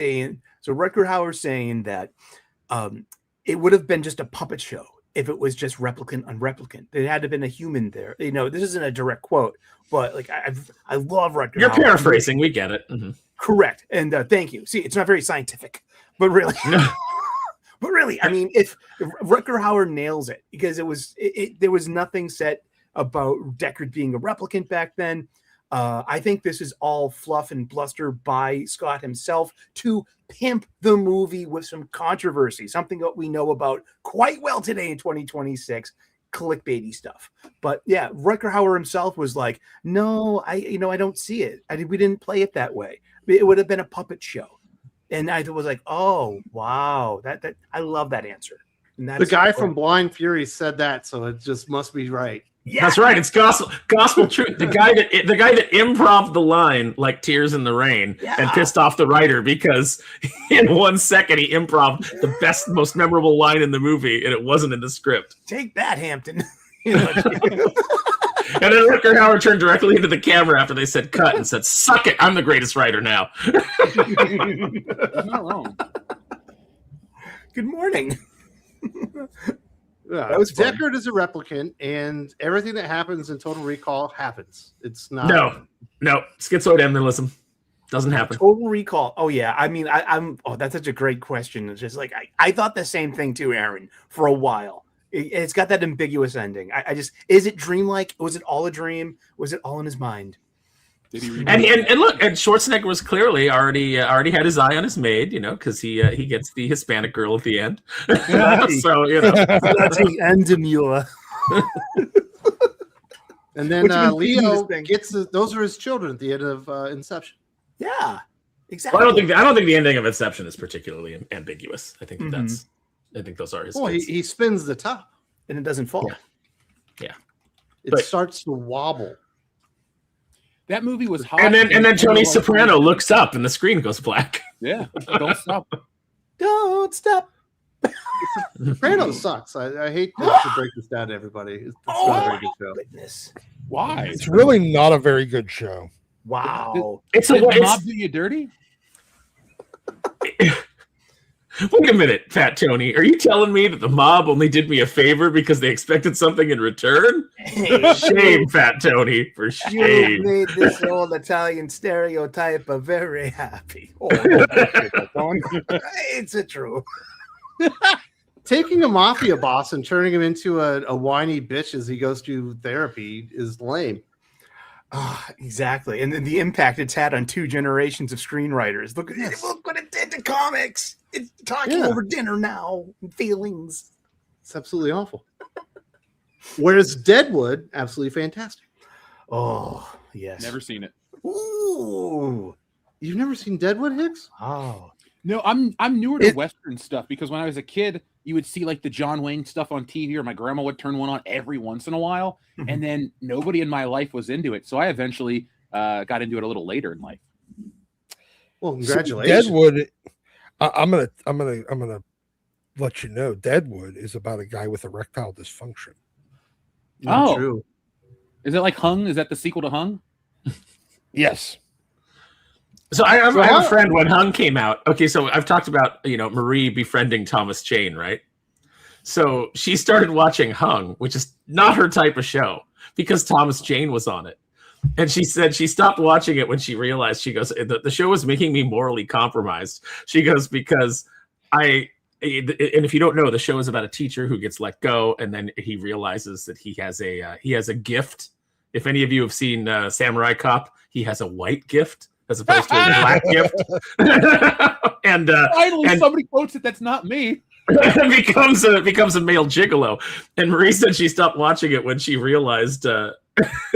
So Rutger Hauer's saying that it would have been just a puppet show if it was just replicant on replicant. There had to have been a human there. This isn't a direct quote, but like I love Rutger Hauer. You're paraphrasing. We get it. Mm-hmm. Correct. And thank you. See, it's not very scientific, but really, but really, I mean, if Rutger Hauer nails it, because there was nothing said about Deckard being a replicant back then. I think this is all fluff and bluster by Scott himself to pimp the movie with some controversy, something that we know about quite well today in 2026, clickbaity stuff. But yeah, Rutger Hauer himself was like, no, I don't see it. We didn't play it that way. It would have been a puppet show. And I was like, oh, wow. That I love that answer. And that's the guy from Blind Fury said that, so it just must be right. Yeah. That's right. It's gospel truth. The guy that improv the line like Tears in the Rain and pissed off the writer because in 1 second he improv the best, most memorable line in the movie and it wasn't in the script. Take that, Hampton. And then Rutger Hauer turned directly into the camera after they said cut and said, "Suck it, I'm the greatest writer now." That's not wrong. Good morning. Yeah, Deckard is a replicant, and everything that happens in Total Recall happens. It's not. No, schizoid animalism doesn't happen. Total Recall. Oh yeah, I mean, that's such a great question. It's just like I thought the same thing too, Aaron, for a while. It's got that ambiguous ending. Is it dreamlike? Was it all a dream? Was it all in his mind? Did he and look, and Schwarzenegger was clearly already had his eye on his maid, because he gets the Hispanic girl at the end. So that's the Endemure. And then Leo gets those are his children at the end of Inception. Yeah, exactly. Well, I don't think the ending of Inception is particularly ambiguous. I think I think those are his. Well, he spins the top and it doesn't fall. Yeah. It starts to wobble. That movie was hot. And then Tony Soprano looks up and the screen goes black. Yeah. Don't stop. Don't stop. Soprano sucks. I hate to break this down to everybody. It's not a very good show. Goodness. Why? It's really not a very good show. Wow. Did the mob do you dirty? Wait a minute, Fat Tony. Are you telling me that the mob only did me a favor because they expected something in return? Shame, Fat Tony, for shame. You made this old Italian stereotype a very happy. It's a true. Taking a mafia boss and turning him into a whiny bitch as he goes through therapy is lame. Exactly. And then the impact it's had on 2 generations of screenwriters. Look what it did to comics. It's talking over dinner now. Feelings. It's absolutely awful. Whereas Deadwood, absolutely fantastic. Oh, yes. Never seen it. Ooh. You've never seen Deadwood, Hicks? Oh. No, I'm newer to Western stuff because when I was a kid, you would see like the John Wayne stuff on TV, or my grandma would turn one on every once in a while, and then nobody in my life was into it. So I eventually got into it a little later in life. Well, congratulations. So Deadwood, I'm gonna let you know. Deadwood is about a guy with erectile dysfunction. Not true. Is it like Hung? Is that the sequel to Hung? Yes. So I have a friend when Hung came out. Okay, so I've talked about Marie befriending Thomas Jane, right? So she started watching Hung, which is not her type of show, because Thomas Jane was on it. And she said she stopped watching it when she realized, she goes, the show was making me morally compromised. She goes, because and if you don't know, the show is about a teacher who gets let go, and then he realizes that he has a gift. If any of you have seen Samurai Cop, he has a white gift as opposed to a black gift. and finally, somebody quotes it. That's not me. becomes a male gigolo. And Marie said she stopped watching it when she realized.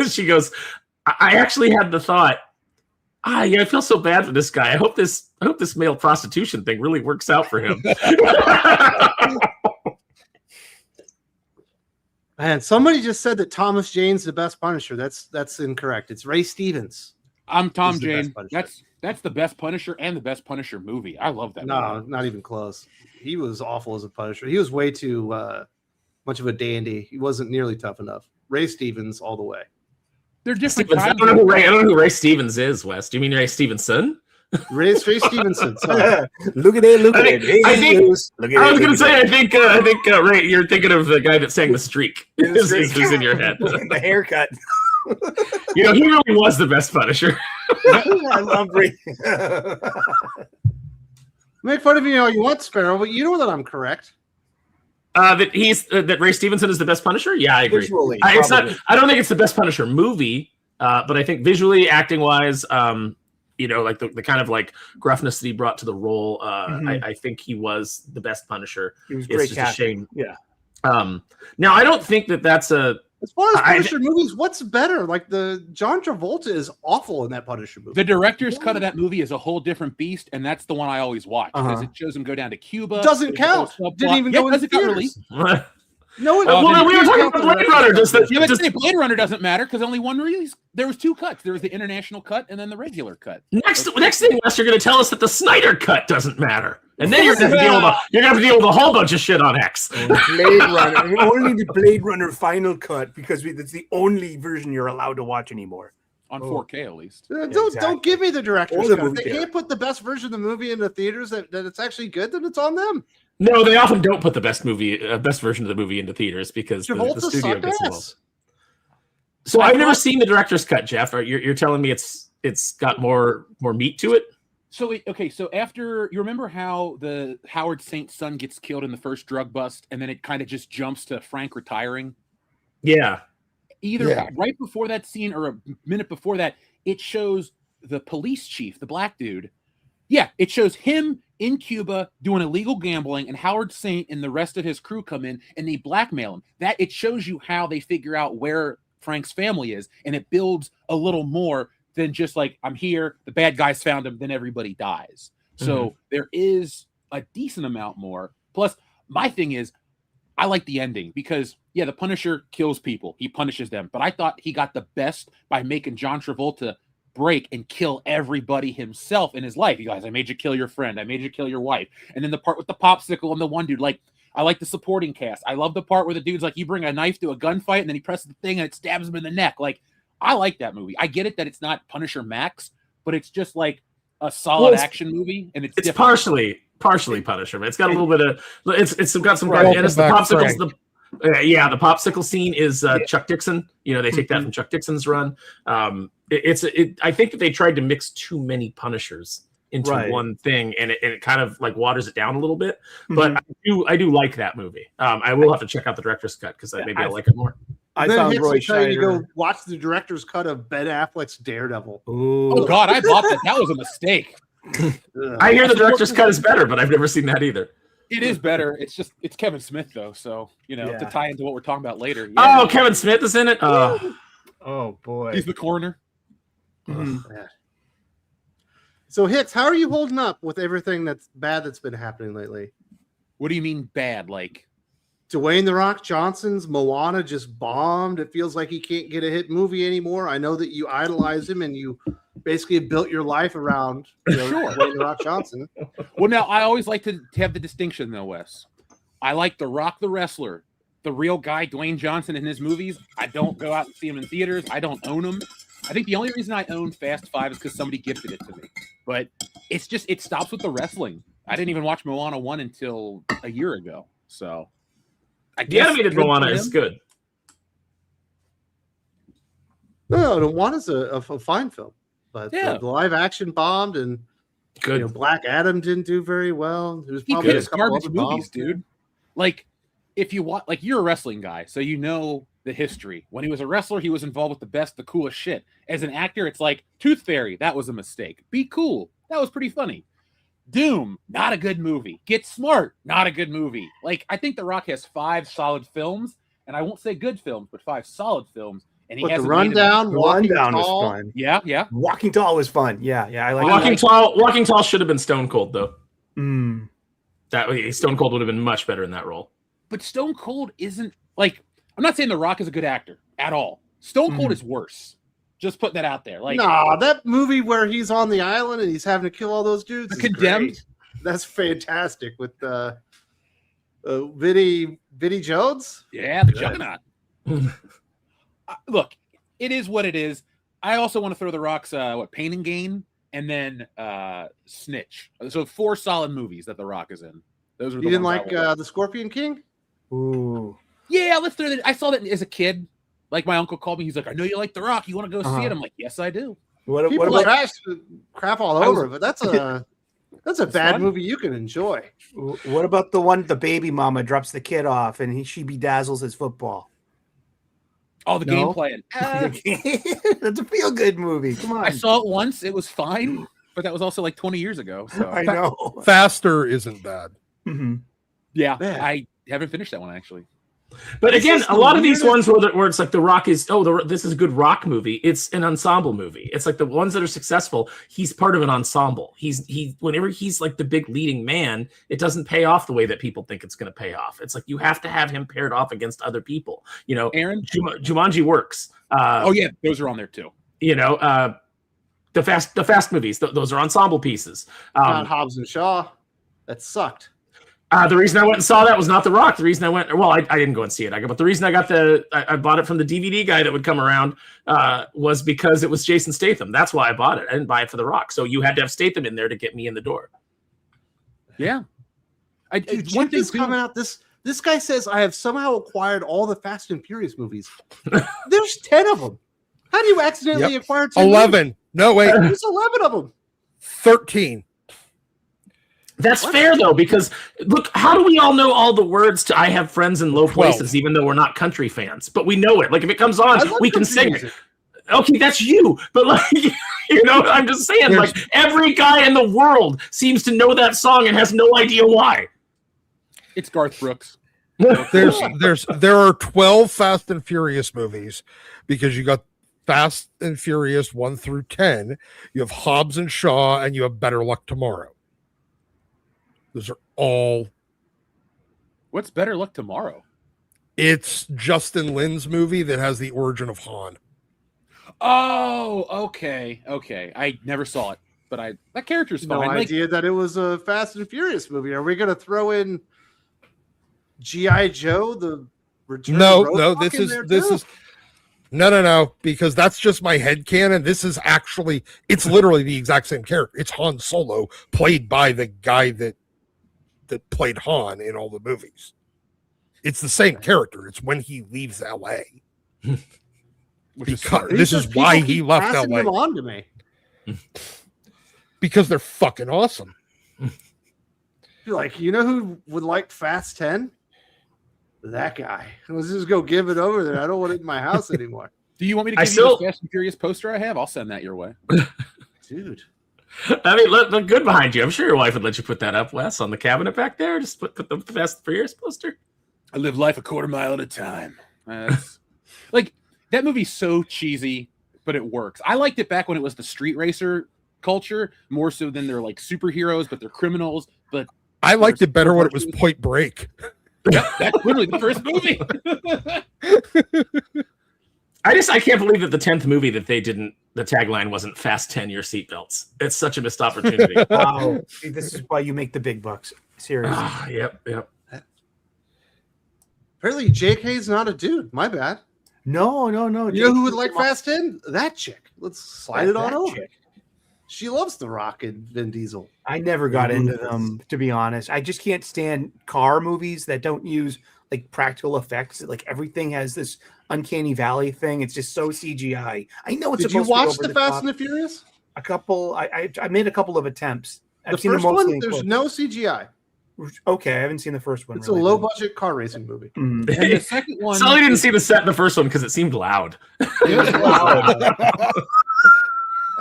She goes, I actually had the thought, I feel so bad for this guy. I hope this male prostitution thing really works out for him. And somebody just said that Thomas Jane's the best Punisher. That's incorrect. It's Ray Stevens. I'm Tom Jane. That's the best Punisher and the best Punisher movie. I love that. No, movie. Not even close. He was awful as a Punisher. He was way too much of a dandy. He wasn't nearly tough enough. Ray Stevens all the way. They're different. I don't know who Ray Stevens is, Wes. Do you mean Ray Stevenson? Ray Stevenson. Look at it. Look at it. Hey, I was look going to say, I think Ray, you're thinking of the guy that sang The Streak. Who's in your head. The haircut. He really was the best Punisher. I love Ray. Make fun of me all you want, Sparrow, but you know that I'm correct. That Ray Stevenson is the best Punisher? Yeah, I agree. Visually, I don't think it's the best Punisher movie, but I think visually, acting wise, like the kind of like gruffness that he brought to the role, I think he was the best Punisher. He was it's great just casting. a shame. Now I don't think that's a. As far as Punisher movies, what's better? Like the John Travolta is awful in that Punisher movie. The director's cut of that movie is a whole different beast, and that's the one I always watch because it shows him go down to Cuba. Doesn't count. Didn't even go in the theaters. No, we were talking about Blade Runner. Blade Runner doesn't matter because only one release. There was two cuts. There was the international cut and then the regular cut. Next thing, Wes, you're going to tell us that the Snyder cut doesn't matter, and then you're going to have to deal with a whole bunch of shit on X. Blade Runner, only the Blade Runner final cut because it's the only version you're allowed to watch anymore. On 4K at least. Don't give me the director's cut. If they theater. can't put the best version of the movie in the theaters that it's actually good, then it's on them. No, they often don't put the best version of the movie into theaters because the studio gets involved. So I've never seen the director's cut, Jeff. You're telling me it's got more meat to it? So after you remember how the Howard Saint's son gets killed in the first drug bust, and then it kind of just jumps to Frank retiring. Yeah. Right before that scene or a minute before that, it shows the police chief, the black dude. Yeah, it shows him in Cuba doing illegal gambling, and Howard Saint and the rest of his crew come in and they blackmail him. That it shows you how they figure out where Frank's family is, and it builds a little more than just like, I'm here, the bad guys found him, then everybody dies. So there is a decent amount more. Plus, my thing is, I like the ending because, yeah, the Punisher kills people. He punishes them. But I thought he got the best by making John Travolta break and kill everybody himself in his life. You guys, I made you kill your friend. I made you kill your wife. And then the part with the popsicle and the one dude, like, I like the supporting cast. I love the part where the dude's like, you bring a knife to a gunfight and then he presses the thing and it stabs him in the neck. Like, I like that movie. I get it that it's not Punisher Max, but it's just like a solid action movie. And it's partially Punisher, but it's got a little bit of it's got some and it's the popsicles. The popsicle scene is Chuck Dixon. They take that from Chuck Dixon's run. I think that they tried to mix too many Punishers into one thing, and it kind of like waters it down a little bit. But I do like that movie. I will have to check out the director's cut because maybe I'll like it more. I found Roy Scheider. You go watch the director's cut of Ben Affleck's Daredevil. Ooh. Oh God, I bought that. That was a mistake. I hear the director's cut is better, but I've never seen that either. It is better. It's Kevin Smith though, so to tie into what we're talking about later. Yeah. Oh, Kevin Smith is in it. Oh boy, he's the coroner. Yeah. So Hicks, how are you holding up with everything that's been happening lately? What do you mean bad? Like Dwayne "The Rock" Johnson's Moana just bombed. It feels like he can't get a hit movie anymore. I know that you idolize him and you basically built your life around Dwayne "The Rock" Johnson. Well, now I always like to have the distinction though, Wes. I like The Rock the wrestler, the real guy, Dwayne Johnson in his movies. I don't go out and see him in theaters. I don't own him. I think the only reason I own Fast 5 is because somebody gifted it to me. But it's just, it stops with the wrestling. I didn't even watch Moana 1 until a year ago. So I guess the animated Moana is good. No, Moana's a fine film. But the live action bombed, and good. Black Adam didn't do very well. It was probably a couple garbage movies, dude. Like, if you want, like, you're a wrestling guy, so you know the history. When he was a wrestler, he was involved with the best, the coolest shit. As an actor, it's like Tooth Fairy, that was a mistake. Be Cool, that was pretty funny. Doom, not a good movie. Get Smart, not a good movie. Like, I think The Rock has 5 solid films, and I won't say good films, but 5 solid films. And he has The Rundown was fun. Yeah. Walking Tall was fun. Yeah. I like Walking Tall should have been Stone Cold though. That Stone Cold would have been much better in that role. But Stone Cold isn't like, I'm not saying The Rock is a good actor at all. Stone Cold is worse. Just putting that out there. Like, nah, that movie where he's on the island and he's having to kill all those dudes. Condemned. Great. That's fantastic with Vinny Jones. Yeah, the Juggernaut. Look, it is what it is. I also want to throw The Rock's Pain and Gain and then Snitch. So 4 solid movies that The Rock is in. Those are the You didn't ones like the Scorpion King? Ooh. Yeah, let's throw that. I saw that as a kid. Like my uncle called me. He's like, I know you like The Rock. You want to go see it? I'm like, yes, I do. People about trash crap all over, but that's a bad fun. movie you can enjoy. what about the one the baby mama drops the kid off and she bedazzles his football? Oh, the game playing. That's a feel good movie. Come on. I saw it once. It was fine, but that was also like 20 years ago. So I know. Faster isn't bad. Mhm. yeah, Man. I haven't finished that one actually. But again, a lot of these ones where it's like The Rock is, this is a good rock movie. It's an ensemble movie. It's like the ones that are successful, he's part of an ensemble. Whenever he's like the big leading man, it doesn't pay off the way that people think it's going to pay off. It's like you have to have him paired off against other people. You know, Aaron? Jumanji works. Oh yeah, those are on there too. You know, the fast movies, those are ensemble pieces. Not Hobbs and Shaw. That sucked. The reason I went and saw that was not The Rock. The reason I didn't go and see it. But the reason I bought it from the DVD guy that would come around was because it was Jason Statham. That's why I bought it. I didn't buy it for The Rock. So you had to have Statham in there to get me in the door. Yeah. Dude, check this coming out. This guy says I have somehow acquired all the Fast and Furious movies. There's 10 of them. How do you accidentally acquire 10? 11. No, wait. There's 11 of them. 13. That's fair, though, because look, how do we all know all the words to I Have Friends in Low Places, even though we're not country fans? But we know it. Like, if it comes on, we can sing it. Okay, that's you. But, like, I'm just saying, like, every guy in the world seems to know that song and has no idea why. It's Garth Brooks. There are 12 Fast and Furious movies because you got Fast and Furious 1 through 10. You have Hobbs and Shaw, and you have Better Luck Tomorrow. Those are all. What's Better Luck Tomorrow? It's Justin Lin's movie that has the origin of Han. Oh, okay. I never saw it, but that character's fine. No idea that it was a Fast and Furious movie. Are we going to throw in G.I. Joe? The Return No, of this is no, because that's just my headcanon. This is actually, it's literally the exact same character. It's Han Solo, played by the guy that played Han in all the movies. It's the same character. It's when he leaves L.A. This is why he left L.A. Them on to me. Because they're fucking awesome. You're like, you know who would like Fast 10? That guy. Let's just go give it over there. I don't want it in my house anymore. Do you want me to give you the Fast and Furious poster I have? I'll send that your way. Dude. I mean, look good behind you. I'm sure your wife would let you put that up, Wes, on the cabinet back there. Just put the Fast and Furious poster. I live life a quarter mile at a time. Like, that movie's so cheesy, but it works. I liked it back when it was the street racer culture, more so than they're like superheroes, but they're criminals. But I liked it better when it was Point Break. Yep, that's literally the first movie. I can't believe that the 10th movie that they didn't, the tagline wasn't Fast 10 Your Seatbelts. It's such a missed opportunity. Wow. See, this is why you make the big bucks. Seriously. Yep. Apparently, JK's not a dude. My bad. No. You know who would like Fast 10? That chick. Let's slide it on over. Chick. She loves The Rock and Vin Diesel. I never got into them, to be honest. I just can't stand car movies that don't use like practical effects. Like everything has this uncanny valley thing. It's just so CGI. I know it's. Did you watch the Fast and the Furious? A couple. I made a couple of attempts. I've seen first one. There's no CGI. Okay, I haven't seen the first one. It's really a low budget car racing movie. Mm. And the second one. Sully didn't see the set in the first one because it seemed loud. It was loud.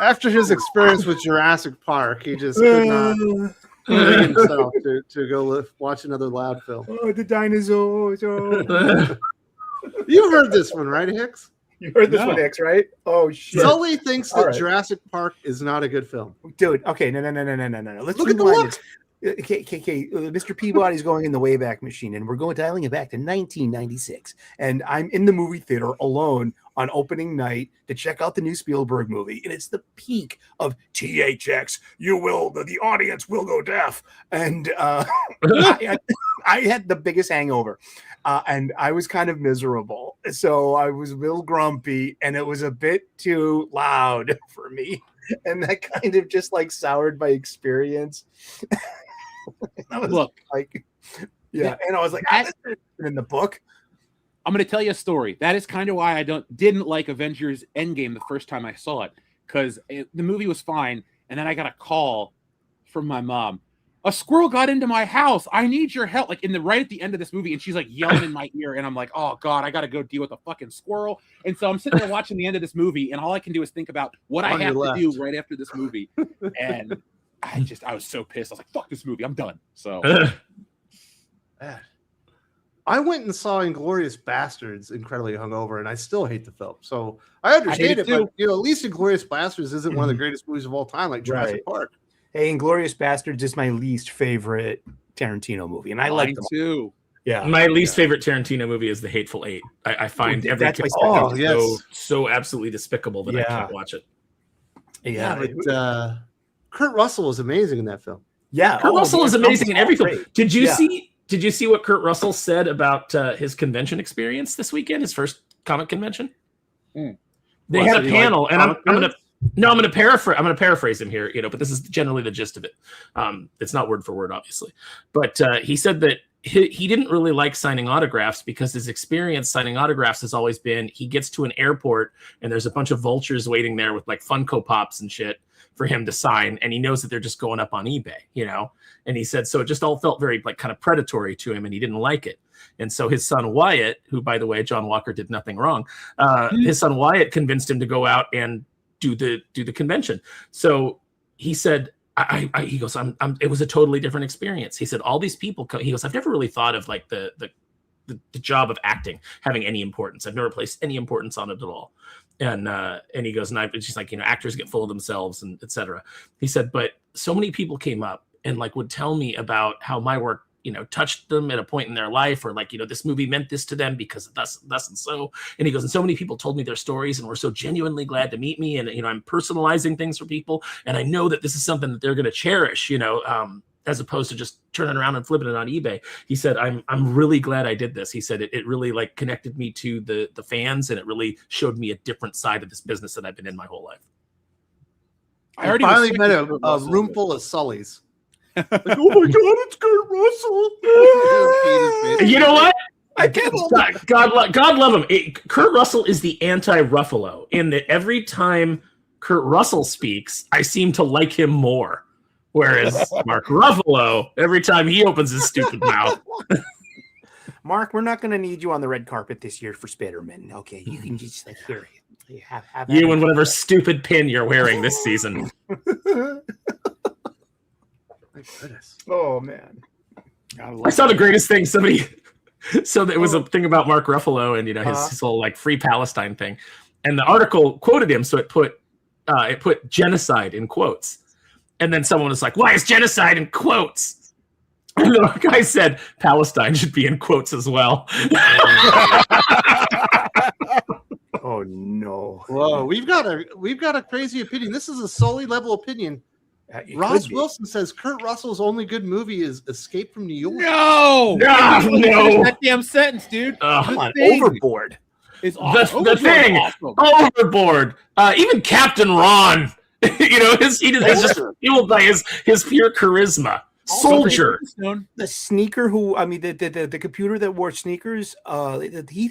After his experience with Jurassic Park, he just could not bring himself to go watch another loud film. Oh, the dinosaurs! Oh. You heard this one, right, Hicks? You heard this one, Hicks, right? Oh shit! Sully thinks that Jurassic Park is not a good film, dude. Okay, no. Let's look at the look. Okay, Mr. Peabody's going in the Wayback Machine, and we're dialing it back to 1996. And I'm in the movie theater alone on opening night to check out the new Spielberg movie, and it's the peak of THX. The audience will go deaf, and I had the biggest hangover, and I was kind of miserable, so I was a little grumpy, and it was a bit too loud for me. and that kind of just like soured my experience. I was Look, like, yeah, and I was like, this isn't in the book. I'm going to tell you a story. That is kind of why I didn't like Avengers Endgame the first time I saw it, because the movie was fine, and then I got a call from my mom. A squirrel got into my house. I need your help. Like right at the end of this movie, and she's like yelling in my ear, and I'm like, oh God, I got to go deal with a fucking squirrel. And so I'm sitting there watching the end of this movie, and all I can do is think about what I have to do right after this movie. And I was so pissed. I was like, fuck this movie. I'm done. So I went and saw Inglourious Bastards incredibly hungover, and I still hate the film. So I understand it, but at least Inglourious Bastards isn't one of the greatest movies of all time, like Jurassic Park. Hey, Inglourious Bastards is my least favorite Tarantino movie, and I like them too. Yeah, my least favorite Tarantino movie is The Hateful Eight. I find every so absolutely despicable that I can't watch it. Yeah, but Kurt Russell was amazing in that film. Yeah, Kurt Russell is amazing in every film. Did you see what Kurt Russell said about his convention experience this weekend? His first comic convention. They had a panel, and I'm gonna paraphrase him here, but this is generally the gist of it. It's not word for word, obviously, but he said that he didn't really like signing autographs because his experience signing autographs has always been he gets to an airport and there's a bunch of vultures waiting there with like Funko Pops and shit for him to sign, and he knows that they're just going up on eBay, And he said so it just all felt very like kind of predatory to him, and he didn't like it. And so his son Wyatt, who by the way John Walker did nothing wrong, his son Wyatt convinced him to go out and do the convention. So he said, he goes, it was a totally different experience. He said, all these people he goes, I've never really thought of like the job of acting having any importance. I've never placed any importance on it at all. And he goes, and it's just like, actors get full of themselves and etc. He said, but so many people came up and like would tell me about how my work touched them at a point in their life, or like, this movie meant this to them because of thus and so. And he goes, and so many people told me their stories and were so genuinely glad to meet me. And, I'm personalizing things for people. And I know that this is something that they're going to cherish, as opposed to just turning around and flipping it on eBay. He said, I'm really glad I did this. He said, it really like connected me to the fans, and it really showed me a different side of this business that I've been in my whole life. I already finally met a room full of Sullys. Like, oh my God, it's Kurt Russell. You know what? God love him. Kurt Russell is the anti-Ruffalo in that every time Kurt Russell speaks, I seem to like him more. Whereas Mark Ruffalo, every time he opens his stupid mouth. Mark, we're not going to need you on the red carpet this year for Spider-Man. Okay, you can just like hear it. Have you and whatever stupid pin you're wearing this season. My goodness. Oh man. I saw the greatest thing. So there was a thing about Mark Ruffalo and his whole like free Palestine thing. And the article quoted him, so it put genocide in quotes. And then someone was like, why is genocide in quotes? And the guy said Palestine should be in quotes as well. Oh no. Whoa, we've got a crazy opinion. This is a Sully level opinion. Ross Wilson says Kurt Russell's only good movie is Escape from New York. No. That damn sentence, dude. Come on, Overboard. Is awesome. The thing. Awesome. Overboard. Even Captain Ron. He's just fueled by his pure charisma. Soldier. The sneaker the computer that wore sneakers, he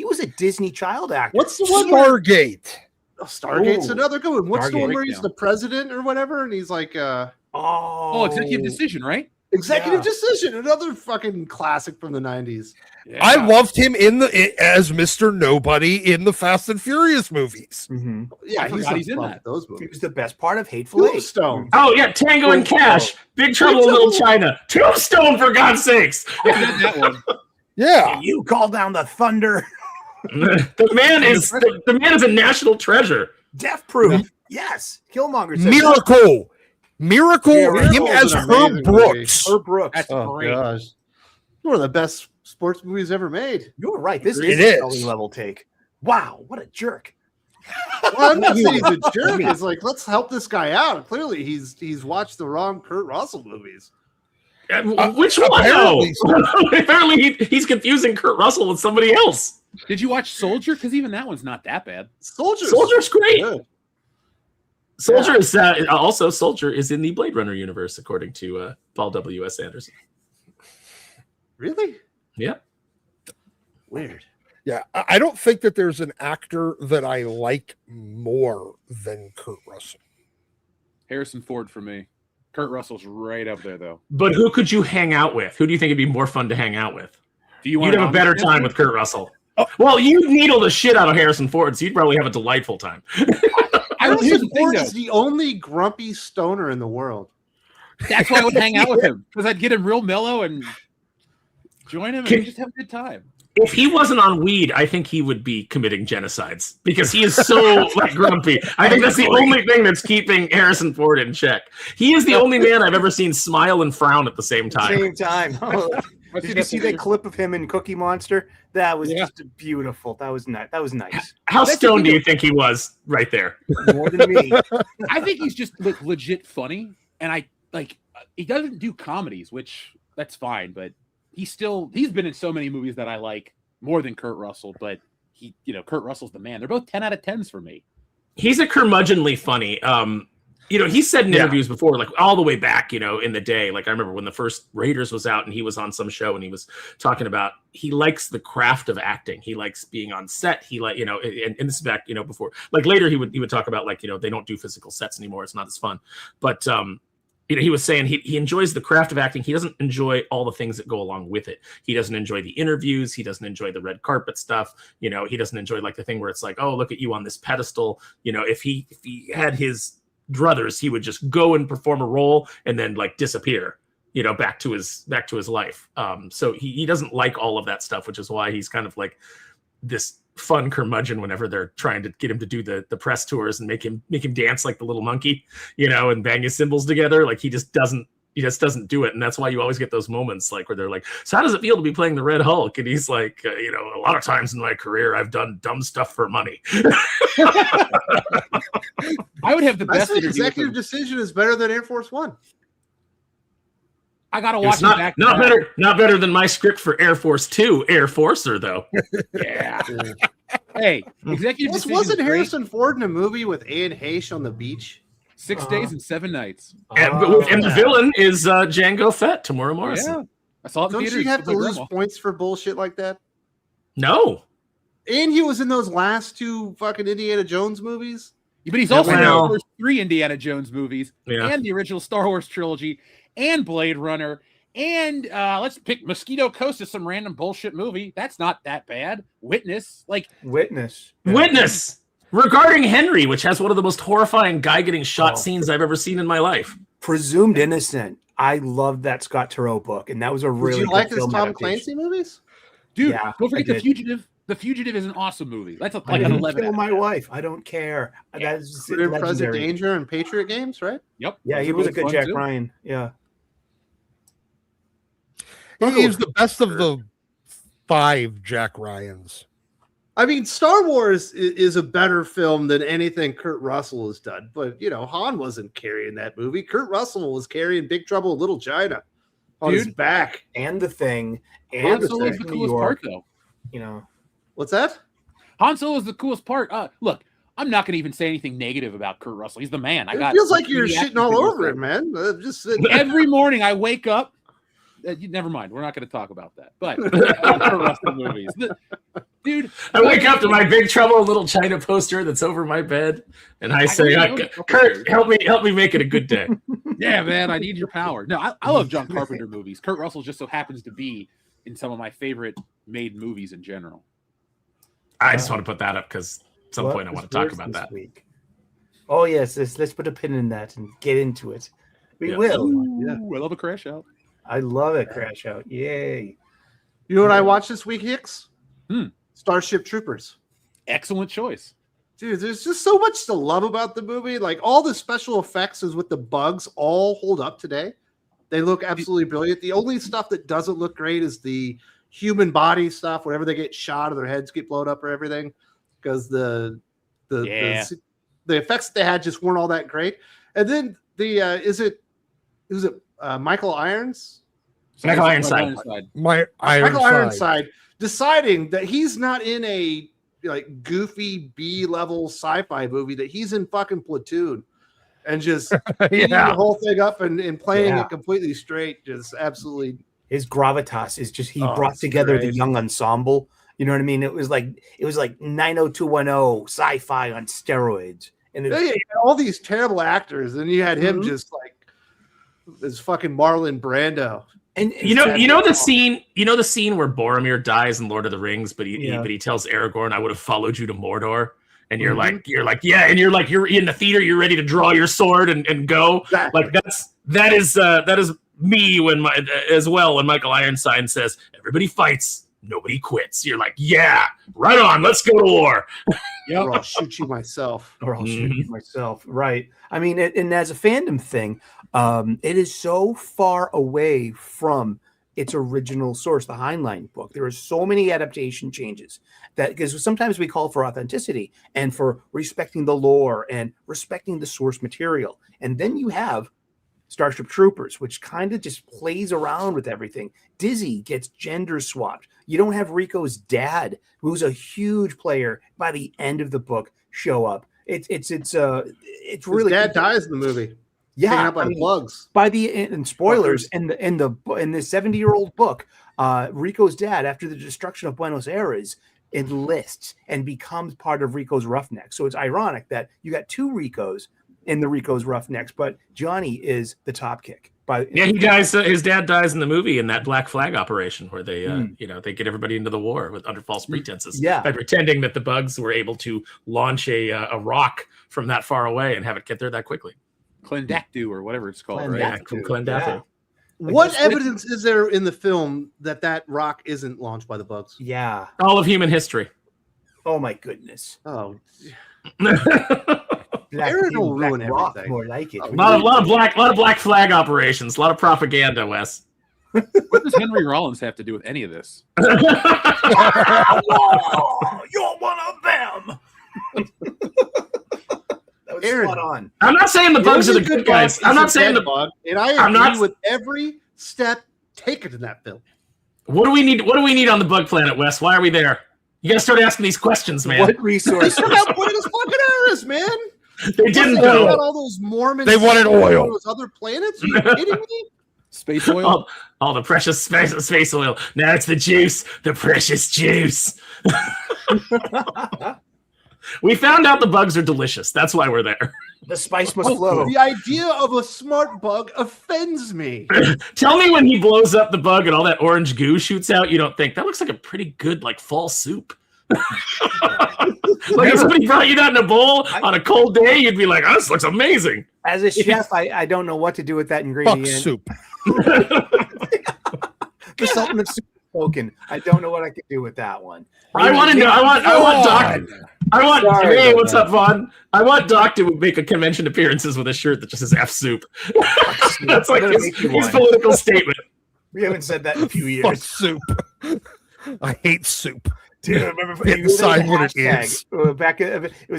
was a Disney child actor. What's the one? Stargate. Stargate's another good one. What's the one where he's the president or whatever, and he's like, Executive Decision, right? Executive Decision, another fucking classic from the 90s. Yeah. I loved him as Mr. Nobody in the Fast and Furious movies. Mm-hmm. Yeah, he's in those movies. He was the best part of Hateful Eight. Tombstone. Oh yeah, Tango and Cash, Big Trouble in Little China, Tombstone, for God's sakes. That one. Yeah, you call down the thunder. The man is a national treasure. Death Proof. Yes. Killmonger said Miracle. Him as Herb Brooks. Herb Brooks. That's great. Gosh. One of the best sports movies ever made. You're right. This is a Sully level take. Wow, what a jerk. Well, I'm not saying he's a jerk. It's like, let's help this guy out. Clearly, he's watched the wrong Kurt Russell movies. Which one? Apparently he's confusing Kurt Russell with somebody else. Did you watch Soldier? Because even that one's not that bad. Soldier's great. Good. Soldier is also Soldier is in the Blade Runner universe, according to Paul W.S. Anderson. Really? Yeah. Weird. Yeah, I don't think that there's an actor that I like more than Kurt Russell. Harrison Ford for me. Kurt Russell's right up there, though. But who could you hang out with? Who do you think would be more fun to hang out with? You'd have a better time with Kurt Russell. Oh. Well, you needle the shit out of Harrison Ford, so you'd probably have a delightful time. Harrison Ford is the only grumpy stoner in the world. That's why I would hang out with him, because I'd get him real mellow and join him and just have a good time. If he wasn't on weed, I think he would be committing genocides because he is so grumpy. I think that's the only thing that's keeping Harrison Ford in check. He is the only man I've ever seen smile and frown at the same time. Oh. Did you see that clip of him in Cookie Monster? That was just beautiful. That was nice. That was nice. How stoned do you think he was right there? More than me. I think he's just legit funny, and he doesn't do comedies, which that's fine, but he's been in so many movies that I like more than Kurt Russell, but Kurt Russell's the man. They're both 10 out of 10s for me. He's a curmudgeonly funny. He said in interviews before, like all the way back, in the day, like I remember when the first Raiders was out and he was on some show and he was talking about, he likes the craft of acting. He likes being on set. He and this is back, before, like later he would talk about like, they don't do physical sets anymore. It's not as fun, but, he was saying he enjoys the craft of acting. He doesn't enjoy all the things that go along with it. He doesn't enjoy the interviews. He doesn't enjoy the red carpet stuff. He doesn't enjoy like the thing where it's like, oh, look at you on this pedestal. If he had his druthers, he would just go and perform a role and then like disappear, back to his life. So he doesn't like all of that stuff, which is why he's kind of like this fun curmudgeon whenever they're trying to get him to do the press tours and make him dance like the little monkey, and bang his cymbals together. Like he just doesn't do it. And that's why you always get those moments like where they're like, so how does it feel to be playing the Red Hulk? And he's like, a lot of times in my career, I've done dumb stuff for money. I would have the best executive decision is better than Air Force One. I gotta watch it back. Not better than my script for Air Force 2, Air Forcer though. Yeah. Hey, executive decision. Wasn't Harrison Ford in a movie with Anne Heche on the beach? 6 days and 7 nights. And the villain is Django Fett, Tamora Morrison. Yeah. I saw it in theaters. Don't you have to lose points for bullshit like that? No. And he was in those last 2 fucking Indiana Jones movies. But he's also in the first 3 Indiana Jones movies and the original Star Wars trilogy and Blade Runner. And let's pick Mosquito Coast as some random bullshit movie. That's not that bad. Witness. Regarding Henry, which has one of the most horrifying guy getting shot scenes I've ever seen in my life. Presumed Innocent. I loved that Scott Turow book, and that was a really good film. Did you like his Tom Clancy movies? Dude, don't forget The Fugitive. The Fugitive is an awesome movie. That's like an 11. Kill my wife. I don't care. That's Present Danger and Patriot Games, right? Yep. Yeah, he was a good Jack Ryan. Yeah. He's the best of the 5 Jack Ryans. I mean, Star Wars is a better film than anything Kurt Russell has done. But, Han wasn't carrying that movie. Kurt Russell was carrying Big Trouble in Little China on his back. And The Thing. And Han Solo is the coolest part, though. What's that? Han Solo is the coolest part. Look, I'm not going to even say anything negative about Kurt Russell. He's the man. It feels like you're shitting all over him, man. Every morning I wake up. Never mind. We're not going to talk about that. But Kurt Russell movies. Dude, I wake up to my Big Trouble in Little China poster that's over my bed, and I say, Kurt, help me make it a good day. Yeah, man, I need your power. No, I love John Carpenter movies. Kurt Russell just so happens to be in some of my favorite made movies in general. I just want to put that up because at some point I want to talk about that. Week? Oh, yes. Let's put a pin in that and get into it. We will. Ooh, I love a crash out. I love it. Crash out. Yay. You know what I watched this week, Hicks? Starship Troopers. Excellent choice. Dude, there's just so much to love about the movie. Like all the special effects is with the bugs all hold up today. They look absolutely brilliant. The only stuff that doesn't look great is the human body stuff, whenever they get shot or their heads get blown up or everything, because the effects they had just weren't all that great. And then Michael Irons? Michael Ironside. Michael Ironside deciding that he's not in a goofy B-level sci-fi movie, that he's in fucking Platoon. and just eating the whole thing up and playing it completely straight. Just absolutely. His gravitas is just he brought together the young ensemble. You know what I mean? It was like 90210 sci-fi on steroids. And you had all these terrible actors, and you had him just like this fucking Marlon Brando. And you know the scene where Boromir dies in Lord of the Rings, but he tells Aragorn, "I would have followed you to Mordor." And you're like, yeah, and you're in the theater, you're ready to draw your sword and go. Exactly. Like that is me when Michael Ironside says everybody fights, nobody quits. You're like, yeah, right on, let's go to war. Yep. Or I'll shoot you myself. Right. I mean, and as a fandom thing, it is so far away from its original source, the Heinlein book. There are so many adaptation changes that, because sometimes we call for authenticity and for respecting the lore and respecting the source material. And then you have Starship Troopers, which kind of just plays around with everything. Dizzy gets gender swapped. You don't have Rico's dad, who's a huge player by the end of the book, show up. It's really His dad dies in the movie. Yeah, up by plugs. By the and spoilers in the 70-year-old book, Rico's dad, after the destruction of Buenos Aires, enlists and becomes part of Rico's Roughnecks. So it's ironic that you got two Ricos in the Rico's Roughnecks, but Johnny is the top kick. He dies. His dad dies in the movie in that Black Flag operation where they, they get everybody into the war under false pretenses. Yeah, by pretending that the bugs were able to launch a rock from that far away and have it get there that quickly. Clendactu or whatever it's called, right? Yeah, Clendactu. Yeah. What evidence is there in the film that rock isn't launched by the bugs? Yeah, all of human history. Oh my goodness. Oh. Aaron will ruin everything. More like it. A lot of Black Flag operations, a lot of propaganda, Wes. What does Henry Rollins have to do with any of this? Oh, you're one of them. That was Aaron, spot on. I'm not saying the bugs are the good guys. I'm not saying the bug, and I agree with every step taken in that film. What do we need? What do we need on the bug planet, Wes? Why are we there? You gotta start asking these questions, man. What resources? They're not Buenos fucking Aires, man. They didn't know. know. All those Mormons. They wanted oil. Those other planets? Are you kidding me? Space oil. All the precious space oil. Now it's the juice, the precious juice. We found out the bugs are delicious. That's why we're there. The spice must flow. The idea of a smart bug offends me. Tell me when he blows up the bug and all that orange goo shoots out, you don't think that looks like a pretty good fall soup. Like if somebody brought you that in a bowl on a cold day, you'd be like, oh, this looks amazing. As a chef, I don't know what to do with that ingredient. Fuck soup. The Sultan of Soup spoken. I don't know what I could do with that one. I want to know. I want Doc. Hey, what's up, Vaughn? I want Doc to make a convention appearances with a shirt that just says F soup. That's like his political statement. We haven't said that in a few years. Fuck soup. I hate soup. Dude, I remember decide what it is.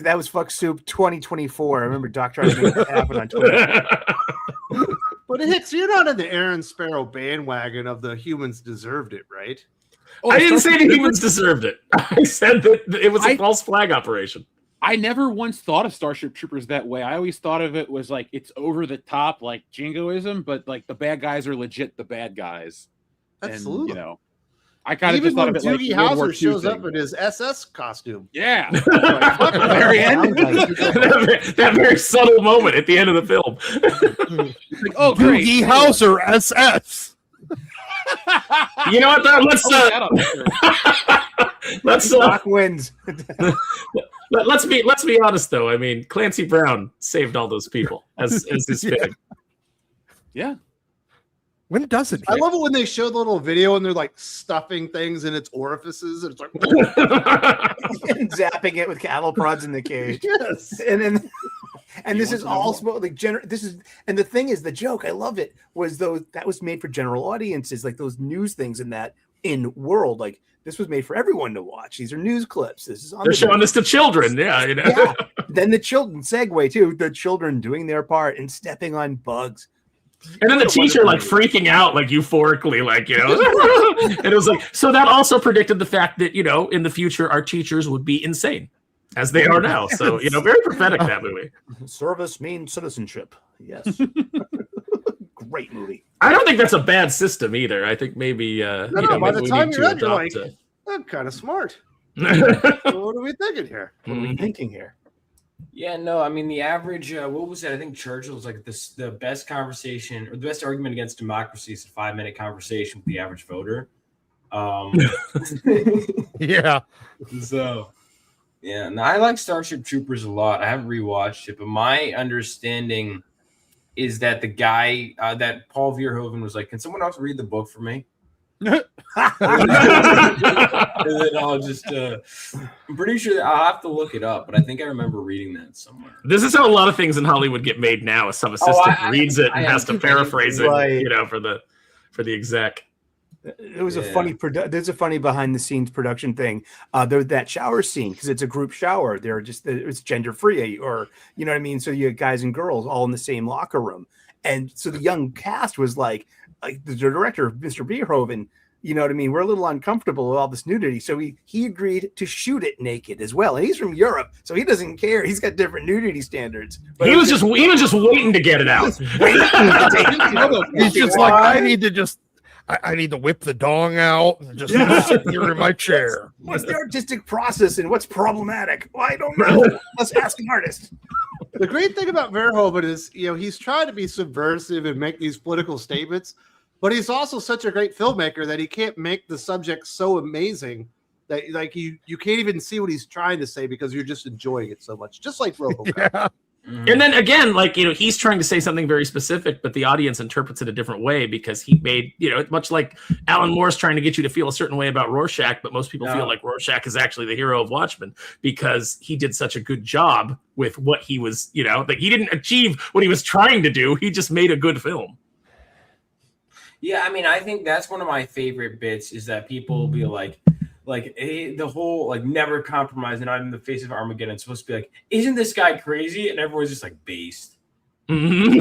That was fuck soup 2024. I remember Doc trying to make that happen on Twitter. But Hicks, you're not in the Aaron Sparrow bandwagon of the humans deserved it, right? I didn't say the humans deserved it. I said that it was a false flag operation. I never once thought of Starship Troopers that way. I always thought of it was like it's over the top, like jingoism, but like the bad guys are legit the bad guys. Absolutely. And, I kind of just thought of it like Doogie Howser shows up in his SS costume. Yeah. At the very end. That very subtle moment at the end of the film. Like, oh, great. Doogie Howser SS. You know what? Though? Let's Doc wins. Let's be honest though. I mean, Clancy Brown saved all those people as his fitting. Yeah. When does it? I love it when they show the little video and they're like stuffing things in its orifices and it's like and zapping it with cattle prods in the cage. Yes. And this is all like this is, and the thing is, the joke, I love it, was that was made for general audiences, like those news things in world, like this was made for everyone to watch. These are news clips. They're showing this to children. Yeah, Yeah. Then the children segue too, the children doing their part and stepping on bugs. And then the teacher freaking out euphorically, and it was like, so that also predicted the fact that in the future our teachers would be insane. as they are now. So, very prophetic, that movie. Service means citizenship. Yes. Great movie. I don't think that's a bad system either. I think maybe by the time you read, you're like, I'm kind of smart. What are we thinking here? What are we thinking here? Yeah, no, I mean the average. What was it? I think Churchill was like this: the best conversation or the best argument against democracy is a 5-minute conversation with the average voter. Yeah. So, yeah, no, I like Starship Troopers a lot. I haven't rewatched it, but my understanding is that the guy that Paul Verhoeven was like, "Can someone else read the book for me?" And then I'll just I'm pretty sure that I'll have to look it up, but I think I remember reading that somewhere. This is how a lot of things in Hollywood get made now. Some assistant reads it and has to paraphrase it, for the exec. It was a funny there's a funny behind the scenes production thing. There's that shower scene because it's a group shower. It's gender free, or you know what I mean. So you have guys and girls all in the same locker room, and so the young cast was like the director, Mr. Verhoeven. You know what I mean? We're a little uncomfortable with all this nudity, so he agreed to shoot it naked as well. And he's from Europe, so he doesn't care. He's got different nudity standards. But he was just waiting to get it out. He's just like, I need to whip the dong out and just sit here in my chair. What's the artistic process and what's problematic? Well, I don't know. Let's ask an artist. The great thing about Verhoeven is, he's trying to be subversive and make these political statements, but he's also such a great filmmaker that he can't make the subject so amazing that you can't even see what he's trying to say because you're just enjoying it so much. Just like RoboCop. Yeah. And then again, he's trying to say something very specific, but the audience interprets it a different way because he made, much like Alan Moore's trying to get you to feel a certain way about Rorschach, but most people feel like Rorschach is actually the hero of Watchmen because he did such a good job with what he was, he didn't achieve what he was trying to do. He just made a good film. Yeah, I mean, I think that's one of my favorite bits is that people will be like the whole never compromise and not in the face of Armageddon. It's supposed to be like, isn't this guy crazy? And everyone's just like based. I'm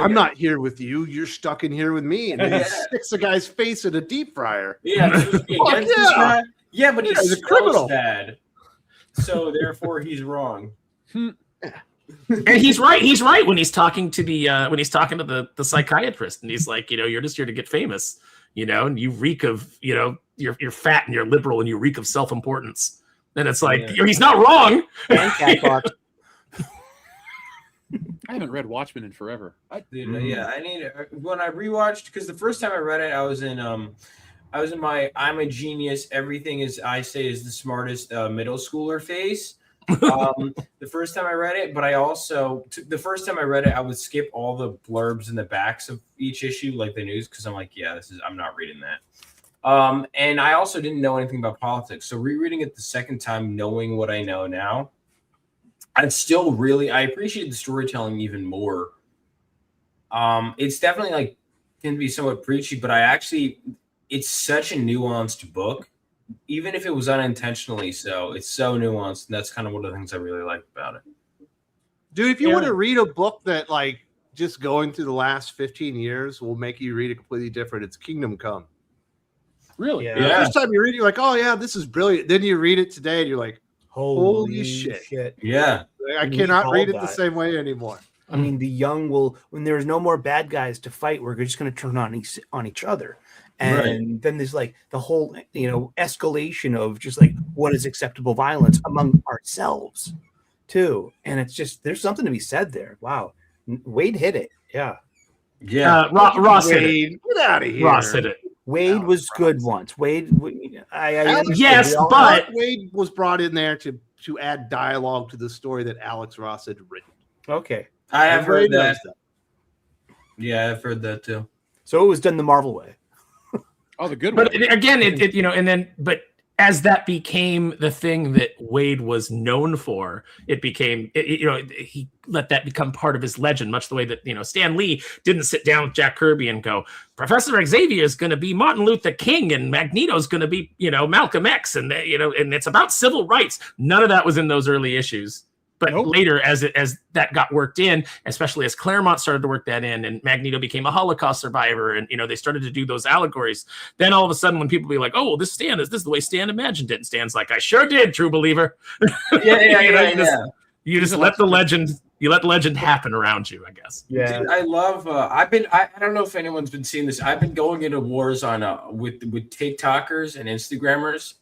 not here with you. You're stuck in here with me. And then he sticks the guy's face in a deep fryer. Yeah, it's supposed to be against this guy. Yeah, but he's a criminal. Bad. So therefore, he's wrong. And he's right. He's right when he's talking to the psychiatrist, and he's like, you're just here to get famous. And you reek of, you're fat and you're liberal and you reek of self-importance. And it's like, he's not wrong. And catbot. I haven't read Watchmen in forever. I need when I rewatched, because the first time I read it, I was in my I'm a genius, everything is I say is the smartest middle schooler phase. The first time I read it, but I also the first time I read it, I would skip all the blurbs in the backs of each issue, like the news, because I'm like, I'm not reading that. And I also didn't know anything about politics, so rereading it the second time, knowing what I know now, I appreciate the storytelling even more. It's definitely can be somewhat preachy, but it's such a nuanced book. Even if it was unintentionally so, it's so nuanced, and that's kind of one of the things I really like about it. Dude, if you want to read a book that just going through the last 15 years will make you read it completely different, it's Kingdom Come. Really? Yeah. The first time you read it, you're like, oh yeah, this is brilliant. Then you read it today and you're like, holy shit. Yeah. I cannot read it the same way anymore. I mean, the young when there's no more bad guys to fight, we're just going to turn on each other. And then there's the whole, escalation of just what is acceptable violence among ourselves too. And it's just, there's something to be said there. Wow. Wade hit it. Yeah. Yeah. Ross hit it. Get out of here. Ross hit it. Wade was good once. Wade. Yes, but Wade was brought in there to add dialogue to the story that Alex Ross had written. Okay. I have heard that. Yeah, I've heard that too. So it was done the Marvel way. Oh, the good one. But again, but as that became the thing that Wade was known for, it became, he let that become part of his legend, much the way that, Stan Lee didn't sit down with Jack Kirby and go, Professor Xavier is going to be Martin Luther King and Magneto's going to be, Malcolm X. And, and it's about civil rights. None of that was in those early issues. But later, as that got worked in, especially as Claremont started to work that in, and Magneto became a Holocaust survivor, and they started to do those allegories. Then all of a sudden, when people be like, "Oh, well, this is the way Stan imagined it," and Stan's like, "I sure did, true believer." You just let the legend. You let legend happen around you, I guess. Yeah, dude, I love. I don't know if anyone's been seeing this. I've been going into wars on with TikTokers and Instagrammers,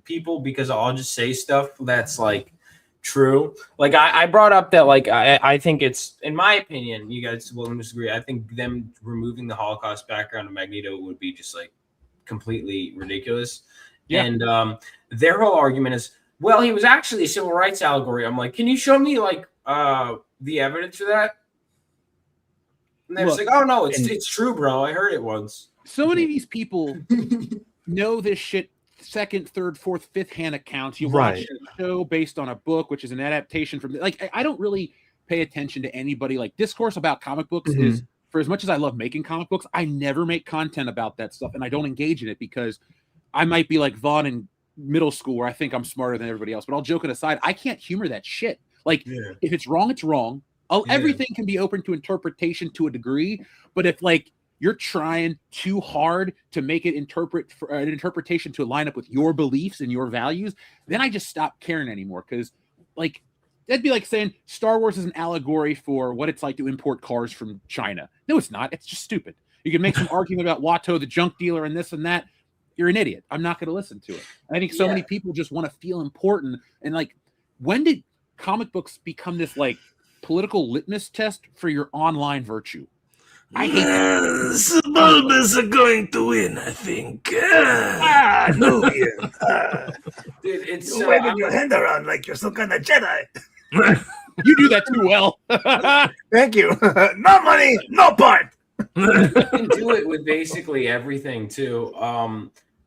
people, because I'll just say stuff that's like true. Like I brought up that I think it's, in my opinion, you guys will disagree. I think them removing the Holocaust background of Magneto would be just like completely ridiculous. Yeah. And their whole argument is, well, he was actually a civil rights allegory. I'm like, can you show me the evidence for that? And they're just like, oh no, it's true, bro. I heard it once. So many of these people know this shit second, third, fourth, fifth hand accounts. You watch a show based on a book, which is an adaptation from I don't really pay attention to anybody. Like, discourse about comic books is, for as much as I love making comic books, I never make content about that stuff, and I don't engage in it because I might be like Vaughn in middle school where I think I'm smarter than everybody else. But all joking aside, I can't humor that shit. Like, if it's wrong, it's wrong. Everything can be open to interpretation to a degree, but if you're trying too hard to make it an interpretation to line up with your beliefs and your values, then I just stop caring anymore. Because that'd be like saying Star Wars is an allegory for what it's like to import cars from China. No, it's not. It's just stupid. You can make some argument about Watto, the junk dealer, and this and that. You're an idiot. I'm not going to listen to it. I think so many people just want to feel important. And when did comic books become this political litmus test for your online virtue? I hate that. The Bulbas are going to win, I think. No, dude, it's you're waving your hand around like you're some kind of Jedi. You do that too well. Thank you. No money, no part. You can do it with basically everything too.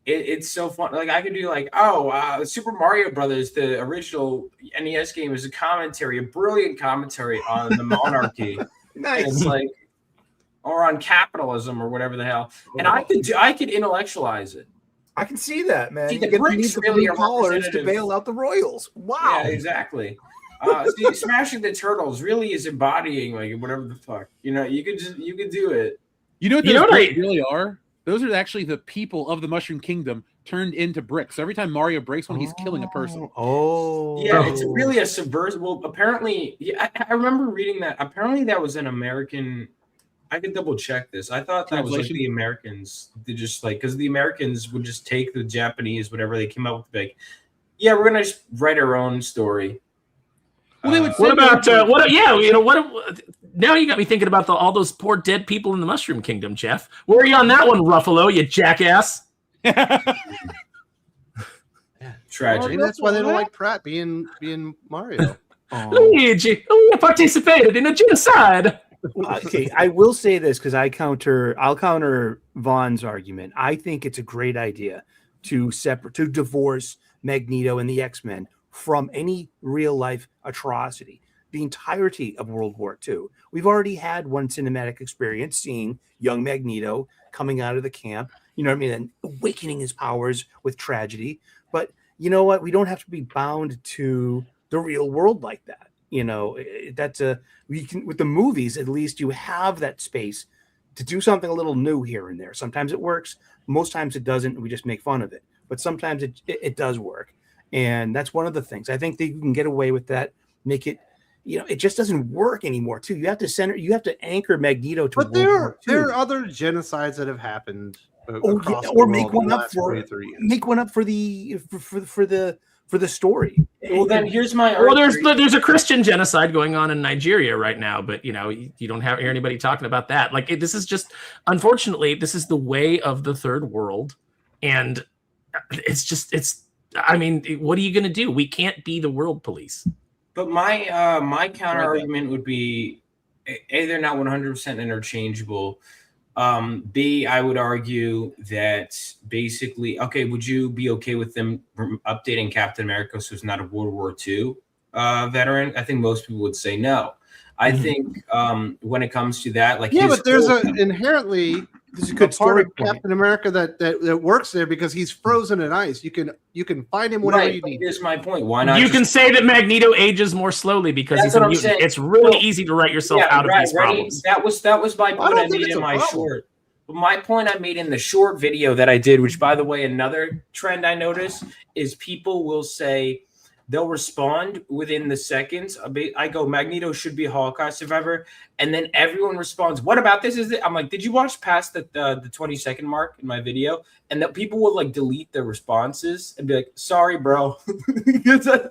It's so fun. I could do Super Mario Brothers, the original NES game, is a brilliant commentary on the monarchy. Nice. It's or on capitalism or whatever the hell. And I could intellectualize it. I can see that, man. See, the Brits really are collars to bail out the royals. Wow. Yeah, exactly. Smashing the Turtles really is embodying whatever the fuck. You could do it. You know what those bricks really are? Those are actually the people of the Mushroom Kingdom turned into bricks. So every time Mario breaks one, he's killing a person. Oh, yeah, it's really a subversive. Well, apparently, I remember reading that. Apparently, that was an American. I could double check this. I thought that was the Americans. They just because the Americans would just take the Japanese, whatever they came up with, yeah, we're gonna just write our own story. Well, they would what about what? Yeah, what? Now you got me thinking about all those poor dead people in the Mushroom Kingdom, Jeff. Where are you on that one, Ruffalo? You jackass. Tragic. Well, that's why they don't like Pratt being Mario. Luigi, you participated in a genocide. Okay, I will say this because I'll counter Vaughn's argument. I think it's a great idea to divorce Magneto and the X-Men from any real life atrocity. The entirety of World War II. We've already had one cinematic experience seeing young Magneto coming out of the camp, and awakening his powers with tragedy. But you know what? We don't have to be bound to the real world like that. We can, with the movies, at least you have that space to do something a little new here and there. Sometimes it works, most times it doesn't, and we just make fun of it. But sometimes it does work. And that's one of the things. I think that you can get away with that, make it, it just doesn't work anymore, too. You have to anchor Magneto to. But there are other genocides that have happened. Or make one up for the story. Well, then here's my. Well, there's a Christian genocide going on in Nigeria right now, but you don't hear anybody talking about that. This is just, unfortunately, this is the way of the third world, and it's. I mean, what are you going to do? We can't be the world police. But my counter argument would be, A, they're not 100% interchangeable. B, I would argue that basically, would you be okay with them updating Captain America so it's not a World War II veteran? I think most people would say no. I think when it comes to that, but there's inherently This is a good part story of point. Captain America that works there because he's frozen in ice. You can find him whenever you need. Here's my point. Why not? You can say that Magneto ages more slowly because That's he's a what I'm mutant. saying. It's really So- easy to write yourself out of these problems. That was my point I don't think made it's in a my problem. short. My point I made in the short video that I did, which by the way, another trend I noticed is people will say they'll respond within the seconds. I go, Magneto should be a Holocaust survivor, and then everyone responds, "What about this?" I'm like, did you watch past the 20-second mark in my video? And that people will like delete their responses and be like, "Sorry, bro."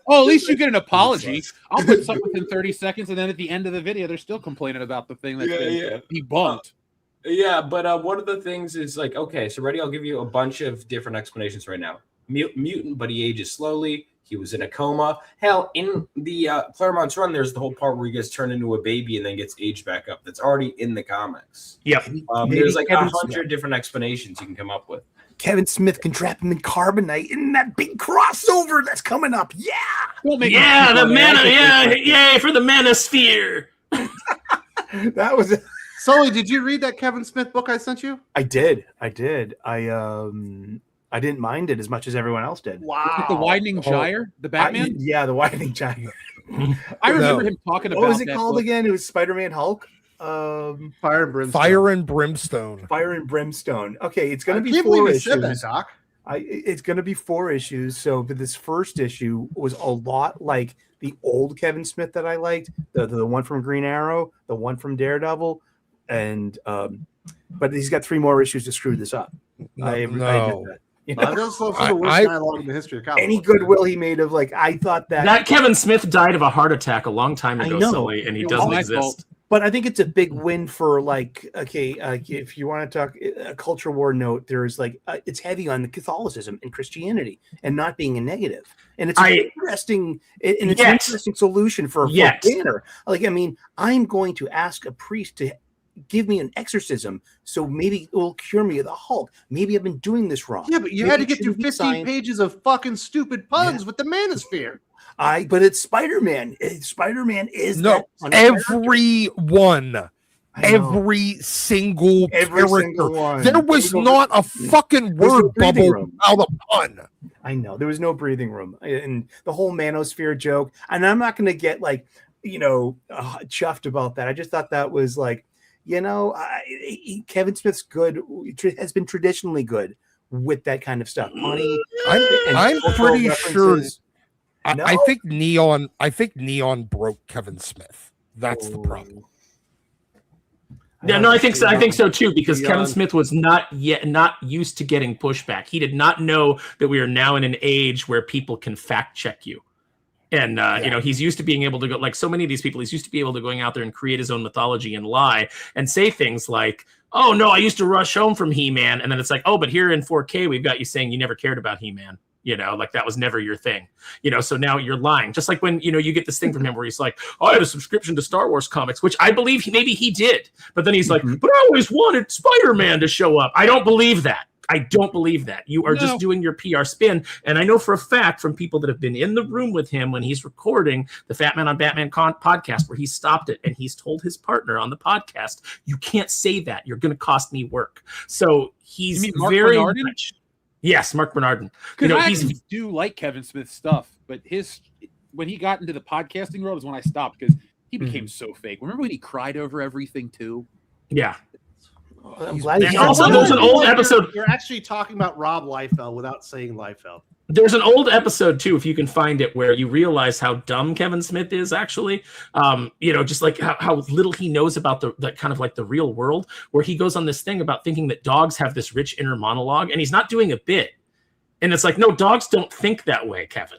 Oh, at least you get an apology. I'll put something within 30 seconds, and then at the end of the video, they're still complaining about the thing that's been debunked. Yeah, but one of the things is like, okay, so ready? I'll give you a bunch of different explanations right now. Mutant, but he ages slowly. He was in a coma. Hell, in the Claremont's Run, there's the whole part where he gets turned into a baby and then gets aged back up. That's already in the comics. Yep. There's like 100 different explanations you can come up with. Kevin Smith can trap him in carbonite in that big crossover that's coming up. Yeah. Yeah, the mana. Yeah, yay for the manosphere. That was Sully, did you read that Kevin Smith book I sent you? I did. I didn't mind it as much as everyone else did. Wow. The Widening Gyre, the Batman. The Widening Gyre. I remember him talking about. What was it that called book. again? It was Spider-Man Hulk. Fire and Brimstone. Fire and Brimstone. Fire and Brimstone. Okay, it's going to be can't 4 believe you issues. said that, Doc. It's going to be 4 issues. So, but this first issue was a lot like the old Kevin Smith that I liked, the one from Green Arrow, the one from Daredevil, and but he's got 3 more issues to screw this up. I admit that. You know? That's the worst dialogue in the history of comics. Any goodwill he made of like, I thought that Kevin Smith died of a heart attack a long time ago, I know. Sully, and he It was doesn't my exist. fault. But I think it's a big win for like, okay, if you want to talk a culture war note, there's like, it's heavy on the Catholicism and Christianity and not being a negative. And it's an interesting solution for a banner. Like, I mean, I'm going to ask a priest to give me an exorcism, so maybe it will cure me of the Hulk. Maybe I've been doing this wrong. Yeah, but you had to get through 15 pages of fucking stupid puns with the manosphere. But it's Spider-Man. Spider-Man is everyone. Every single character. One. There was not a fucking word bubble out of pun. I know. There was no breathing room. And the whole manosphere joke. And I'm not going to get like, chuffed about that. I just thought that was like, Kevin Smith's good, has been traditionally good with that kind of stuff. Funny. I'm pretty sure. No? I think Neon broke Kevin Smith. That's the problem. Yeah, no, I think so. I think so too, because Kevin Smith was not used to getting pushback. He did not know that we are now in an age where people can fact check you. And, he's used to being able to go, like so many of these people, he's used to be able to going out there and create his own mythology and lie and say things like, oh, no, I used to rush home from He-Man. And then it's like, oh, but here in 4K, we've got you saying you never cared about He-Man. Like that was never your thing, so now you're lying. Just like when, you get this thing from him where he's like, oh, I had a subscription to Star Wars comics, which I believe maybe he did. But then he's like, but I always wanted Spider-Man to show up. I don't believe that. You are just doing your PR spin. And I know for a fact from people that have been in the room with him when he's recording the Fat Man on Batman podcast where he stopped it and he's told his partner on the podcast, you can't say that. You're going to cost me work. So he's very much. Yes, Mark Bernardin. I do like Kevin Smith's stuff, but when he got into the podcasting world is when I stopped because he became so fake. Remember when he cried over everything too? Yeah. I'm glad also, there's an old episode. You're actually talking about Rob Liefeld without saying Liefeld. There's an old episode too, if you can find it, where you realize how dumb Kevin Smith is actually. Just like how little he knows about the kind of like the real world, where he goes on this thing about thinking that dogs have this rich inner monologue, and he's not doing a bit. And it's like, no, dogs don't think that way, Kevin.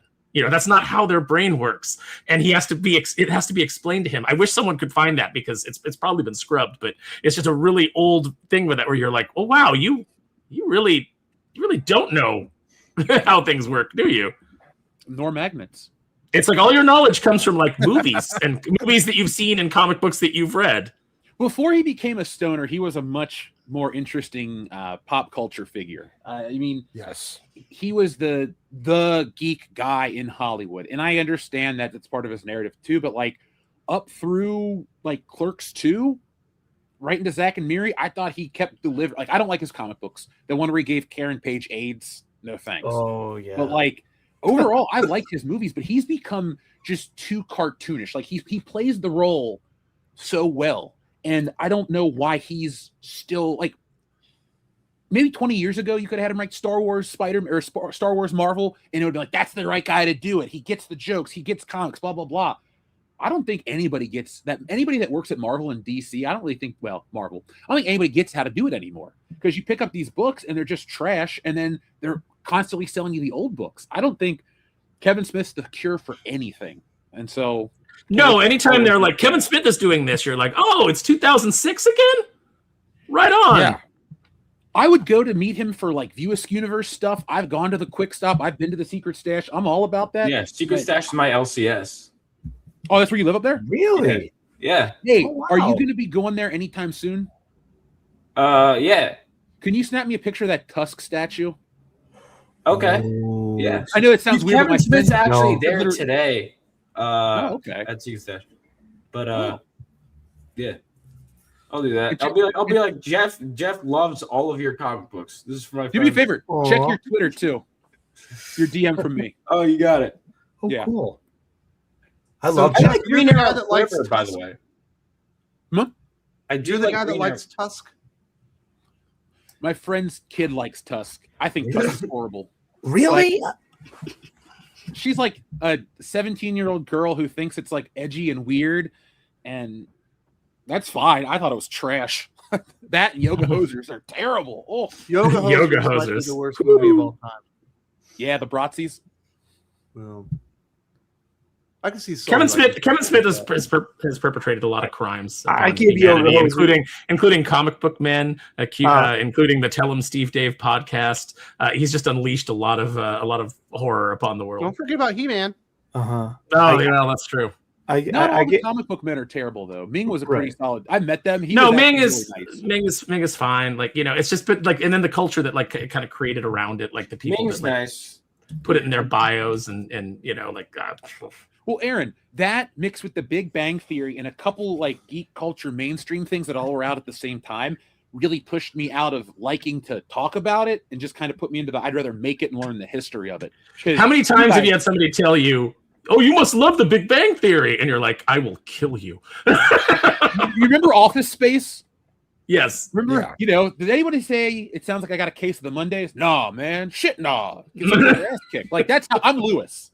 That's not how their brain works. And it has to be explained to him. I wish someone could find that because it's probably been scrubbed, but it's just a really old thing with that where you're like, oh wow, you really don't know how things work, do you? Nor magnets. It's like all your knowledge comes from like movies and movies that you've seen and comic books that you've read. Before he became a stoner, he was a much more interesting pop culture figure. Yes, he was the geek guy in Hollywood, and I understand that that's part of his narrative too. But like up through like Clerks 2, writing to Zach and Miri, I thought he kept delivering. Like, I don't like his comic books. The one where he gave Karen Page AIDS, no thanks. Oh yeah. But like overall, I like his movies, but he's become just too cartoonish. Like he plays the role so well, and I don't know why he's still like. Maybe 20 years ago, you could have had him write Star Wars Spider-Man or Star Wars Marvel, and it would be like, that's the right guy to do it. He gets the jokes, he gets comics, blah, blah, blah. I don't think anybody gets that. Anybody that works at Marvel and DC, I don't really think, Marvel, I don't think anybody gets how to do it anymore, because you pick up these books and they're just trash, and then they're constantly selling you the old books. I don't think Kevin Smith's the cure for anything. And so. No, anytime they're like, Kevin Smith is doing this, you're like, oh, it's 2006 again? Right on. Yeah. I would go to meet him for like View Askew Universe stuff. I've gone to the Quick Stop. I've been to the Secret Stash. I'm all about that. Yeah, Secret Stash is my LCS. Oh, that's where you live up there? Really? Yeah. Hey, Oh, wow. Are you going to be going there anytime soon? Yeah. Can you snap me a picture of that Tusk statue? Okay. Ooh. Yeah. I know it sounds weird. Kevin Smith's actually No. there today. Okay. At Secret Stash. But yeah. I'll do that. I'll be like Jeff. Jeff loves all of your comic books. This is for my. Do me a friends. favor. Aw. Check your Twitter too. Your DM from me. Oh, you got it. Oh, Yeah. cool. I So love I Jeff. like Green you're the guy Arrow that likes Forever, by the Tusk. way. Huh? I do You're the like guy that Green likes Tusk. My friend's kid likes Tusk. I think Tusk is horrible. Really? She's like a 17-year-old girl who thinks it's like edgy and weird, and that's fine. I thought it was trash. That and Yoga Hosers are terrible. Oh, Yoga Hosers Yoga might be Hosers. the worst movie of all time. yeah, the Bratzies. Well, I can see Kevin Smith has perpetrated a lot of crimes. I upon give you a humanity, rose. including comic book men, including the Tell 'em Steve Dave podcast. He's just unleashed a lot of horror upon the world. Don't forget about He-Man. Uh-huh. Oh, yeah, that's true. Not all I the get comic book men are terrible though. Ming was a Right. pretty solid. I met them. No, was Ming actually is really nice. Ming is fine. Like, it's just, but like, and then the culture that like kind of created around it, like the people Ming's that like, nice. put it in their bios and like Well, Aaron, that mixed with the Big Bang Theory and a couple like geek culture mainstream things that all were out at the same time really pushed me out of liking to talk about it and just kind of put me into the I'd rather make it and learn the history of it. 'Cause How many times have guys- you had somebody tell you, "Oh, you must love the Big Bang Theory," and you're like, "I will kill you." You remember Office Space? Yes. Remember, did anybody say it sounds like I got a case of the Mondays? Nah, man. Shit, nah. Get your ass kicked. Like, that's how I'm Lewis.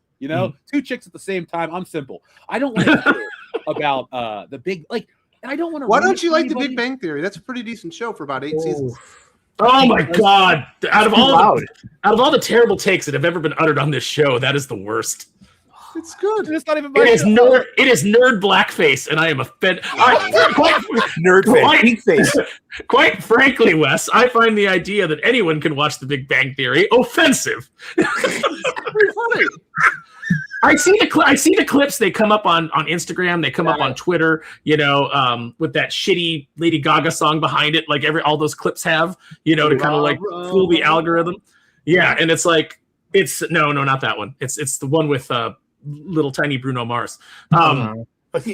Two chicks at the same time. I'm simple. I don't want to hear about the big, like, and I don't want to. Why don't you like the Big Bang Theory? That's a pretty decent show for about 8 seasons. Oh my God! Out of loud. all the terrible takes that have ever been uttered on this show, that is the worst. It's good. It's not even my It is show. nerd. It is nerd blackface, and I am offended. nerd face, geek face. Quite frankly, Wes, I find the idea that anyone can watch The Big Bang Theory offensive. Pretty funny. I see the clips. They come up on Instagram. They come up on Twitter. With that shitty Lady Gaga song behind it, like all those clips have. To kind of like fool the algorithm. Yeah, and it's like no, not that one. It's the one with little tiny Bruno Mars. But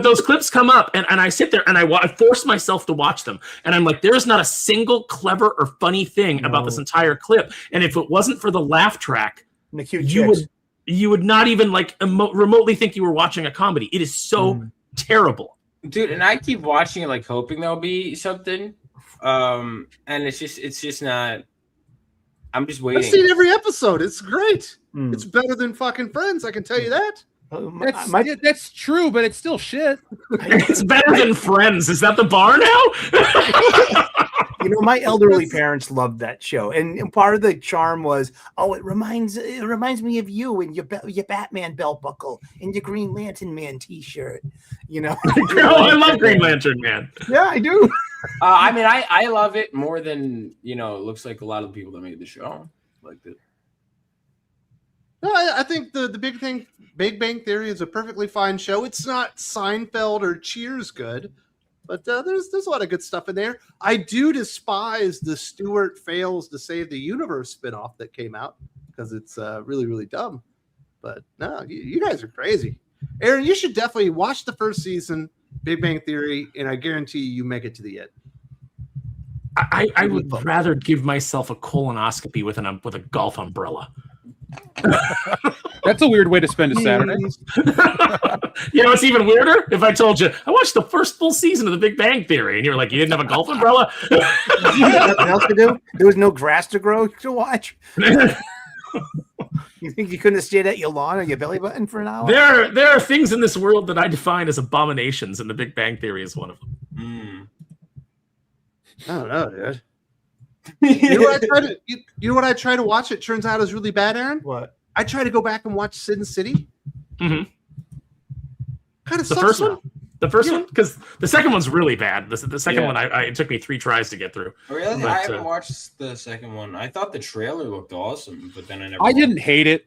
those clips come up, and I sit there and I force myself to watch them, and I'm like, there is not a single clever or funny thing about this entire clip. And if it wasn't for the laugh track, And the cute chicks. you would not even like remotely think you were watching a comedy. It is so terrible, Dude, and I keep watching it like hoping there'll be something. And it's just not. I'm just waiting. I've seen every episode. It's great. Mm. It's better than fucking Friends. I can tell you that. That's true, but it's still shit. It's better than Friends. Is that the bar now? My elderly parents loved that show, and part of the charm was, it reminds me of you and your Batman belt buckle and your Green Lantern Man T-shirt. I love Green Lantern Man. Yeah, I do. I love it more than it looks like a lot of the people that made the show liked it. No, I think the Big Bang Theory is a perfectly fine show. It's not Seinfeld or Cheers good, but there's a lot of good stuff in there. I do despise the Stewart Fails to Save the Universe spinoff that came out because it's really, really dumb. But no, you guys are crazy. Aaron, you should definitely watch the first season. Big Bang Theory, and I guarantee you make it to the end. I would rather give myself a colonoscopy with a golf umbrella. That's a weird way to spend a Saturday. You know, it's even weirder if I told you I watched the first full season of The Big Bang Theory, and you're like, you didn't have a golf umbrella. You had nothing else to do? There was no grass to grow to watch. You think you couldn't have stayed at your lawn or your belly button for an hour? There are things in this world that I define as abominations, and The Big Bang Theory is one of them. I don't know, dude. You know what I try to watch? It turns out is really bad, Aaron. What? I try to go back and watch Sin City. Mm-hmm. Kind of The sucks. first one? The first one? Because the second one's really bad. The second one, it took me 3 tries to get through. Really? But, I haven't watched the second one. I thought the trailer looked awesome, but then I didn't hate it,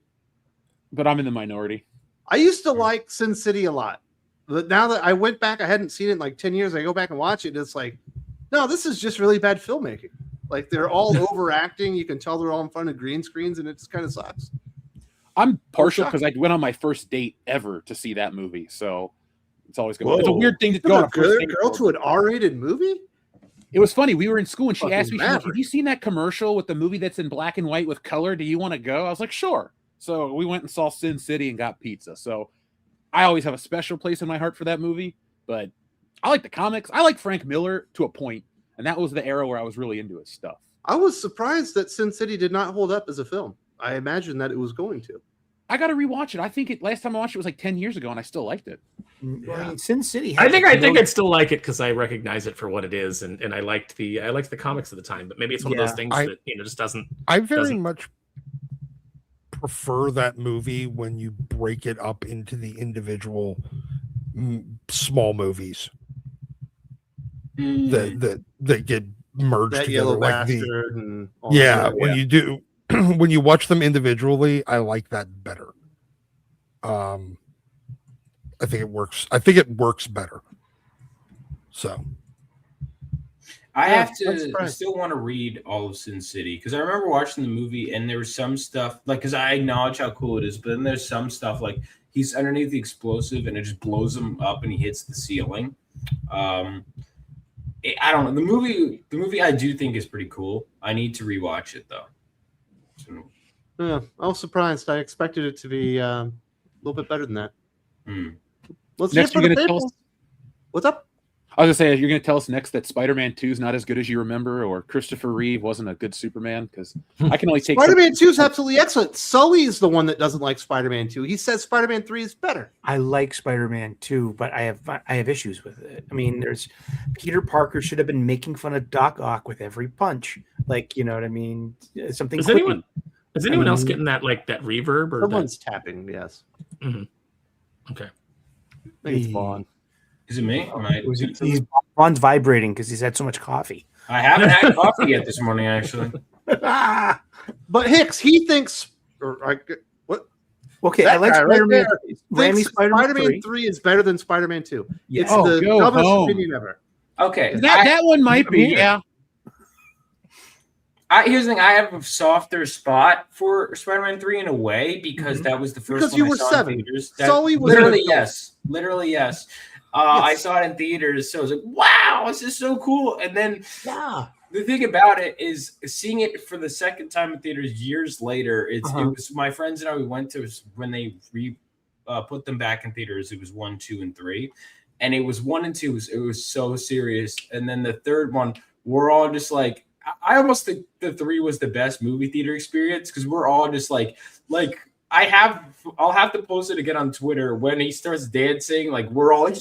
but I'm in the minority. I used to like Sin City a lot. But now that I went back, I hadn't seen it in like 10 years. I go back and watch it, and it's like, no, this is just really bad filmmaking. Like, they're all overacting. You can tell they're all in front of green screens, and it just kind of sucks. I'm partial because I went on my first date ever to see that movie, so it's always good. It's a weird thing to go on a first date. Girl to an R-rated movie? It was funny. We were in school, and she Fucking asked me, she's like, Maverick. have you seen that commercial with the movie that's in black and white with color? Do you want to go? I was like, sure. So we went and saw Sin City and got pizza. So I always have a special place in my heart for that movie, but I like the comics. I like Frank Miller to a point, and that was the era where I was really into his stuff. I was surprised that Sin City did not hold up as a film. I imagined that it was going to. I got to rewatch it. I think last time I watched it was like 10 years ago, and I still liked it. Yeah. I mean, Sin City. I think I'd still like it because I recognize it for what it is, and I liked the comics at the time. But maybe it's one of those things that just doesn't. I very much prefer that movie when you break it up into the individual small movies that get merged That together. Yellow Like Bastard and all when you do when you watch them individually, I like that better. I think it works. I think it works better. So I still want to read all of Sin City because I remember watching the movie and there was some stuff like because I acknowledge how cool it is, but then there's some stuff like he's underneath the explosive and it just blows him up and he hits the ceiling. I don't know. The movie I do think is pretty cool. I need to rewatch it though. So, yeah, I was surprised. I expected it to be a little bit better than that. Let's next, you're going to tell us. What's up? I was going to say, you're going to tell us next that Spider-Man 2 is not as good as you remember, or Christopher Reeve wasn't a good Superman, because I can only take Spider-Man 2 is absolutely excellent. Sully is the one that doesn't like Spider-Man 2. He says Spider-Man 3 is better. I like Spider-Man 2, but I have issues with it. I mean, there's Peter Parker should have been making fun of Doc Ock with every punch. Like, you know what I mean? Something. Is anyone else getting that that reverb or someone's tapping? Yes. Mm-hmm. Okay. I think it's Vaughn. Is it me? Vaughn's vibrating because he's had so much coffee. I haven't had coffee yet this morning, actually. But Hicks, he thinks. What? Okay, that I like Spider-Man. Spider-Man 3 is better than Spider-Man 2. Yeah. It's the dumbest opinion ever. Okay, that one might be. Yeah. Here's the thing: I have a softer spot for Spider-Man 3 in a way because that was the first because one you I were saw 7. in theaters. Sully was literally yes. Yes. I saw it in theaters, so I was like, "Wow, this is so cool!" And then, the thing about it is seeing it for the second time in theaters years later. It was my friends and I. We went to when they put them back in theaters. It was 1, 2, and 3, and it was 1 and 2. It was so serious, and then the third one, we're all just like. I almost think the 3 was the best movie theater experience because we're all just like I'll have to post it again on Twitter when he starts dancing. Like we're all like,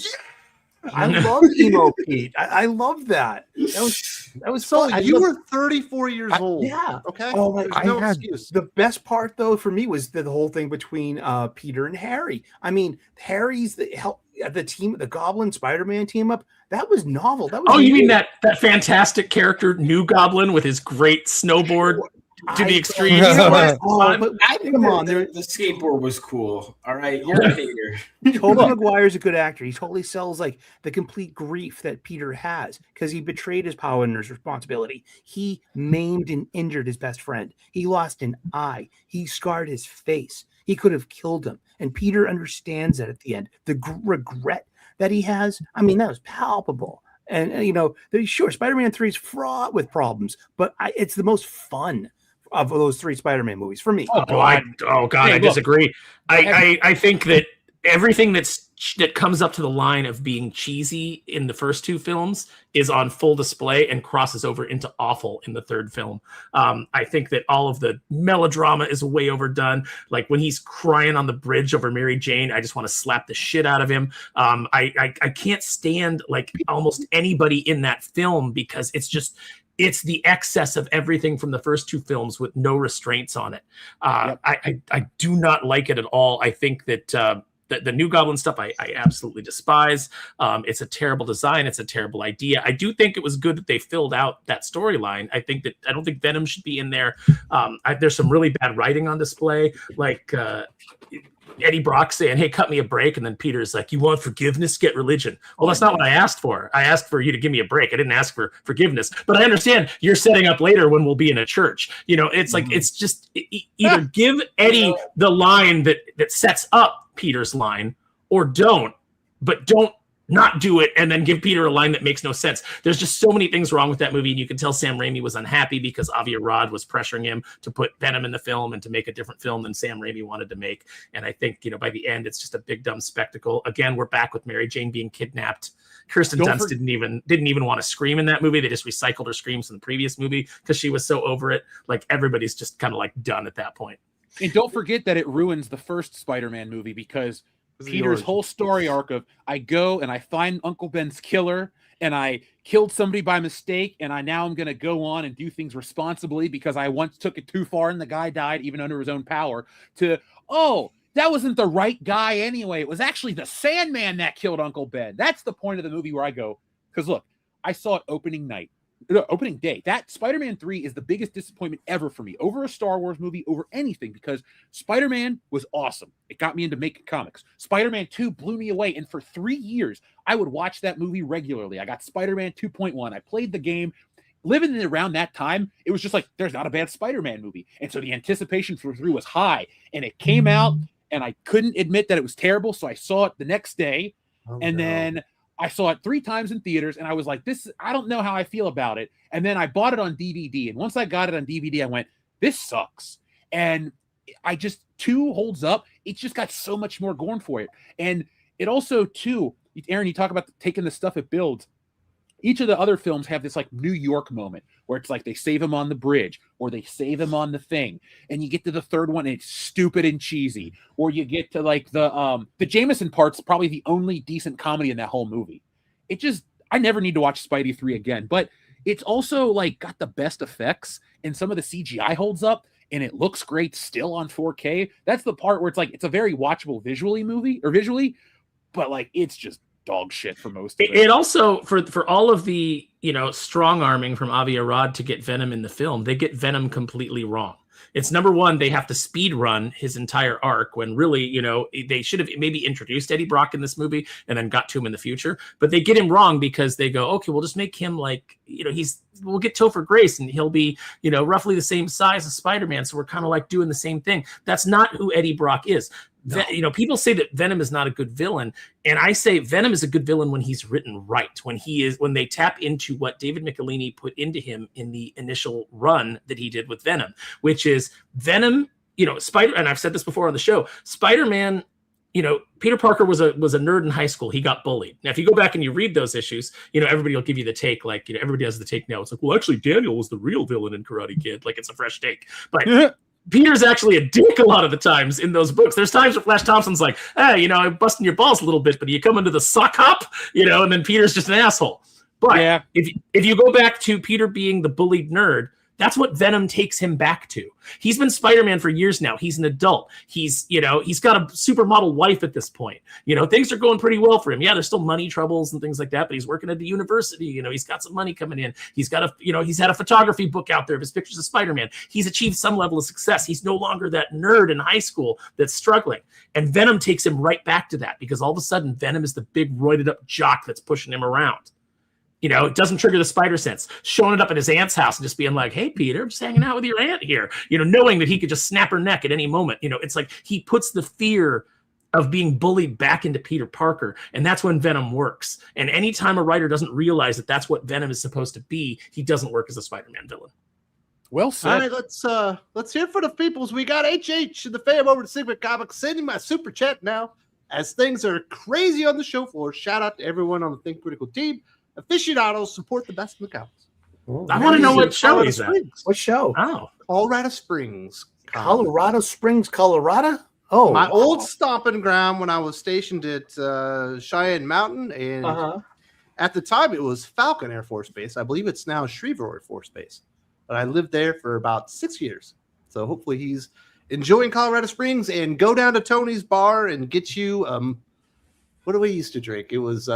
I love emo Pete. I love that. That was so fun. you were 34 years old. Yeah. Okay. Oh, excuse. The best part though for me was the whole thing between Peter and Harry. I mean, Harry's the team, the Goblin Spider-Man team up. That was novel. That was you mean that fantastic character, New Goblin, with his great snowboard to the extreme? But I think the skateboard was cool. All right, you're a hater. Tobey Maguire's a good actor. He totally sells like the complete grief that Peter has because he betrayed his power and his responsibility. He maimed and injured his best friend. He lost an eye. He scarred his face. He could have killed him. And Peter understands that at the end. The regret that he has, I mean, that was palpable. And you know, sure, Spider-Man 3 is fraught with problems, but it's the most fun of those 3 Spider-Man movies for me. Oh God, I disagree. I think that everything that comes up to the line of being cheesy in the first 2 films is on full display and crosses over into awful in the 3rd film. I think that all of the melodrama is way overdone. Like when he's crying on the bridge over Mary Jane, I just want to slap the shit out of him. I can't stand like almost anybody in that film because it's the excess of everything from the first 2 films with no restraints on it. I do not like it at all. I think that the New Goblin stuff I absolutely despise. It's a terrible design. It's a terrible idea. I do think it was good that they filled out that storyline. I don't think Venom should be in there. There's some really bad writing on display, like Eddie Brock saying, "Hey, cut me a break," and then Peter's like, "You want forgiveness? Get religion." Well, that's not what I asked for. I asked for you to give me a break. I didn't ask for forgiveness. But I understand you're setting up later when we'll be in a church. You know, it's like it's just either give Eddie the line that sets up Peter's line, or don't not do it and then give Peter a line that makes no sense. There's just so many things wrong with that movie, and you can tell Sam Raimi was unhappy because Avi Arad was pressuring him to put Venom in the film and to make a different film than Sam Raimi wanted to make. And I think, by the end, it's just a big dumb spectacle. Again, we're back with Mary Jane being kidnapped. Kirsten Dunst didn't even want to scream in that movie. They just recycled her screams from the previous movie because she was so over it. Like everybody's just kind of like done at that point. And don't forget that it ruins the first Spider-Man movie because Peter's whole story arc of I go and I find Uncle Ben's killer and I killed somebody by mistake and now I'm going to go on and do things responsibly because I once took it too far and the guy died even under his own power, to, oh, that wasn't the right guy anyway. It was actually the Sandman that killed Uncle Ben. That's the point of the movie where I go, because look, I saw it opening day. That Spider-Man 3 is the biggest disappointment ever for me, over a Star Wars movie, over anything, because Spider-Man was awesome. It got me into making comics. Spider-Man 2 blew me away, and for 3 years, I would watch that movie regularly. I got Spider-Man 2.1. I played the game. Living around that time, it was just like, there's not a bad Spider-Man movie. And so the anticipation for 3 was high, and it came out, and I couldn't admit that it was terrible, so I saw it the next day, then I saw it 3 times in theaters, and I was like, I don't know how I feel about it. And then I bought it on DVD. And once I got it on DVD, I went, this sucks. And 2 holds up. It's just got so much more going for it. And it also, too, Aaron, you talk about taking the stuff it builds. Each of the other films have this like New York moment where it's like they save him on the bridge or they save him on the thing. And you get to the 3rd one and it's stupid and cheesy. Or you get to like the Jameson part's probably the only decent comedy in that whole movie. I never need to watch Spidey 3 again, but it's also like got the best effects and some of the CGI holds up and it looks great still on 4K. That's the part where it's like, it's a very watchable visually, but like, it's just dog shit for most of it. It also, for all of the strong arming from Avi Arad to get Venom in the film, they get Venom completely wrong. It's number one, they have to speed run his entire arc when really, they should have maybe introduced Eddie Brock in this movie and then got to him in the future. But they get him wrong because they go, okay, we'll just make him like, we'll get Topher Grace and he'll be, roughly the same size as Spider-Man. So we're kind of like doing the same thing. That's not who Eddie Brock is. No. People say that Venom is not a good villain, and I say Venom is a good villain when he's written right, when they tap into what David Michelini put into him in the initial run that he did with Venom, which is Venom, and I've said this before on the show, Spider-Man, Peter Parker was a nerd in high school. He got bullied. Now, if you go back and you read those issues, everybody will give you the take, like, everybody has the take now. It's like, well, actually, Daniel was the real villain in Karate Kid. Like, it's a fresh take. But Peter's actually a dick a lot of the times in those books. There's times where Flash Thompson's like, hey, I'm busting your balls a little bit, but you come into the sock hop, and then Peter's just an asshole. But if you go back to Peter being the bullied nerd, that's what Venom takes him back to. He's been Spider-Man for years now. He's an adult. He's got a supermodel wife at this point. Things are going pretty well for him. Yeah, there's still money troubles and things like that, but he's working at the university. He's got some money coming in. He's got he's had a photography book out there of his pictures of Spider-Man. He's achieved some level of success. He's no longer that nerd in high school that's struggling. And Venom takes him right back to that because all of a sudden Venom is the big roided up jock that's pushing him around. It doesn't trigger the spider sense. Showing it up at his aunt's house and just being like, hey, Peter, I'm just hanging out with your aunt here. Knowing that he could just snap her neck at any moment. It's like he puts the fear of being bullied back into Peter Parker. And that's when Venom works. And anytime a writer doesn't realize that that's what Venom is supposed to be, he doesn't work as a Spider-Man villain. Well All said. right, let's hear for the peoples. We got HH and the fam over to Secret Comics sending my super chat now. As things are crazy on the show floor, shout out to everyone on the Think Critical team. Aficionados, support the best in the comics. I want to know what show he's at. What show? Oh, Colorado Springs. Colorado Springs, Colorado. Oh, My wow. old stomping ground when I was stationed at Cheyenne Mountain, and at the time it was Falcon Air Force Base. I believe it's now Shreveport Air Force Base. But I lived there for about 6 years. So hopefully he's enjoying Colorado Springs, and go down to Tony's bar and get you what do we used to drink? It was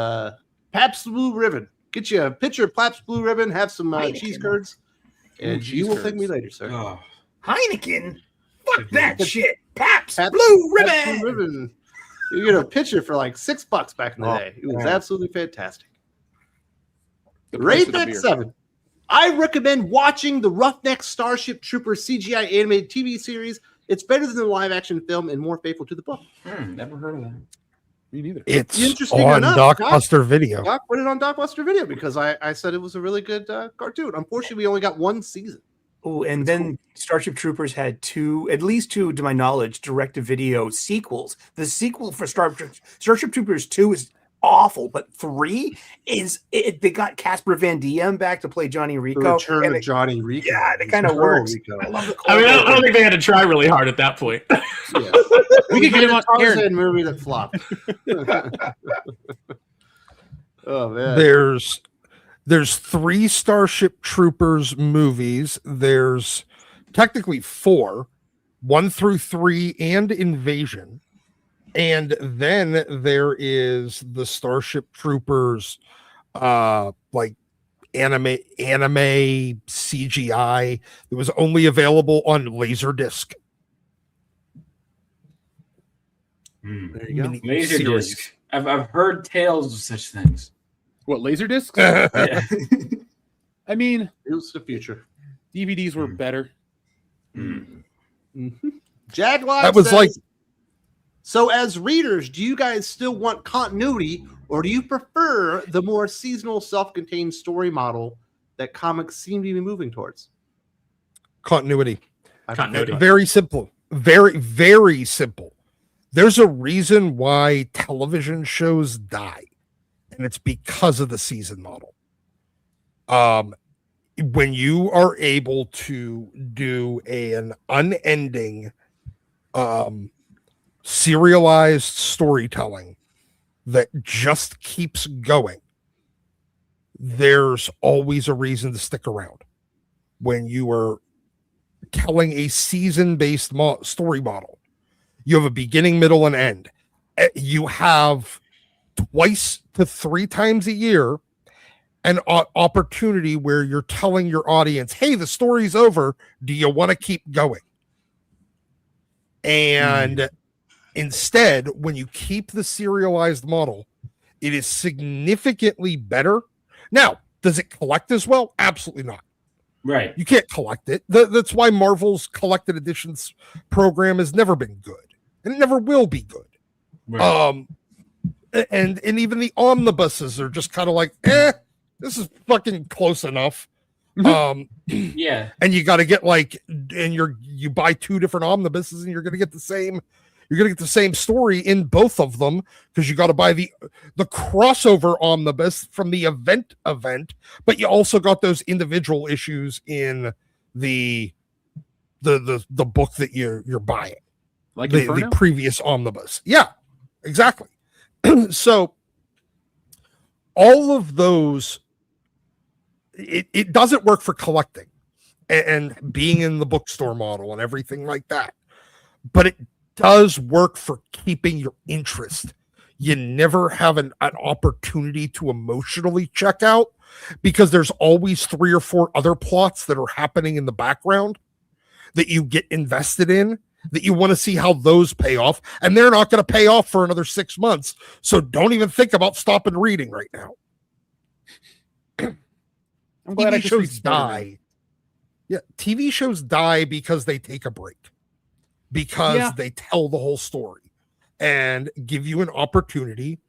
Pabst Blue Ribbon. Get you a pitcher of Pabst Blue Ribbon, have some cheese curds, and you will thank me later, sir. Oh. Heineken. Fuck that shit. Pabst Pabst Blue Ribbon. Pabst Blue Ribbon. You get a pitcher for like $6 back in the day. It was absolutely fantastic. The price Rate of the beer. 7. I recommend watching the Roughneck Starship Troopers CGI animated TV series. It's better than the live action film and more faithful to the book. Never heard of that. Me neither. It's Interesting on enough, Blockbuster Video. Doc put it on Blockbuster Video because I said it was a really good cartoon. Unfortunately, we only got one season. Oh, and then Starship Troopers had at least two, to my knowledge, direct-to-video sequels. The sequel for Starship Troopers 2 is awful, but 3 is they got Casper Van Diem back to play Johnny Rico. The Return of Johnny Rico. Yeah, it kind of works. Rico. I love the. I mean, I don't think they had to try really hard at that point. Yeah. We could get him on Aaron. Tarzan movie that flopped. Oh man. There's 3 Starship Troopers movies. There's technically 4, 1 through 3, and Invasion. And then there is the Starship Troopers, like anime CGI that was only available on Laserdisc. There you go. Mini Laserdisc. series. I've heard tales of such things. What, Laserdiscs? Yeah. I mean, It was the future. DVDs were better. Jaguar. That was like, so as readers, do you guys still want continuity, or do you prefer the more seasonal, self-contained story model that comics seem to be moving towards? continuity. Continuity. Very simple. Very, very simple. There's a reason why television shows die, and it's because of the season model. When you are able to do an unending serialized storytelling that just keeps going, there's always a reason to stick around. When you are telling a season-based story model, you have a beginning, middle, and end. You have twice to 3 times a year an opportunity where you're telling your audience, hey, the story's over. Do you want to keep going? And instead, when you keep the serialized model, it is significantly better. Now, does it collect as well? Absolutely not. Right. You can't collect it. That's why Marvel's collected editions program has never been good, and it never will be good. Right. And even the omnibuses are just kind of like, this is fucking close enough. Yeah. And you got to get you buy 2 different omnibuses, and you're going to get the same story in both of them, because you got to buy the crossover omnibus from the event, but you also got those individual issues in the book that you're buying, Like the previous omnibus. Yeah, exactly. So all of those, it doesn't work for collecting and being in the bookstore model and everything like that, but it does work for keeping your interest. You never have an opportunity to emotionally check out, because there's always 3 or 4 other plots that are happening in the background that you get invested in, that you want to see how those pay off, and they're not going to pay off for another 6 months. So don't even think about stopping reading right now. I'm glad I TV just shows read Spider-Man. die. Yeah, TV shows die because they take a break, because they tell the whole story. and give you an opportunity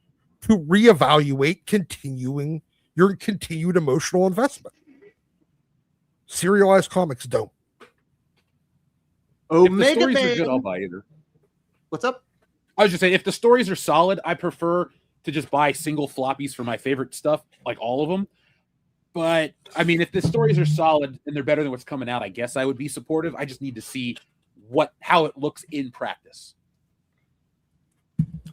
to reevaluate your continued emotional investment. Serialized comics don't. If the Omega stories are Man. good, I'll buy either. What's up? I was just saying, if the stories are solid, I prefer to just buy single floppies for my favorite stuff, like all of them. But I mean, if the stories are solid and they're better than what's coming out, I guess I would be supportive. I just need to see how it looks in practice.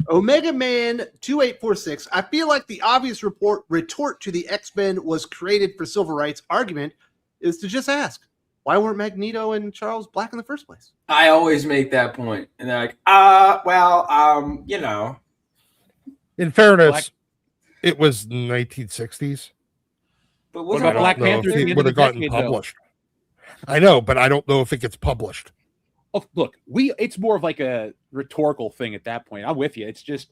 Omega Man 2846. I feel like the obvious retort to the X-Men was created for civil rights argument is to just ask, why weren't Magneto and Charles black in the first place? I always make that point, and they're like, you know. In fairness, it was 1960s. But What about Black Panther? If it would have gotten published. I know, but I don't know if it gets published. Oh, look, it's more of like a rhetorical thing at that point. I'm with you. It's just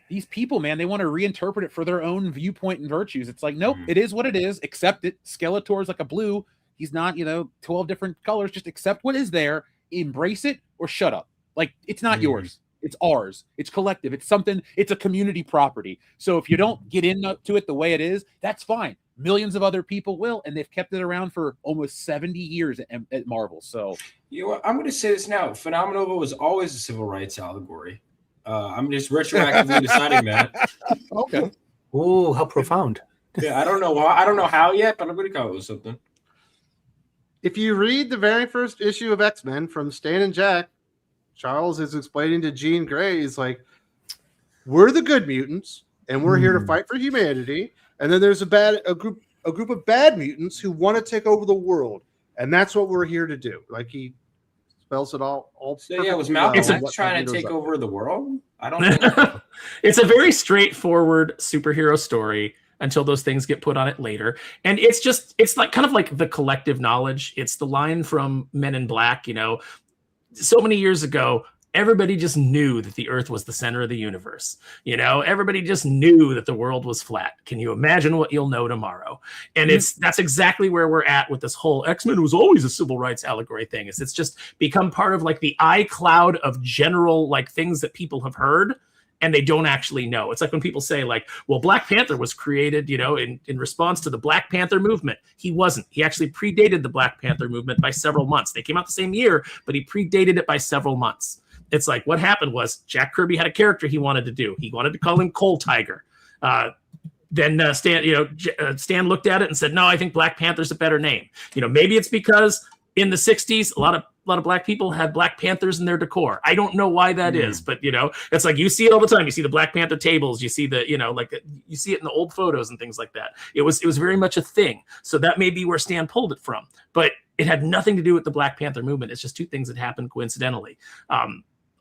these people, man, they want to reinterpret it for their own viewpoint and virtues. It's like, nope, it is what it is. Accept it. Skeletor's like a blue. He's not, 12 different colors. Just accept what is there, embrace it, or shut up. Like, it's not yours. It's ours. It's collective. It's something. It's a community property. So if you don't get into it the way it is, that's fine. Millions of other people will, and they've kept it around for almost 70 years at Marvel. So, I'm going to say this now. Phenomenova was always a civil rights allegory. I'm just retroactively deciding that. Okay. Oh, how profound. Yeah, I don't know why. I don't know how yet, but I'm going to call it something. If you read the very first issue of X-Men from Stan and Jack, Charles is explaining to Jean Grey, he's like, we're the good mutants, and we're here to fight for humanity. And then there's a group of bad mutants who want to take over the world, and that's what we're here to do. Like, he spells it all. So yeah, was Malcolm trying to take over the world? I don't know. It's a very straightforward superhero story until those things get put on it later. And it's like kind of like the collective knowledge. It's the line from Men in Black, so many years ago, everybody just knew that the earth was the center of the universe. Everybody just knew that the world was flat. Can you imagine what you'll know tomorrow? And that's exactly where we're at with this whole X-Men was always a civil rights allegory thing. It's just become part of like the iCloud of general like things that people have heard and they don't actually know. It's like when people say like, well, Black Panther was created, in response to the Black Panther movement. He wasn't. He actually predated the Black Panther movement by several months. They came out the same year, but he predated it by several months. It's like what happened was Jack Kirby had a character he wanted to do. He wanted to call him Coal Tiger. Then Stan looked at it and said, no, I think Black Panther's a better name. Maybe it's because in the 60s, a lot of black people had Black Panthers in their decor. I don't know why that is, but it's like you see it all the time. You see the Black Panther tables, you see you see it in the old photos and things like that. It was very much a thing. So that may be where Stan pulled it from, but it had nothing to do with the Black Panther movement. It's just two things that happened coincidentally.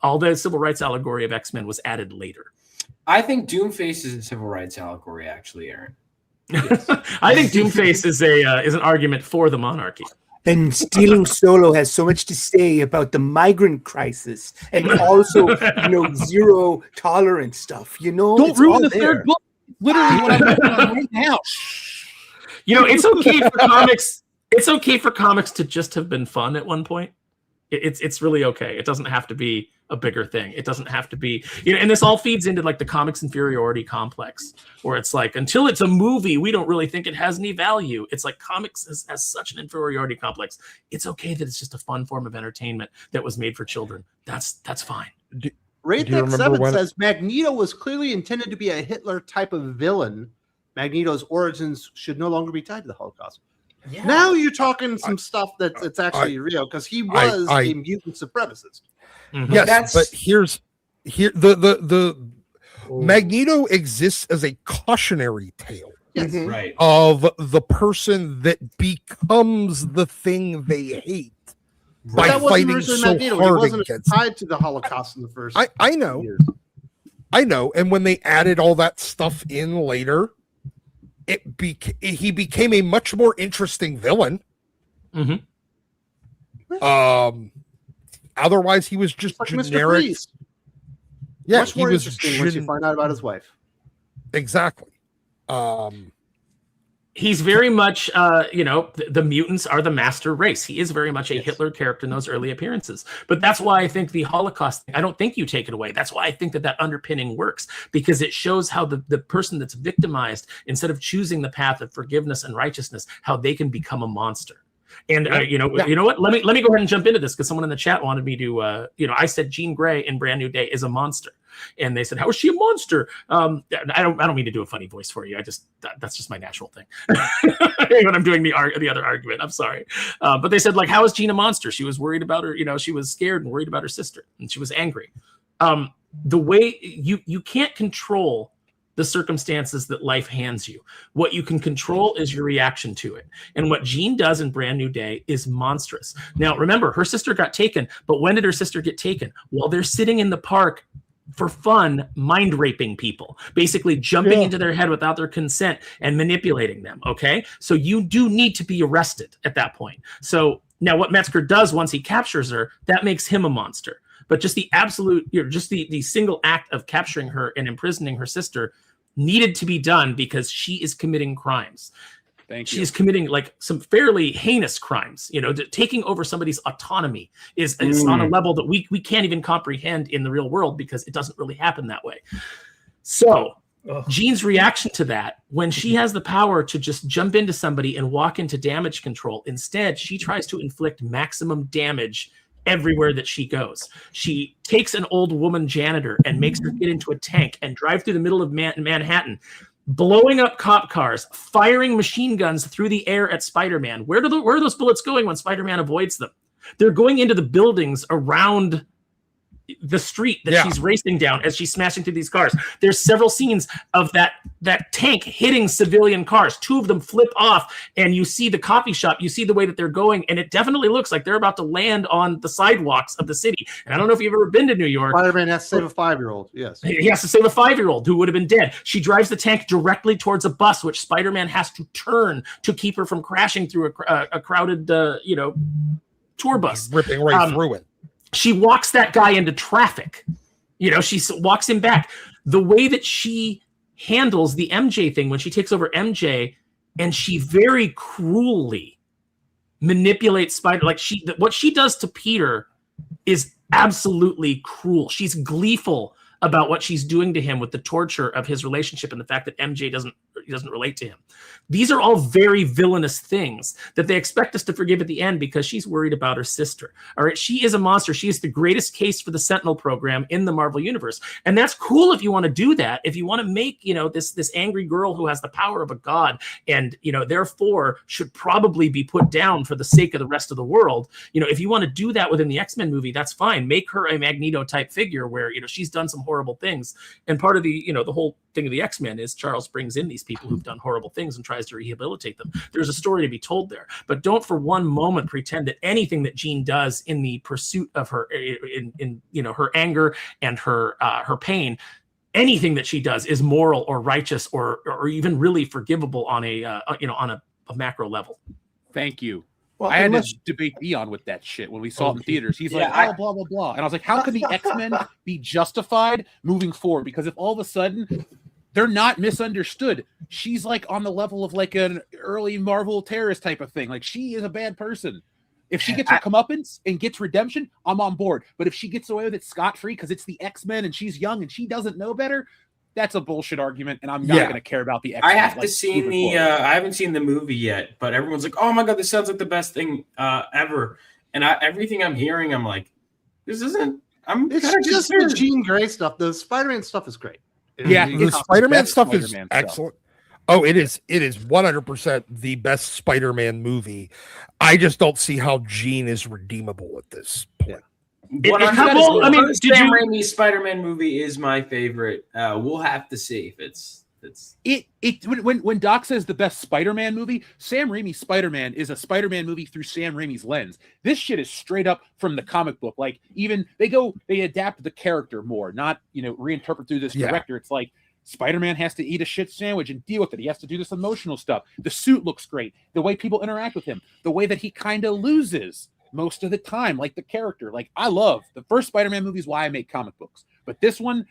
All the civil rights allegory of X-Men was added later. I think Doomface is a civil rights allegory, actually, Aaron. Yes. I think Doomface is an argument for the monarchy. And Stealing Solo has so much to say about the migrant crisis and also, zero tolerance stuff. Don't ruin the third book. Literally what I'm working on right now. It's okay for comics. It's okay for comics to just have been fun at one point. It's really okay. It doesn't have to be a bigger thing. It doesn't have to be, and this all feeds into like the comics inferiority complex, where it's like, until it's a movie, we don't really think it has any value. It's like comics has such an inferiority complex. It's okay that it's just a fun form of entertainment that was made for children. That's fine. Raytech 7 says Magneto was clearly intended to be a Hitler type of villain. Magneto's origins should no longer be tied to the Holocaust. Yeah. Now you're talking some stuff that's actually real, because he was a mutant supremacist. Mm-hmm. Yes, but here's the Magneto exists as a cautionary tale. Yes. Right. Of the person that becomes the thing they hate by fighting so Magneto. hard he wasn't against tied to the Holocaust in the first. I know, years. I know, and when they added all that stuff in later, he became a much more interesting villain. Mm-hmm. Otherwise, he was just like generic. Mr. Freeze. Yeah, much more interesting once you find out about his wife. Exactly. He's very much, the mutants are the master race. He is very much a Hitler character in those early appearances. But that's why I think the Holocaust, I don't think you take it away. That's why I think that underpinning works, because it shows how the person that's victimized, instead of choosing the path of forgiveness and righteousness, how they can become a monster. And you know what? Let me go ahead and jump into this, because someone in the chat wanted me to. I said Jean Grey in Brand New Day is a monster, and they said, "How is she a monster?" I don't mean to do a funny voice for you. That's just my natural thing when I'm doing the other argument. I'm sorry, but they said, like, how is Jean a monster? She was worried about her. She was scared and worried about her sister, and she was angry. The way you can't control the circumstances that life hands you. What you can control is your reaction to it. And what Jean does in Brand New Day is monstrous. Now, remember, her sister got taken, but when did her sister get taken? While they're sitting in the park for fun, mind raping people, basically jumping into their head without their consent and manipulating them. Okay. So you do need to be arrested at that point. So now what Metzger does once he captures her, that makes him a monster. But just the absolute, just the single act of capturing her and imprisoning her sister needed to be done because she is committing crimes. She's committing like some fairly heinous crimes. Taking over somebody's autonomy is on a level that we can't even comprehend in the real world, because it doesn't really happen that way. So Jean's reaction to that, when she has the power to just jump into somebody and walk into damage control, instead she tries to inflict maximum damage everywhere that she goes. She takes an old woman janitor and makes her get into a tank and drive through the middle of Manhattan, blowing up cop cars, firing machine guns through the air at Spider-Man. Where are those bullets going when Spider-Man avoids them? They're going into the buildings around the street that she's racing down as she's smashing through these cars. There's several scenes of that tank hitting civilian cars. Two of them flip off, and you see the coffee shop. You see the way that they're going, and it definitely looks like they're about to land on the sidewalks of the city. And I don't know if you've ever been to New York. Spider-Man has to save a 5-year-old. Yes. He has to save a 5-year-old who would have been dead. She drives the tank directly towards a bus, which Spider-Man has to turn to keep her from crashing through a crowded, tour bus. Ripping right through it. She walks that guy into traffic. She walks him back. The way that she handles the MJ thing when she takes over MJ, and she very cruelly manipulates Spider. Like what she does to Peter is absolutely cruel. She's gleeful about what she's doing to him with the torture of his relationship and the fact that MJ doesn't relate to him. These are all very villainous things that they expect us to forgive at the end because she's worried about her sister. All right. She is a monster. She is the greatest case for the Sentinel program in the Marvel universe. And that's cool if you want to do that. If you want to make, this angry girl who has the power of a god and, therefore should probably be put down for the sake of the rest of the world. If you want to do that within the X-Men movie, that's fine. Make her a Magneto type figure where, she's done some horrible things. And part of the, the whole thing of the X-Men is Charles brings in these people who've done horrible things and tries to rehabilitate them. There's a story to be told there, but don't for one moment pretend that anything that Jean does in the pursuit of her, in her anger and her pain, anything that she does is moral or righteous or even really forgivable on a macro level. Thank you. Well, I had to debate Dion with that shit when we saw it in theaters. He's like, blah, blah, blah. And I was like, how could the X-Men be justified moving forward? Because if all of a sudden they're not misunderstood, she's like on the level of like an early Marvel terrorist type of thing. Like, she is a bad person. If she gets her comeuppance and gets redemption, I'm on board. But if she gets away with it scot-free because it's the X-Men and she's young and she doesn't know better, that's a bullshit argument, and I'm not going to care about the X-Men. I have to see I haven't seen the movie yet, but everyone's like, "Oh my god, this sounds like the best thing ever." And everything I'm hearing, I'm like, "This isn't." It's just the Jean Grey stuff. The Spider-Man stuff is great. The Spider-Man stuff is excellent. Oh, it is 100% the best Spider-Man movie. I just don't see how Jean is redeemable at this point. Sam Raimi's Spider-Man movie is my favorite. We'll have to see if it's when Doc says the best Spider-Man movie, Sam Raimi's Spider-Man is a Spider-Man movie through Sam Raimi's lens. This shit is straight up from the comic book. Like, even they adapt the character more, not reinterpret through this director. It's like Spider-Man has to eat a shit sandwich and deal with it. He has to do this emotional stuff. The suit looks great. The way people interact with him, the way that he kind of loses most of the time, like the character. Like, I love the first Spider-Man movie is why I make comic books, but this one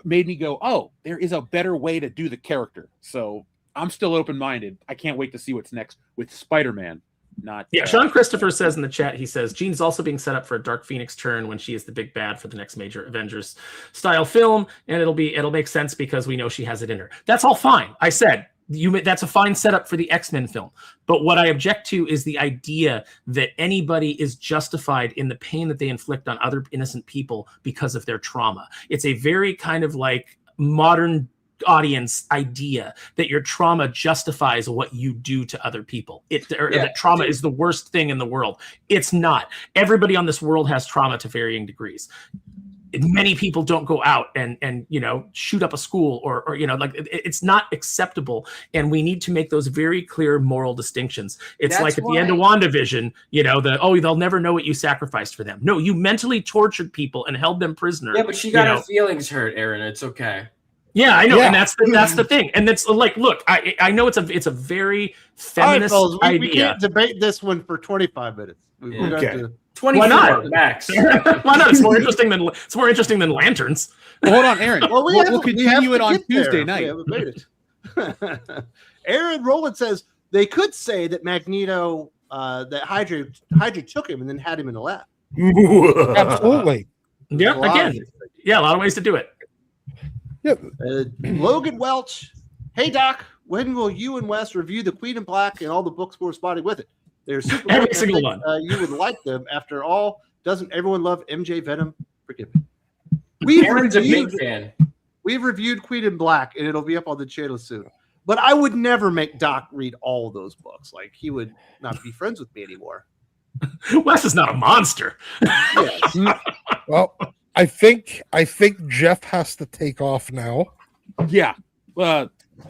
made me go, oh, there is a better way to do the character. So I'm still open-minded. I can't wait to see what's next with Spider-Man. Sean Christopher says in the chat, he says Jean's also being set up for a Dark Phoenix turn when she is the big bad for the next major Avengers style film, and it'll make sense because we know she has it in her. That's all fine. I said that's a fine setup for the X-Men film. But what I object to is the idea that anybody is justified in the pain that they inflict on other innocent people because of their trauma. It's a very kind of like modern audience idea that your trauma justifies what you do to other people. That trauma is the worst thing in the world. It's not. Everybody on this world has trauma to varying degrees. Many people don't go out and shoot up a school or it's not acceptable, and we need to make those very clear moral distinctions. It's like at the end of WandaVision, they'll never know what you sacrificed for them. No, you mentally tortured people and held them prisoner. Yeah, but she got her feelings hurt, Aaron. It's okay. Yeah, I know, and that's the thing. And that's like, look, I know it's a very feminist idea. We can't debate this one for 25 minutes. Okay. 24 Why not? Max. Why not? It's more interesting than lanterns. Well, hold on, Aaron. We'll continue it on Tuesday night. We haven't made it. Aaron Rowland says they could say that Magneto, that Hydra took him and then had him in the lab. Absolutely. Yeah, again. Yeah, a lot of ways to do it. Yep. Logan Welch, hey Doc, when will you and Wes review The Queen in Black and all the books corresponding with it? They're super. Every single one. You would like them. After all, doesn't everyone love MJ Venom? Forgive me. Aaron's a big fan. We've reviewed Queen in Black, and it'll be up on the channel soon. But I would never make Doc read all of those books. Like, he would not be friends with me anymore. Wes is not a monster. Yes. Well, I think Jeff has to take off now. Yeah.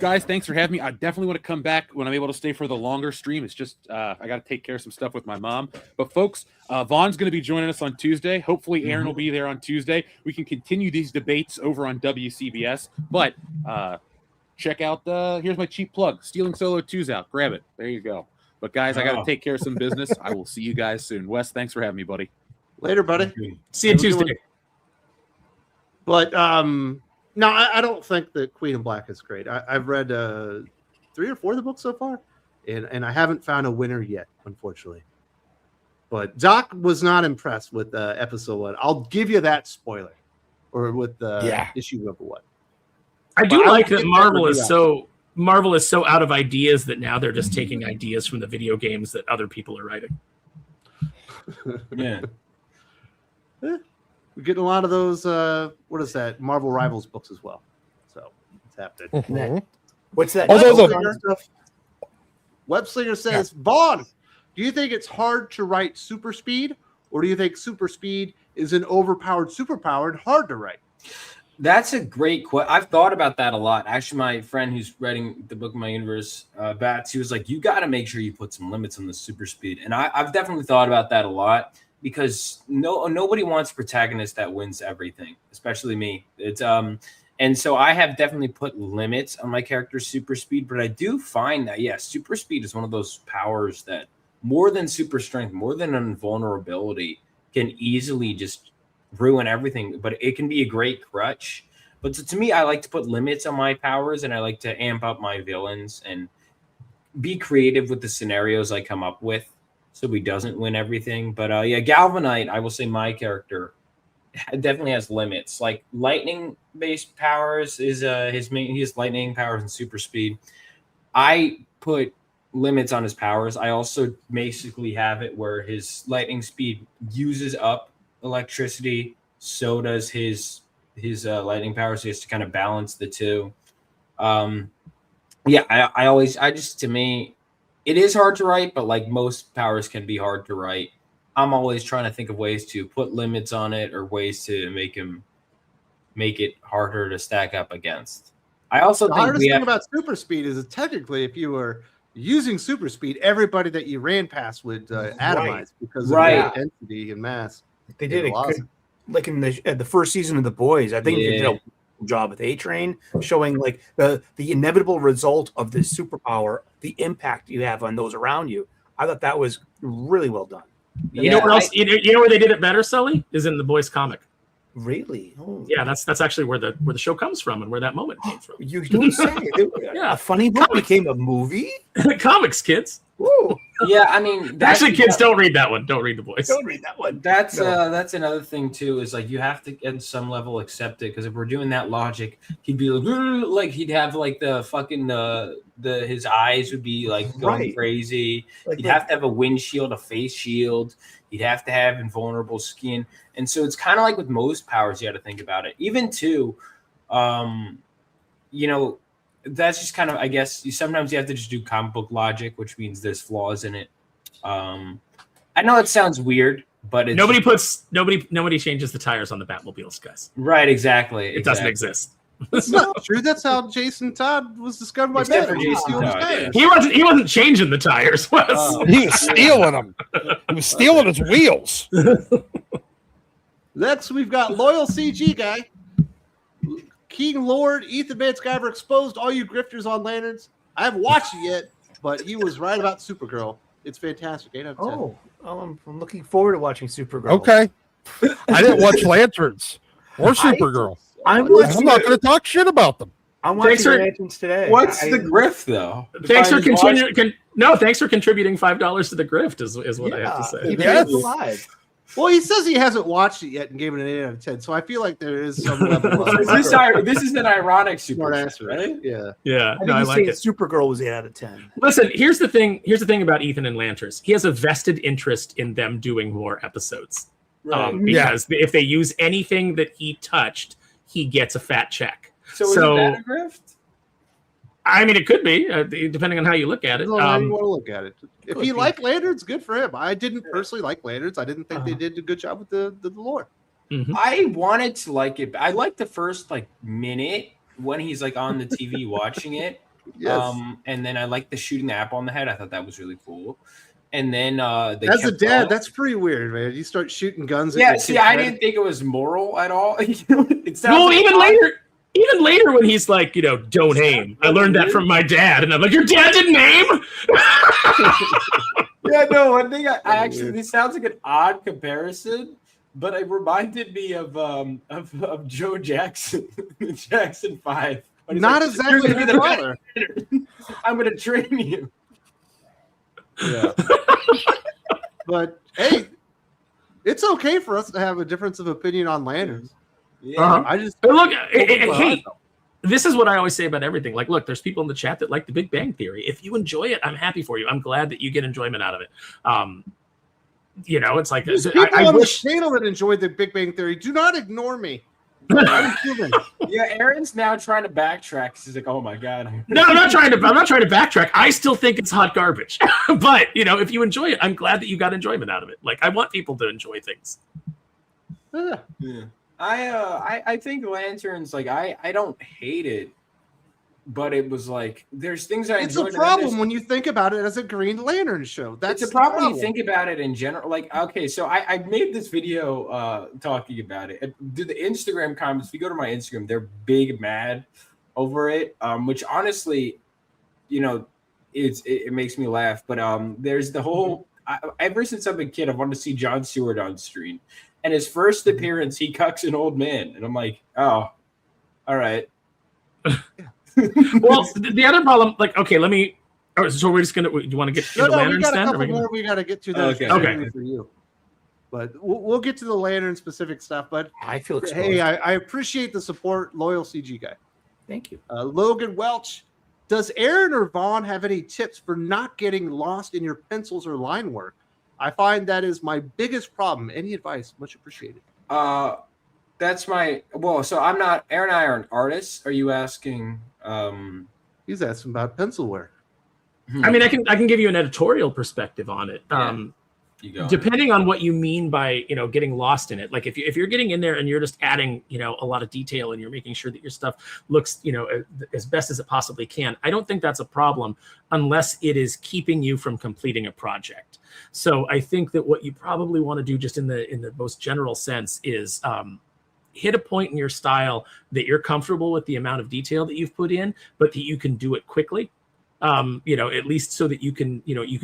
Guys, thanks for having me. I definitely want to come back when I'm able to stay for the longer stream. It's just I got to take care of some stuff with my mom. But folks, Vaughn's going to be joining us on Tuesday. Hopefully Aaron will be there on Tuesday. We can continue these debates over on WCBS. But check out here's my cheap plug. Stealing Solo 2's out. Grab it. There you go. But guys, I got to take care of some business. I will see you guys soon. Wes, thanks for having me, buddy. Later, buddy. See you Tuesday. But no, I don't think that Queen in Black is great. I've read 3 or 4 of the books so far, and I haven't found a winner yet, unfortunately. But Doc was not impressed with episode 1. I'll give you that spoiler, or with issue number 1. I do like that Marvel is so out of ideas that now they're just taking ideas from the video games that other people are writing. Yeah. We're getting a lot of those, what is that, Marvel Rivals books as well. So it's happening. Mm-hmm. What's that? Webslinger says, Vaughn, do you think it's hard to write super speed, or do you think super speed is an overpowered superpower and hard to write? That's a great question. I've thought about that a lot. Actually, my friend who's writing the book of my universe, Bats, he was like, you got to make sure you put some limits on the super speed. And I've definitely thought about that a lot. Because nobody wants a protagonist that wins everything, especially me. It's and so I have definitely put limits on my character's super speed, but I do find that super speed is one of those powers that more than super strength, more than invulnerability, can easily just ruin everything. But it can be a great crutch. But to me, I like to put limits on my powers, and I like to amp up my villains and be creative with the scenarios I come up with, so he doesn't win everything. But Galvanite, I will say my character definitely has limits. Like lightning-based powers is he has lightning powers and super speed. I put limits on his powers. I also basically have it where his lightning speed uses up electricity, so does his lightning powers. So he has to kind of balance the two. To me, it is hard to write, but like most powers can be hard to write. I'm always trying to think of ways to put limits on it or ways to make it harder to stack up against. I also think the hardest thing about super speed is that technically, if you were using super speed, everybody that you ran past would atomize because of the density and mass. They did it like in the first season of The Boys. I think they did a job with A-Train, showing like the inevitable result of this superpower, the impact you have on those around you. I thought that was really well done. You know where else? You know where they did it better, Sully? Is in The Boys comic. Really? Oh. Yeah, that's actually where the show comes from and where that moment came from. You don't say. Yeah. A funny book became a movie? Comics, kids. Whoa. Yeah, I mean, Actually, kids, don't read that one. Don't read The Voice. Don't read that one. That's another thing too. Is like you have to, at some level, accept it, because if we're doing that logic, he'd be like he'd have like the fucking his eyes would be like going crazy. Like He'd have to have a windshield, a face shield. He'd have to have invulnerable skin, and so it's kind of like with most powers, you got to think about it. Even too, you know, that's just kind of, I guess, sometimes you have to just do comic book logic, which means there's flaws in it. I know it sounds weird, but it's nobody changes the tires on the Batmobiles, guys. Right, exactly. It doesn't exist. That's not true. That's how Jason Todd was discovered by Except for Batman. Jason Todd, He wasn't changing the tires. He was stealing them. He was stealing his wheels. Next, we've got Loyal CG Guy. King Lord Ethan Van Sciver exposed all you grifters on Lanterns. I haven't watched it yet, but he was right about Supergirl. It's fantastic. 8 out of 10. I'm looking forward to watching Supergirl. Okay. I didn't watch Lanterns or Supergirl. I'm not going to talk shit about them. I'm watching Lanterns today. What's the grift, though? Thanks for thanks for contributing $5 to the grift is what I have to say. Yes. Alive. Well, he says he hasn't watched it yet and gave it an 8 out of 10. So I feel like there is some level of this is an ironic smart super answer, right? Yeah. Yeah. I like it. Supergirl was 8 out of 10. Listen, here's the thing about Ethan and Lanterns. He has a vested interest in them doing more episodes. Because if they use anything that he touched, he gets a fat check. So is that a grift? I mean, it could be, depending on how you look at it. How you want to look at it. If he liked Lanterns, good for him. I didn't personally like Lanterns. I didn't think they did a good job with the lore. Mm-hmm. I wanted to like it. I liked the first minute when he's on the TV watching it. Yes. And then I liked the shooting the apple on the head. I thought that was really cool. And then as a dad, that's pretty weird, man. You start shooting guns. Yeah. See, I didn't think it was moral at all. It sounds well, even later when he's like, don't aim. I learned that from my dad. And I'm like, your dad didn't aim? Yeah, no, one thing I actually, this sounds like an odd comparison, but it reminded me of Joe Jackson, Jackson 5. Not exactly the father. I'm going to train you. Yeah. But, hey, it's okay for us to have a difference of opinion on Lanterns. Yeah, I just look. Hey, this is what I always say about everything. Like, look, there's people in the chat that like the Big Bang Theory. If you enjoy it, I'm happy for you. I'm glad that you get enjoyment out of it. It's like there's people on the channel that enjoyed the Big Bang Theory. Do not ignore me. I'm human. Yeah, Aaron's now trying to backtrack. He's like, "Oh my god." No, I'm not trying to backtrack. I still think it's hot garbage. But if you enjoy it, I'm glad that you got enjoyment out of it. Like, I want people to enjoy things. Yeah. I think Lanterns, I don't hate it, but it was there's things I enjoyed. It's a problem when you think about it as a Green Lantern show. That's a problem when you think about it in general. Okay, so I made this video talking about it. The Instagram comments, if you go to my Instagram, they're big mad over it, which honestly, it makes me laugh. But there's the whole, ever since I've been a kid, I wanted to see Jon Stewart on screen. And his first appearance, he cucks an old man. And I'm like, oh, all right. Well, the other problem, okay, let me. So we're just gonna. Do you want to get into Lanterns we got then? a couple more we got to get to. Okay. For you, but we'll get to the Lantern specific stuff. But I feel exposed. Hey, I appreciate the support, Loyal CG Guy. Thank you, Logan Welch. Does Aaron or Vaughn have any tips for not getting lost in your pencils or line work? I find that is my biggest problem. Any advice? Much appreciated. That's my so I'm not. Aaron and I are artists. Are you asking? He's asking about pencil work. I mean, I can give you an editorial perspective on it. Depending on what you mean by getting lost in it. Like if you're getting in there and you're just adding a lot of detail and you're making sure that your stuff looks as best as it possibly can, I don't think that's a problem unless it is keeping you from completing a project. So I think that what you probably want to do, just in the most general sense, is hit a point in your style that you're comfortable with the amount of detail that you've put in, but that you can do it quickly. At least so that you can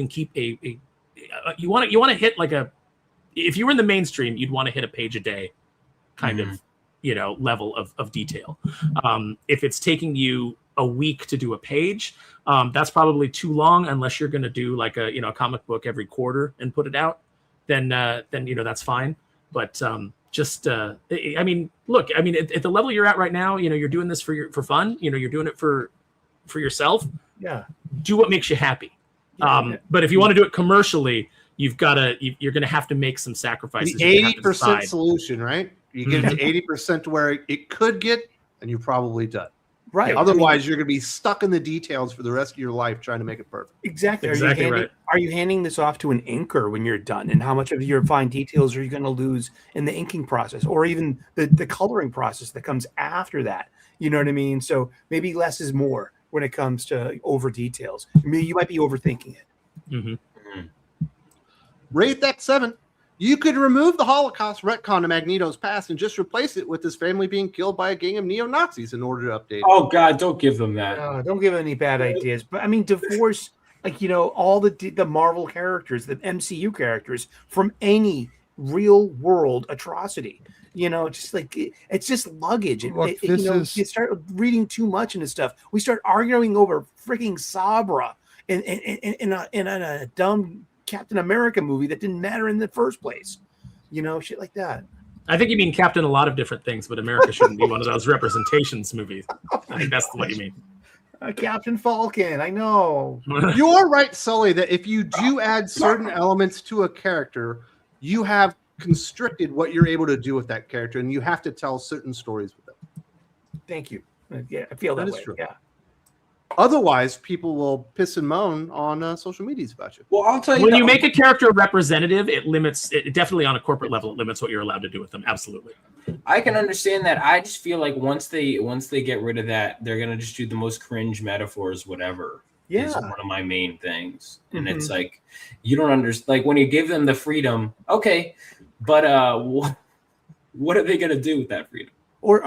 keep you want to hit if you were in the mainstream, you'd want to hit a page a day kind of, level of detail. If it's taking you a week to do a page, that's probably too long unless you're going to do like a comic book every quarter and put it out. Then that's fine. But look, at the level you're at right now, you're doing this for fun. You're doing it for yourself. Yeah. Do what makes you happy. But if you want to do it commercially, you're going to have to make some sacrifices. The 80% solution, right? You get it to 80% to where it could get, and you're probably done. Right. Otherwise, you're going to be stuck in the details for the rest of your life trying to make it perfect. Exactly. Right. Are you handing this off to an inker when you're done? And how much of your fine details are you going to lose in the inking process, or even the coloring process that comes after that? You know what I mean? So maybe less is more when it comes to over details. You might be overthinking it. Mm-hmm. Rate that 7. You could remove the Holocaust retcon of Magneto's past and just replace it with his family being killed by a gang of neo-Nazis in order to update it. Oh, God, don't give them that. Don't give any bad ideas. But, divorce, all the Marvel characters, the MCU characters, from any real-world atrocity. It's just luggage. Look, You start reading too much into stuff. We start arguing over freaking Sabra in a dumb Captain America movie that didn't matter in the first place. Shit like that. I think you mean Captain a lot of different things, but America shouldn't be one of those representations movies. I think that's what you mean. Captain Falcon, I know. You are right, Sully, that if you do add certain elements to a character, you have constricted what you're able to do with that character, and you have to tell certain stories with them. Thank you. Yeah, I feel that way. True. Yeah. Otherwise, people will piss and moan on social medias about you. Well, I'll tell you. When you make a character representative, it definitely on a corporate level, it limits what you're allowed to do with them. Absolutely. I can understand that. I just feel like once they get rid of that, they're gonna just do the most cringe metaphors, whatever. Yeah. Is one of my main things. And it's like, you don't understand. Like when you give them the freedom, okay, but what are they gonna do with that freedom? Or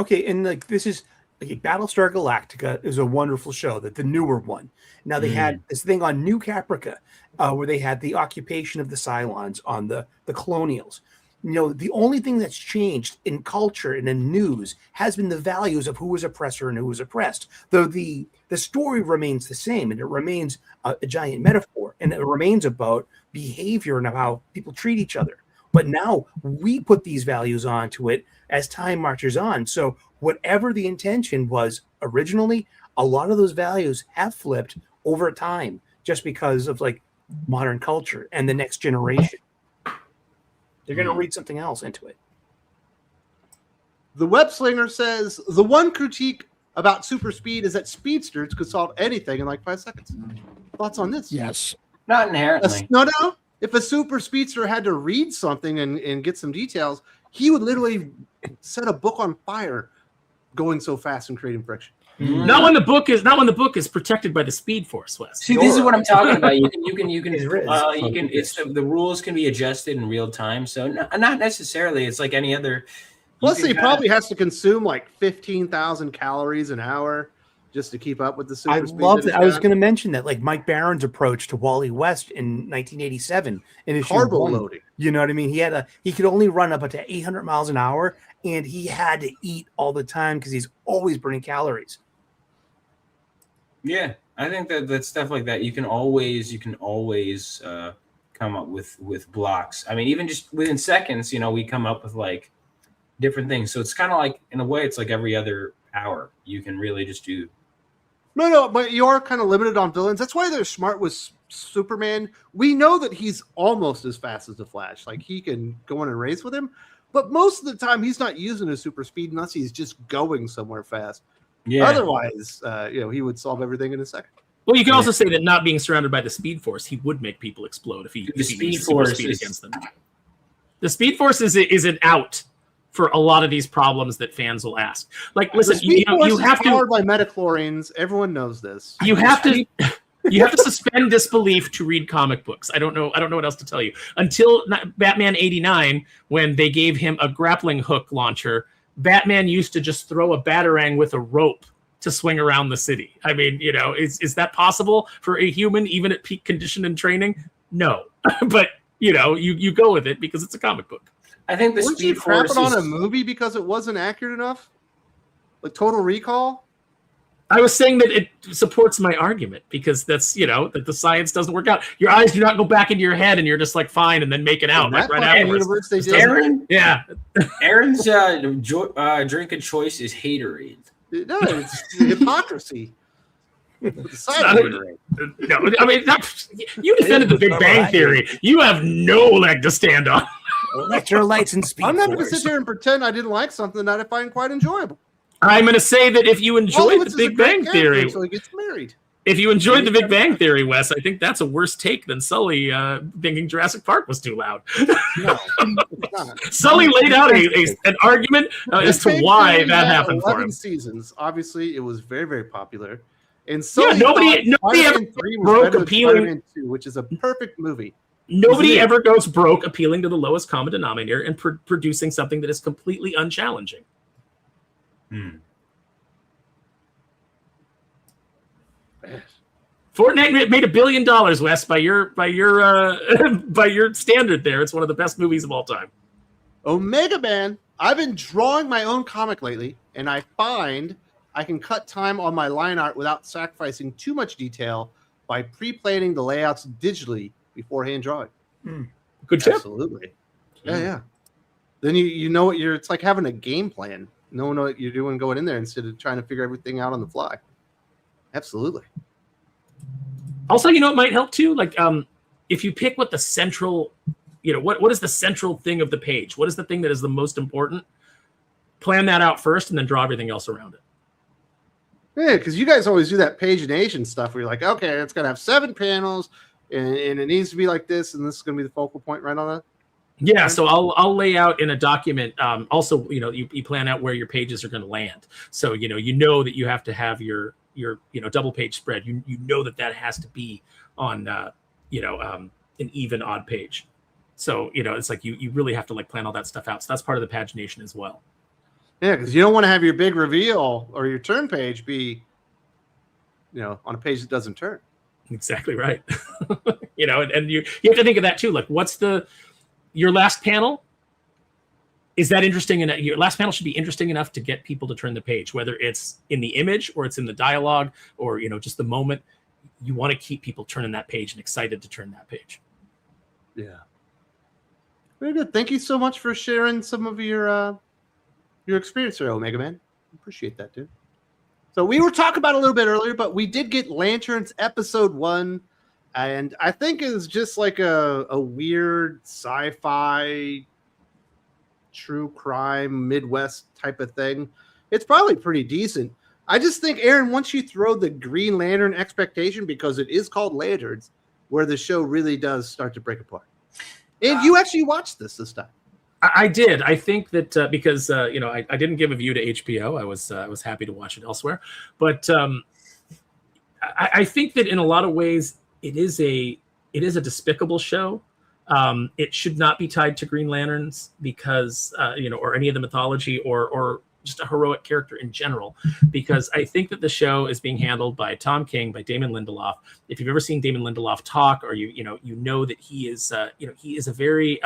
this is. Battlestar Galactica is a wonderful show, the newer one. Now they had this thing on New Caprica where they had the occupation of the Cylons on the Colonials. The only thing that's changed in culture and in news has been the values of who was oppressor and who was oppressed. Though the story remains the same, and it remains a giant metaphor, and it remains about behavior and how people treat each other. But now we put these values onto it as time marches on. So whatever the intention was originally, a lot of those values have flipped over time just because of modern culture and the next generation. They're going to read something else into it. The Web Slinger says the one critique about super speed is that speedsters could solve anything in 5 seconds. Thoughts on this? Yes. Not inherently. No. If a super speedster had to read something and get some details, he would literally set a book on fire going so fast and creating friction. Not when the book is protected by the Speed Force, Wes. See, this is what I'm talking about. The rules can be adjusted in real time. So not necessarily. It's like any other. Plus, he probably has to consume 15,000 calories an hour just to keep up with the super speed. I love that. I was going to mention that, Mike Barron's approach to Wally West in 1987 in his carbo loading. You know what I mean? He could only run up to 800 miles an hour, and he had to eat all the time because he's always burning calories. Yeah, I think that stuff like that you can always come up with blocks. Even just within seconds, we come up with different things. So it's kind of in a way, it's like every other hour you can really just do. No, but you are kind of limited on villains. That's why they're smart with Superman. We know that he's almost as fast as the Flash. He can go in and race with him, but most of the time he's not using his super speed unless he's just going somewhere fast. Yeah. Otherwise, he would solve everything in a second. Well, you can also say that not being surrounded by the Speed Force, he would make people explode if he used super speed against them. The Speed Force is an out for a lot of these problems that fans will ask. Listen, you have to powered by metachlorines. Everyone knows this. You have to suspend disbelief to read comic books. I don't know what else to tell you. Until Batman 89, when they gave him a grappling hook launcher, Batman used to just throw a batarang with a rope to swing around the city. Is that possible for a human, even at peak condition and training? No, but you go with it because it's a comic book. I think the Weren't you Speed Force crapping on a is. movie because it wasn't accurate enough? Like Total Recall? I was saying that it supports my argument because that's, that the science doesn't work out. Your eyes do not go back into your head and you're just like fine and then make it out In like that right fucking afterwards. universe, they did. Aaron, Yeah. Aaron's drink of choice is haterade. No, it's hypocrisy. It's not No, I mean, you defended the Big Bang Theory. You have no leg to stand on. Electrolytes and Speed I'm not going to Force. sit there and pretend I didn't like something that I find quite enjoyable. I'm going to say that if you enjoyed the Big Bang Theory, so he gets married. if you enjoyed the Big Bang Theory, Wes, I think that's a worse take than Sully thinking Jurassic Park was too loud. No, it's not. Sully laid out an argument as to Big why Bang that had happened for 11 him. seasons. Obviously, it was very, very popular. And Yeah, Sully nobody thought ever Spider-Man 3 was broke better than appealing. Spider-Man 2, which is a perfect movie. Nobody Isn't it? ever goes broke appealing to the lowest common denominator and producing something that is completely unchallenging. Fortnite made $1 billion, Wes, by your by your standard there. It's one of the best movies of all time. Omega Man, I've been drawing my own comic lately, and I find I can cut time on my line art without sacrificing too much detail by pre-planning the layouts digitally before hand drawing. Good tip. Absolutely. Yeah. Then you know what it's like having a game plan. Know what you're doing going in there instead of trying to figure everything out on the fly. Absolutely. Also, it might help too. Like, if you pick what the central, what is the central thing of the page? What is the thing that is the most important? Plan that out first, and then draw everything else around it. Yeah, because you guys always do that pagination stuff where you're like, okay, it's gonna have 7 panels, and it needs to be like this, and this is gonna be the focal point right on that. Yeah, so I'll lay out in a document. Also, you plan out where your pages are going to land. So you know that you have to have your double page spread. You know that has to be on an even odd page. So it's like you really have to like plan all that stuff out. So that's part of the pagination as well. Yeah, because you don't want to have your big reveal or your turn page be, on a page that doesn't turn. Exactly right. And you have to think of that too. Like, what's your last panel? Is that interesting? And your last panel should be interesting enough to get people to turn the page, whether it's in the image or it's in the dialogue or just the moment. You want to keep people turning that page and excited to turn that page. Yeah. Very good. Thank you so much for sharing some of your experience there, Omega Man. Appreciate that, dude. So we were talking about it a little bit earlier, but we did get Lanterns episode 1. And I think it was just like a weird sci-fi, true crime, Midwest type of thing. It's probably pretty decent. I just think, Aaron, once you throw the Green Lantern expectation, because it is called Lanterns, where the show really does start to break apart. And you actually watched this time. I did. I think that because I didn't give a view to HBO. I was happy to watch it elsewhere. But I think that in a lot of ways, it is a despicable show. It should not be tied to Green Lanterns because or any of the mythology or just a heroic character in general, because I think that the show is being handled by Tom King, by Damon Lindelof. If you've ever seen Damon Lindelof talk, or you know that he is he is a very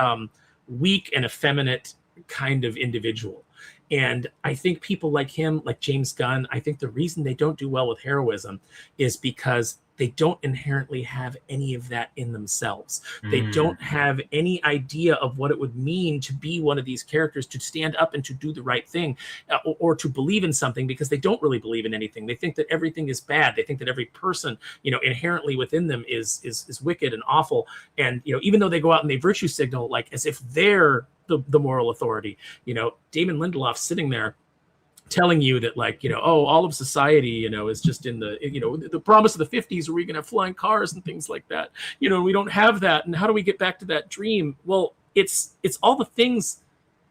weak and effeminate kind of individual. And I think people like him, like James Gunn, I think the reason they don't do well with heroism is because they don't inherently have any of that in themselves. They don't have any idea of what it would mean to be one of these characters, to stand up and to do the right thing, or to believe in something, because they don't really believe in anything. They think that everything is bad. They think that every person, inherently within them is wicked and awful. And, even though they go out and they virtue signal, like as if they're the moral authority, Damon Lindelof sitting there telling you that, like, all of society, is just in the promise of the 50s where we can have flying cars and things like that. We don't have that. And how do we get back to that dream? Well, it's all the things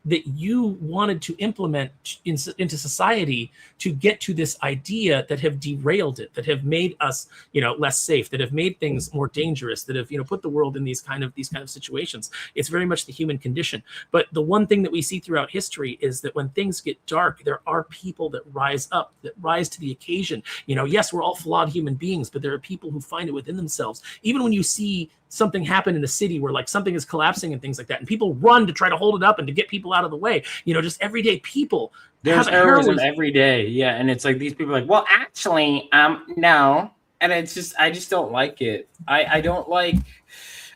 that you wanted to implement into society to get to this idea that have derailed it, that have made us, less safe, that have made things more dangerous, that have, put the world in these kind of situations. It's very much the human condition. But the one thing that we see throughout history is that when things get dark, there are people that rise up, that rise to the occasion. Yes, we're all flawed human beings, but there are people who find it within themselves. Even when you see something happen in the city where like something is collapsing and things like that, and people run to try to hold it up and to get people out of the way. You know, just everyday people. There's heroism every day. Yeah. And it's like these people are like, well, actually, no. And it's just, I just don't like it. I don't like,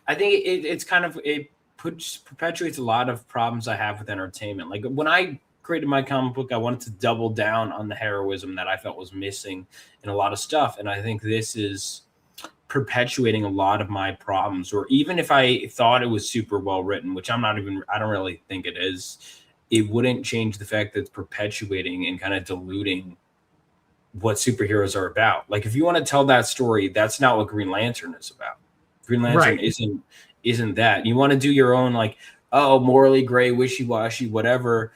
I think it's kind of, it perpetuates a lot of problems I have with entertainment. Like when I created my comic book, I wanted to double down on the heroism that I felt was missing in a lot of stuff. And I think this is perpetuating a lot of my problems. Or even if I thought it was super well written, which I don't really think it is, it wouldn't change the fact that it's perpetuating and kind of diluting what superheroes are about. Like if you want to tell that story, that's not what Green Lantern is about. Green Lantern isn't that. You want to do your own, like, oh, morally gray, wishy-washy, whatever,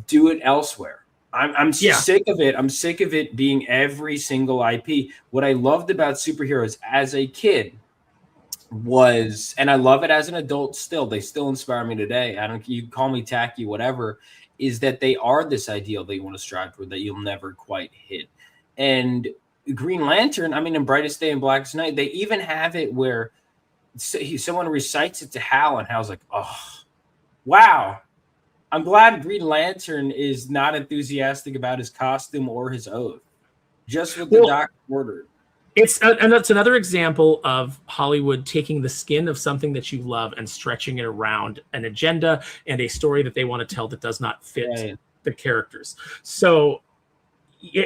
do it elsewhere. I'm sick of it. I'm sick of it being every single IP. What I loved about superheroes as a kid was, and I love it as an adult still, they still inspire me today. You call me tacky, whatever, is that they are this ideal that you want to strive for that you'll never quite hit. And Green Lantern, I mean, in Brightest Day and Blackest Night, they even have it where someone recites it to Hal, and Hal's like, oh, wow. I'm glad Green Lantern is not enthusiastic about his costume or his oath. Just what the doc ordered. And that's another example of Hollywood taking the skin of something that you love and stretching it around an agenda and a story that they want to tell that does not fit the characters. So,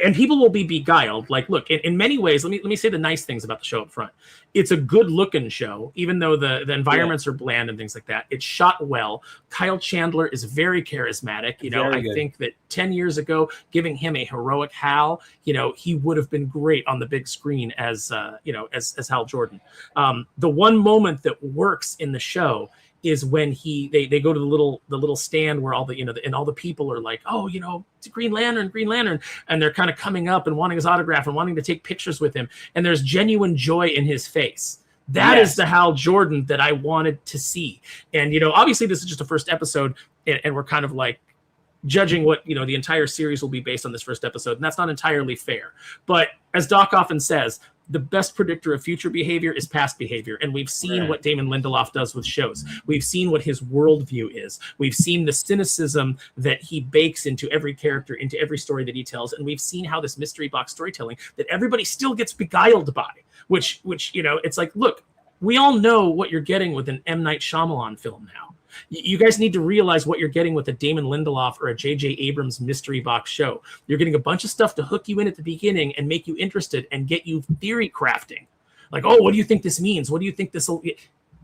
and people will be beguiled. Like, look, in many ways, let me say the nice things about the show up front. It's a good looking show, even though the environments are bland and things like that. It's shot well. Kyle Chandler is very charismatic. You know, I think that 10 years ago, giving him a heroic Hal, you know, he would have been great on the big screen as as Hal Jordan. The one moment that works in the show is when they go to the little stand where all the, you know, and all the people are like, oh, you know, it's Green Lantern, and they're kind of coming up and wanting his autograph and wanting to take pictures with him, and there's genuine joy in his face. That is the Hal Jordan that I wanted to see. And, you know, obviously this is just a first episode, and we're kind of like judging what, you know, the entire series will be based on this first episode, and that's not entirely fair. But as Doc often says, the best predictor of future behavior is past behavior. And we've seen what Damon Lindelof does with shows. We've seen what his worldview is. We've seen the cynicism that he bakes into every character, into every story that he tells. And we've seen how this mystery box storytelling that everybody still gets beguiled by, which, you know, it's like, look, we all know what you're getting with an M. Night Shyamalan film now. You guys need to realize what you're getting with a Damon Lindelof or a J.J. Abrams mystery box show. You're getting a bunch of stuff to hook you in at the beginning and make you interested and get you theory crafting. Like, oh, what do you think this means? What do you think this will...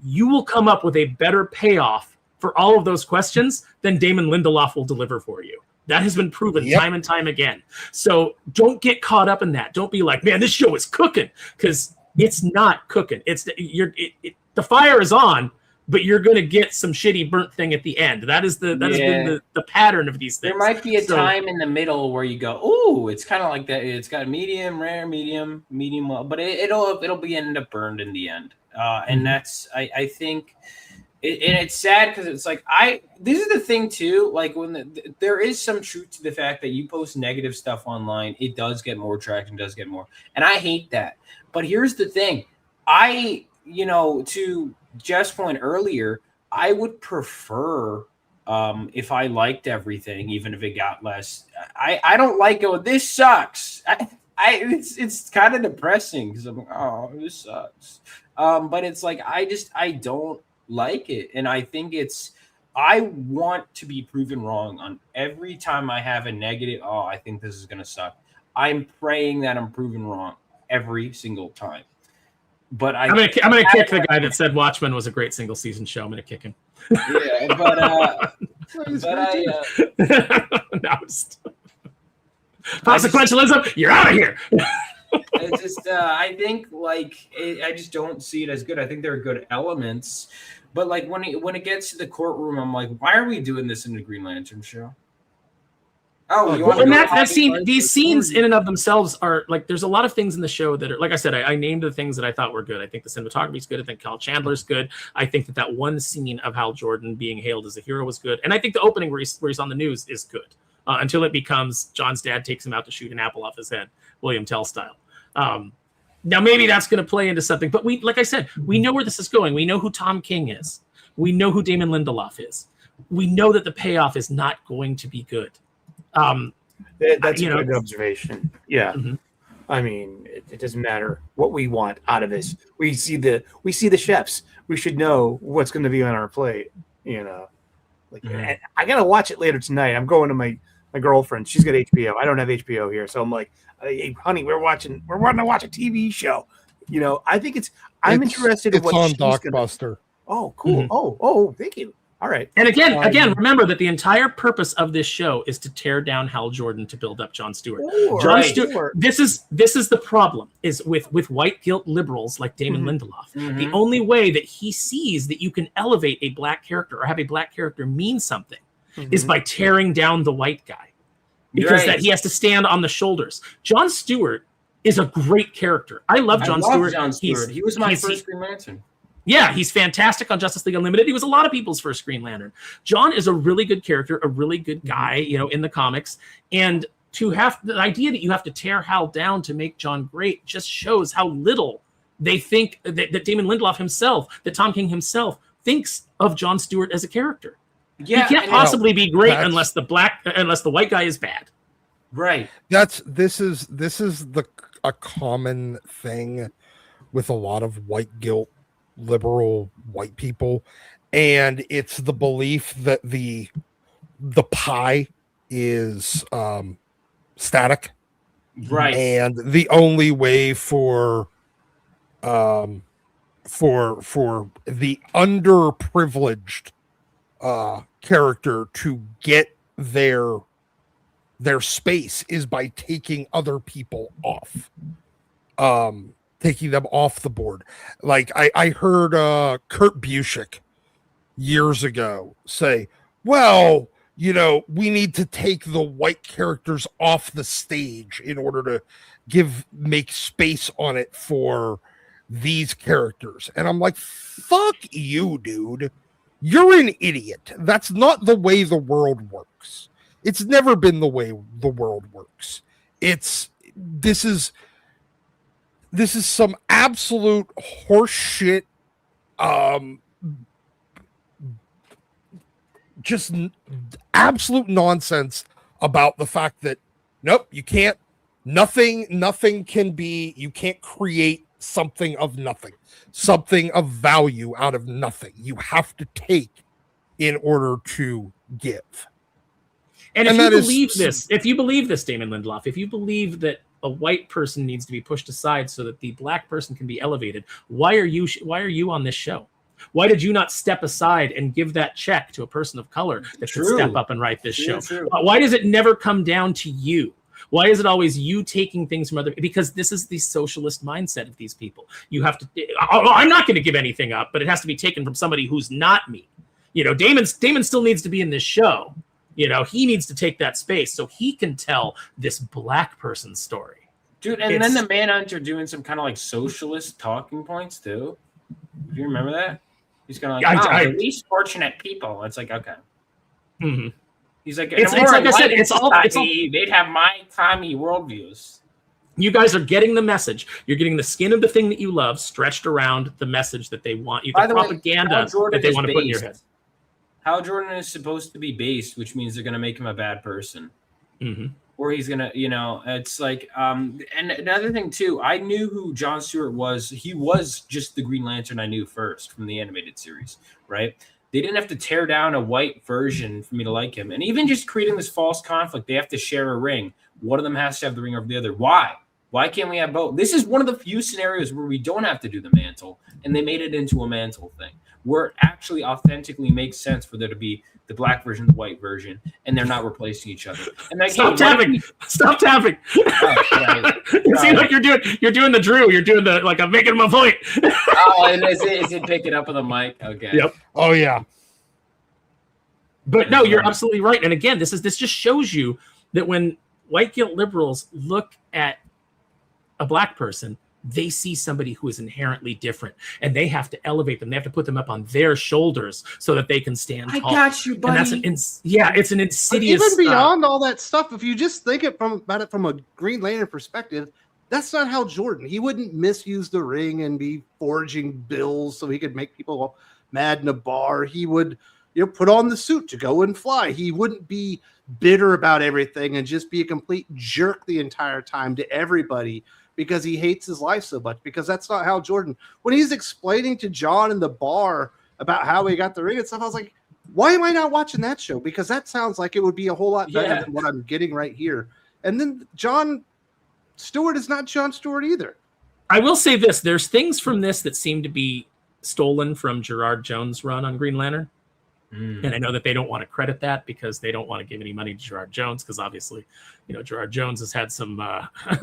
You will come up with a better payoff for all of those questions than Damon Lindelof will deliver for you. That has been proven time and time again. So don't get caught up in that. Don't be like, man, this show is cooking, because it's not cooking. The fire is on, but you're going to get some shitty burnt thing at the end. That has been the pattern of these things. There might be a time in the middle where you go, ooh, it's kind of like that. It's got medium, rare, medium well, but it'll be end up burned in the end. And that's, I think, and it's sad because it's like, this is the thing too, like when there is some truth to the fact that you post negative stuff online, it does get more traction, does get more. And I hate that. But here's the thing. To Jeff's point earlier, I would prefer if I liked everything, even if it got less. I don't like it. This sucks. It's kind of depressing because I'm like, oh, this sucks. But it's like I don't like it, and I think I want to be proven wrong on every time I have a negative. Oh, I think this is gonna suck. I'm praying that I'm proven wrong every single time. But I'm gonna kick the guy that said Watchmen was a great single season show. I'm gonna kick him. Yeah, but consequentialism, you're out of here. It's just I think I just don't see it as good. I think there are good elements, but like when it gets to the courtroom, I'm like, why are we doing this in the Green Lantern show? Oh, these scenes in and of themselves are like, there's a lot of things in the show that are, like I said, I named the things that I thought were good. I think the cinematography is good. I think Kyle Chandler's good. I think that one scene of Hal Jordan being hailed as a hero was good. And I think the opening where he's on the news is good until it becomes John's dad takes him out to shoot an apple off his head, William Tell style. Now, maybe that's going to play into something, but like I said, we know where this is going. We know who Tom King is. We know who Damon Lindelof is. We know that the payoff is not going to be good. That's a good observation. Yeah. Mm-hmm. I mean, it doesn't matter what we want out of this. We see the chefs. We should know what's going to be on our plate. And I gotta watch it later tonight. I'm going to my girlfriend. She's got HBO. I don't have HBO here, so I'm like, hey, honey, we're wanting to watch a TV show. I think I'm interested in what on she's Blockbuster. Oh, cool. Mm-hmm. Oh, thank you. All right. And again, remember that the entire purpose of this show is to tear down Hal Jordan to build up Jon Stewart. Stewart. This is the problem is with white guilt liberals like Damon Lindelof. Mm-hmm. The only way that he sees that you can elevate a black character or have a black character mean something is by tearing down the white guy, because that he has to stand on the shoulders. Jon Stewart is a great character. I love Jon Stewart. He was my first Green Lantern. Yeah, he's fantastic on Justice League Unlimited. He was a lot of people's first Green Lantern. Jon is a really good character, a really good guy, in the comics. And to have the idea that you have to tear Hal down to make Jon great just shows how little they think that Damon Lindelof himself, that Tom King himself thinks of Jon Stewart as a character. Yeah, he can't possibly be great unless the white guy is bad. Right. This is a common thing with a lot of white guilt liberal white people, and it's the belief that the pie is static, right? And the only way for the underprivileged character to get their space is by taking other people off. Taking them off the board. Like I heard Kurt Busiek years ago say, well, we need to take the white characters off the stage in order to make space on it for these characters. And I'm like, fuck you, dude. You're an idiot. That's not the way the world works. It's never been the way the world works. This is some absolute horseshit, just absolute nonsense about the fact that nope, you can't. Nothing can be. You can't create something of nothing, something of value out of nothing. You have to take in order to give. And if you believe this, Damon Lindelof, if you believe that a white person needs to be pushed aside so that the black person can be elevated, why are you on this show? Why did you not step aside and give that check to a person of color that should step up and write this show? Why does it never come down to you? Why is it always you taking things from other? Because this is the socialist mindset of these people. You have to. I'm not going to give anything up, but it has to be taken from somebody who's not me. Damon still needs to be in this show. He needs to take that space so he can tell this black person's story. Dude, and then the Manhunter doing some kind of like socialist talking points too. Do you remember that? He's kind of like, the least fortunate people. It's like, okay. Mm-hmm. He's like, it's like I said, it's all they'd have my Tommy worldviews. You guys are getting the message. You're getting the skin of the thing that you love stretched around the message that they want you, the propaganda that they want to put in your head. Hal Jordan is supposed to be based, which means they're going to make him a bad person. Mm-hmm. Or he's going to, it's like, and another thing too, I knew who Jon Stewart was. He was just the Green Lantern I knew first from the animated series, right? They didn't have to tear down a white version for me to like him. And even just creating this false conflict, they have to share a ring. One of them has to have the ring over the other. Why? Why can't we have both? This is one of the few scenarios where we don't have to do the mantle, and they made it into a mantle thing, where it actually authentically makes sense for there to be the black version, the white version, and they're not replacing each other. And that Stop tapping! Stop tapping! It seems like you're doing the Drew. You're doing the I'm making my point. And is it picking up on the mic? Okay. Yep. Oh yeah. But no, you're absolutely right. And again, this just shows you that when white guilt liberals look at a black person, they see somebody who is inherently different, and they have to elevate them. They have to put them up on their shoulders so that they can stand tall. I got you, buddy. And that's it's an insidious. But even beyond all that stuff, if you just think about it from a Green Lantern perspective, That's not Hal Jordan. He wouldn't misuse the ring and be forging bills so he could make people mad in a bar. He would, put on the suit to go and fly. He wouldn't be bitter about everything and just be a complete jerk the entire time to everybody because he hates his life so much, because that's not Hal Jordan. When he's explaining to John in the bar about how he got the ring and stuff, I was like, why am I not watching that show? Because that sounds like it would be a whole lot better than what I'm getting right here. And then John Stewart is not John Stewart either. I will say this. There's things from this that seem to be stolen from Gerard Jones' run on Green Lantern. And I know that they don't want to credit that because they don't want to give any money to Gerard Jones, because obviously, Gerard Jones has had some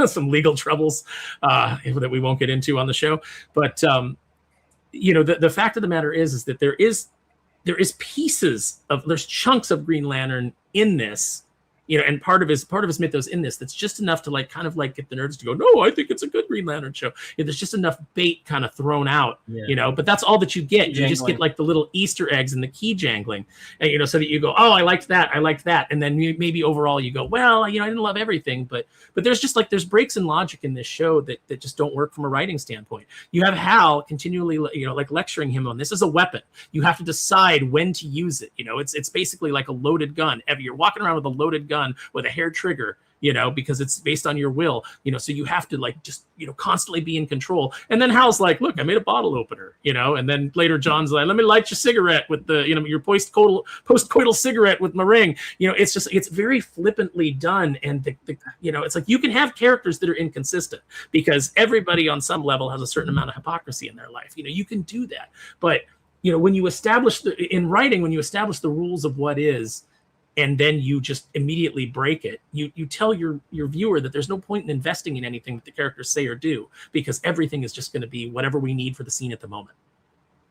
some legal troubles that we won't get into on the show. But the fact of the matter is that there's chunks of Green Lantern in this, and part of his mythos in this that's just enough to get the nerds to go, no, I think it's a good Green Lantern show. There's just enough bait kind of thrown out, but that's all that you get. You just get the little Easter eggs and the key jangling, and so that you go, oh, I liked that, and then maybe overall you go, well, I didn't love everything, but there's just there's breaks in logic in this show that just don't work from a writing standpoint. You have Hal continually lecturing him on this is a weapon. You have to decide when to use it. It's basically like a loaded gun. You're walking around with a loaded gun with a hair trigger, because it's based on your will, so you have to constantly be in control. And then Hal's like, look, I made a bottle opener, and then later John's like, let me light your cigarette with the, your post-coital cigarette with my ring. It's very flippantly done. And it's like, you can have characters that are inconsistent because everybody on some level has a certain amount of hypocrisy in their life. You can do that. But, when you establish in writing, when you establish the rules of what is, and then you just immediately break it, you tell your viewer that there's no point in investing in anything that the characters say or do, because everything is just going to be whatever we need for the scene at the moment.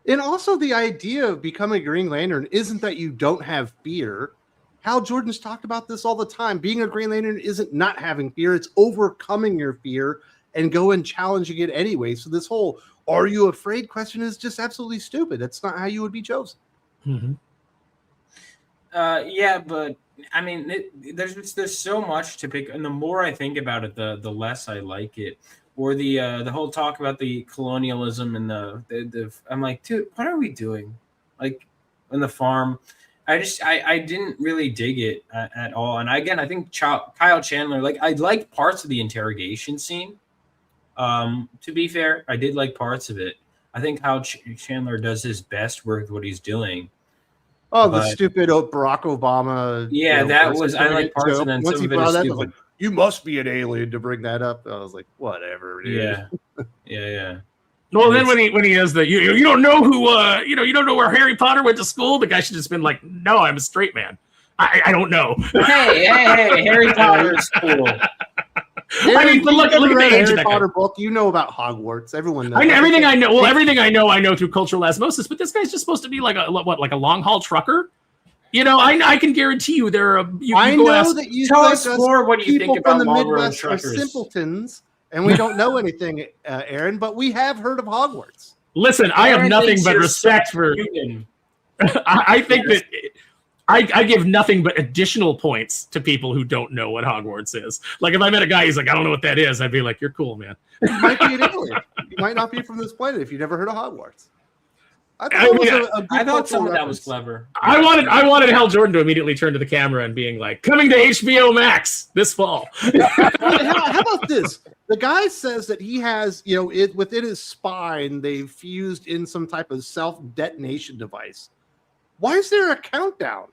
And also the idea of becoming a Green Lantern isn't that you don't have fear. Hal Jordan's talked about this all the time. Being a Green Lantern isn't not having fear. It's overcoming your fear and go and challenging it anyway. So this whole "are you afraid" question is just absolutely stupid. That's not how you would be chosen. Mm-hmm. But I mean, there's so much to pick, and the more I think about it, the less I like it. Or the whole talk about the colonialism and the I'm like, dude, what are we doing? Like on the farm, I didn't really dig it at all. And again, I think Kyle Chandler, I liked parts of the interrogation scene. To be fair, I did like parts of it. I think Kyle Chandler does his best work with what he's doing. Oh, the stupid Barack Obama. Yeah, that was, I like parts of it. Once he brought that, like, you must be an alien to bring that up. I was like, whatever. Dude. Yeah. Well, then when he has the you don't know who you don't know where Harry Potter went to school, the guy should have just been like, no, I'm a straight man. I don't know. Hey, Harry Potter is cool. I mean, but look at the age of that Potter book. You know about Hogwarts. Everyone knows. Everything I know. Well, everything I know through cultural osmosis. But this guy's just supposed to be like a long haul trucker. I can guarantee you there are. I know that you tell us more. What do you think about the long road Midwest are simpletons, and we don't know anything, Aaron. But we have heard of Hogwarts. Listen, I have nothing but respect for. I think that. I give nothing but additional points to people who don't know what Hogwarts is. Like if I met a guy, he's like, I don't know what that is. I'd be like, you're cool, man. You might be an alien. You might not be from this planet if you've never heard of Hogwarts. I thought some of that was clever. I wanted Hal Jordan to immediately turn to the camera and being like, coming to HBO Max this fall. How about this? The guy says that he has, within his spine, they've fused in some type of self-detonation device. Why is there a countdown?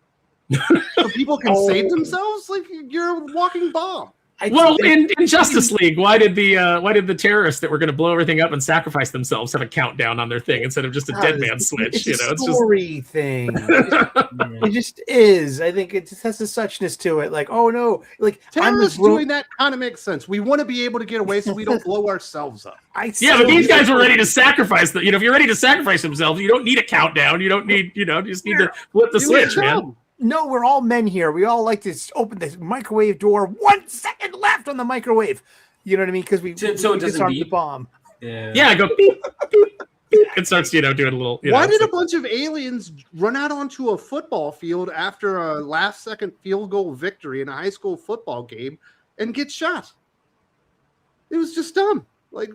So people can save themselves? Like you're a walking bomb. In Justice League, why did the terrorists that were going to blow everything up and sacrifice themselves have a countdown on their thing instead of just a dead man switch? It's a story thing. It just is. I think it just has a suchness to it. Like, oh no, like terrorists doing that kind of makes sense. We want to be able to get away so we don't blow ourselves up. But these guys were ready to sacrifice. If you're ready to sacrifice themselves, you don't need a countdown. You don't need. You just need to flip the switch, man. No, we're all men here. We all like to open the microwave door. 1 second left on the microwave. You know what I mean? Because we disarm the bomb. Yeah, go beep, beep, beep. It starts, doing a little. Why did a bunch of aliens run out onto a football field after a last-second field goal victory in a high school football game and get shot? It was just dumb. Like,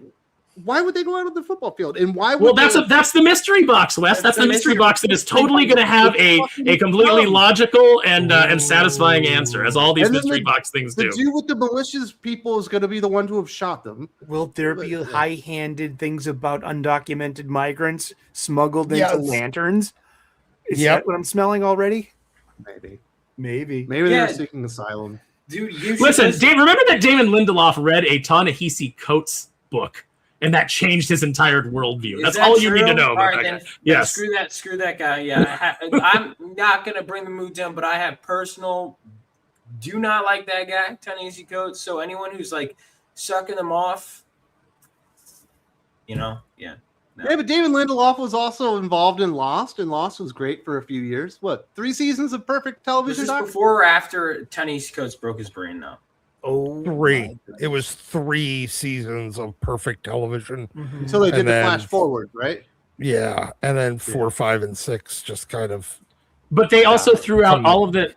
why would they go out on the football field? And why would Well, that's the mystery box, Wes. That's the mystery box that is totally going to have a completely logical and satisfying answer, as all these mystery box things do. The dude with the malicious people is going to be the one to have shot them. Will there be high-handed things about undocumented migrants smuggled into lanterns? Is that what I'm smelling already? Maybe they're seeking asylum. Dude, listen, Dave. Remember that Damon Lindelof read a Ta-Nehisi Coates book, and that changed his entire worldview. That's all you need to know about that guy. Yes. Screw that guy. Yeah, I'm not gonna bring the mood down, but I have personal. Do not like that guy, Ta-Nehisi Coates. So anyone who's like sucking them off, No. Yeah, but David Lindelof was also involved in Lost, and Lost was great for a few years. What, 3 seasons of perfect television? This is before or after Ta-Nehisi Coates broke his brain, though? Oh, 3. It was 3 seasons of perfect television. Mm-hmm. So they did the flash forward, right? Yeah, and then 4, 5, and 6 just kind of. But they also threw out all of the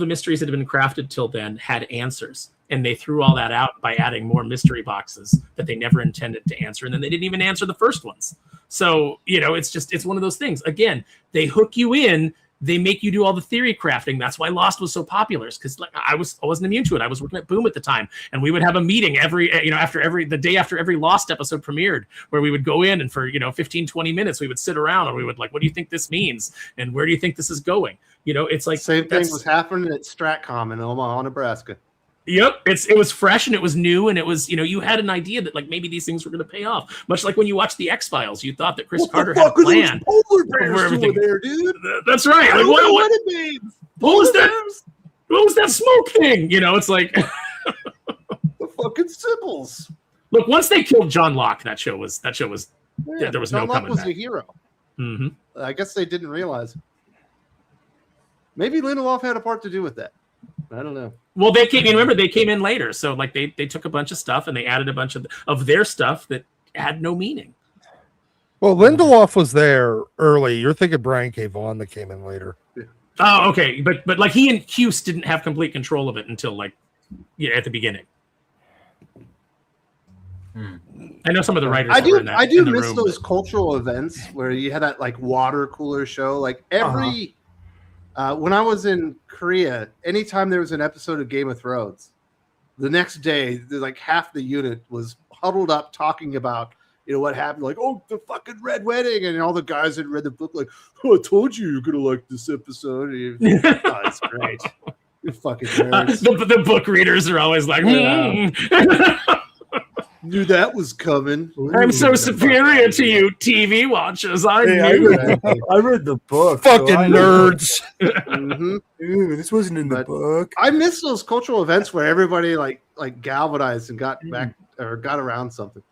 mysteries that had been crafted till then had answers. And they threw all that out by adding more mystery boxes that they never intended to answer. And then they didn't even answer the first ones. So, it's one of those things. Again, they hook you in. They make you do all the theory crafting. That's why Lost was so popular. Because I wasn't immune to it. I was working at Boom at the time, and we would have a meeting the day after every Lost episode premiered, where we would go in and for 15, 20 minutes we would sit around and we would what do you think this means, and where do you think this is going? It's like same thing was happening at Stratcom in Omaha, Nebraska. Yep, it was fresh and it was new, and it was you had an idea that maybe these things were going to pay off. Much like when you watch the X-Files, you thought that Chris Carter had a plan for everything. There, dude. That's right. Like, what it means? What was that? What was that smoke thing? It's like the fucking symbols. Look, once they killed John Locke, that show was there was John no Locke coming was back. a hero. Mm-hmm. I guess they didn't realize. Maybe Lindelof had a part to do with that. I don't know. Well, they came in later, so they took a bunch of stuff and they added a bunch of their stuff that had no meaning. Well, Lindelof was there early. You're thinking Brian K. Vaughan that came in later. Yeah. Oh, okay, but he and Hughes didn't have complete control of it until at the beginning. I know some of the writers. I do miss those cultural events where you had that water cooler show. Every when I was in Korea, anytime there was an episode of Game of Thrones, the next day, half the unit was huddled up talking about what happened. The fucking Red Wedding, and all the guys had read the book. I told you you're gonna like this episode. It's great. You fucking nerds. The book readers are always like, knew that was coming. I'm so superior to you TV watchers. I read the book. Fucking nerds. Mm-hmm. Ooh, this wasn't in the book. I miss those cultural events where everybody galvanized and got back or got around something,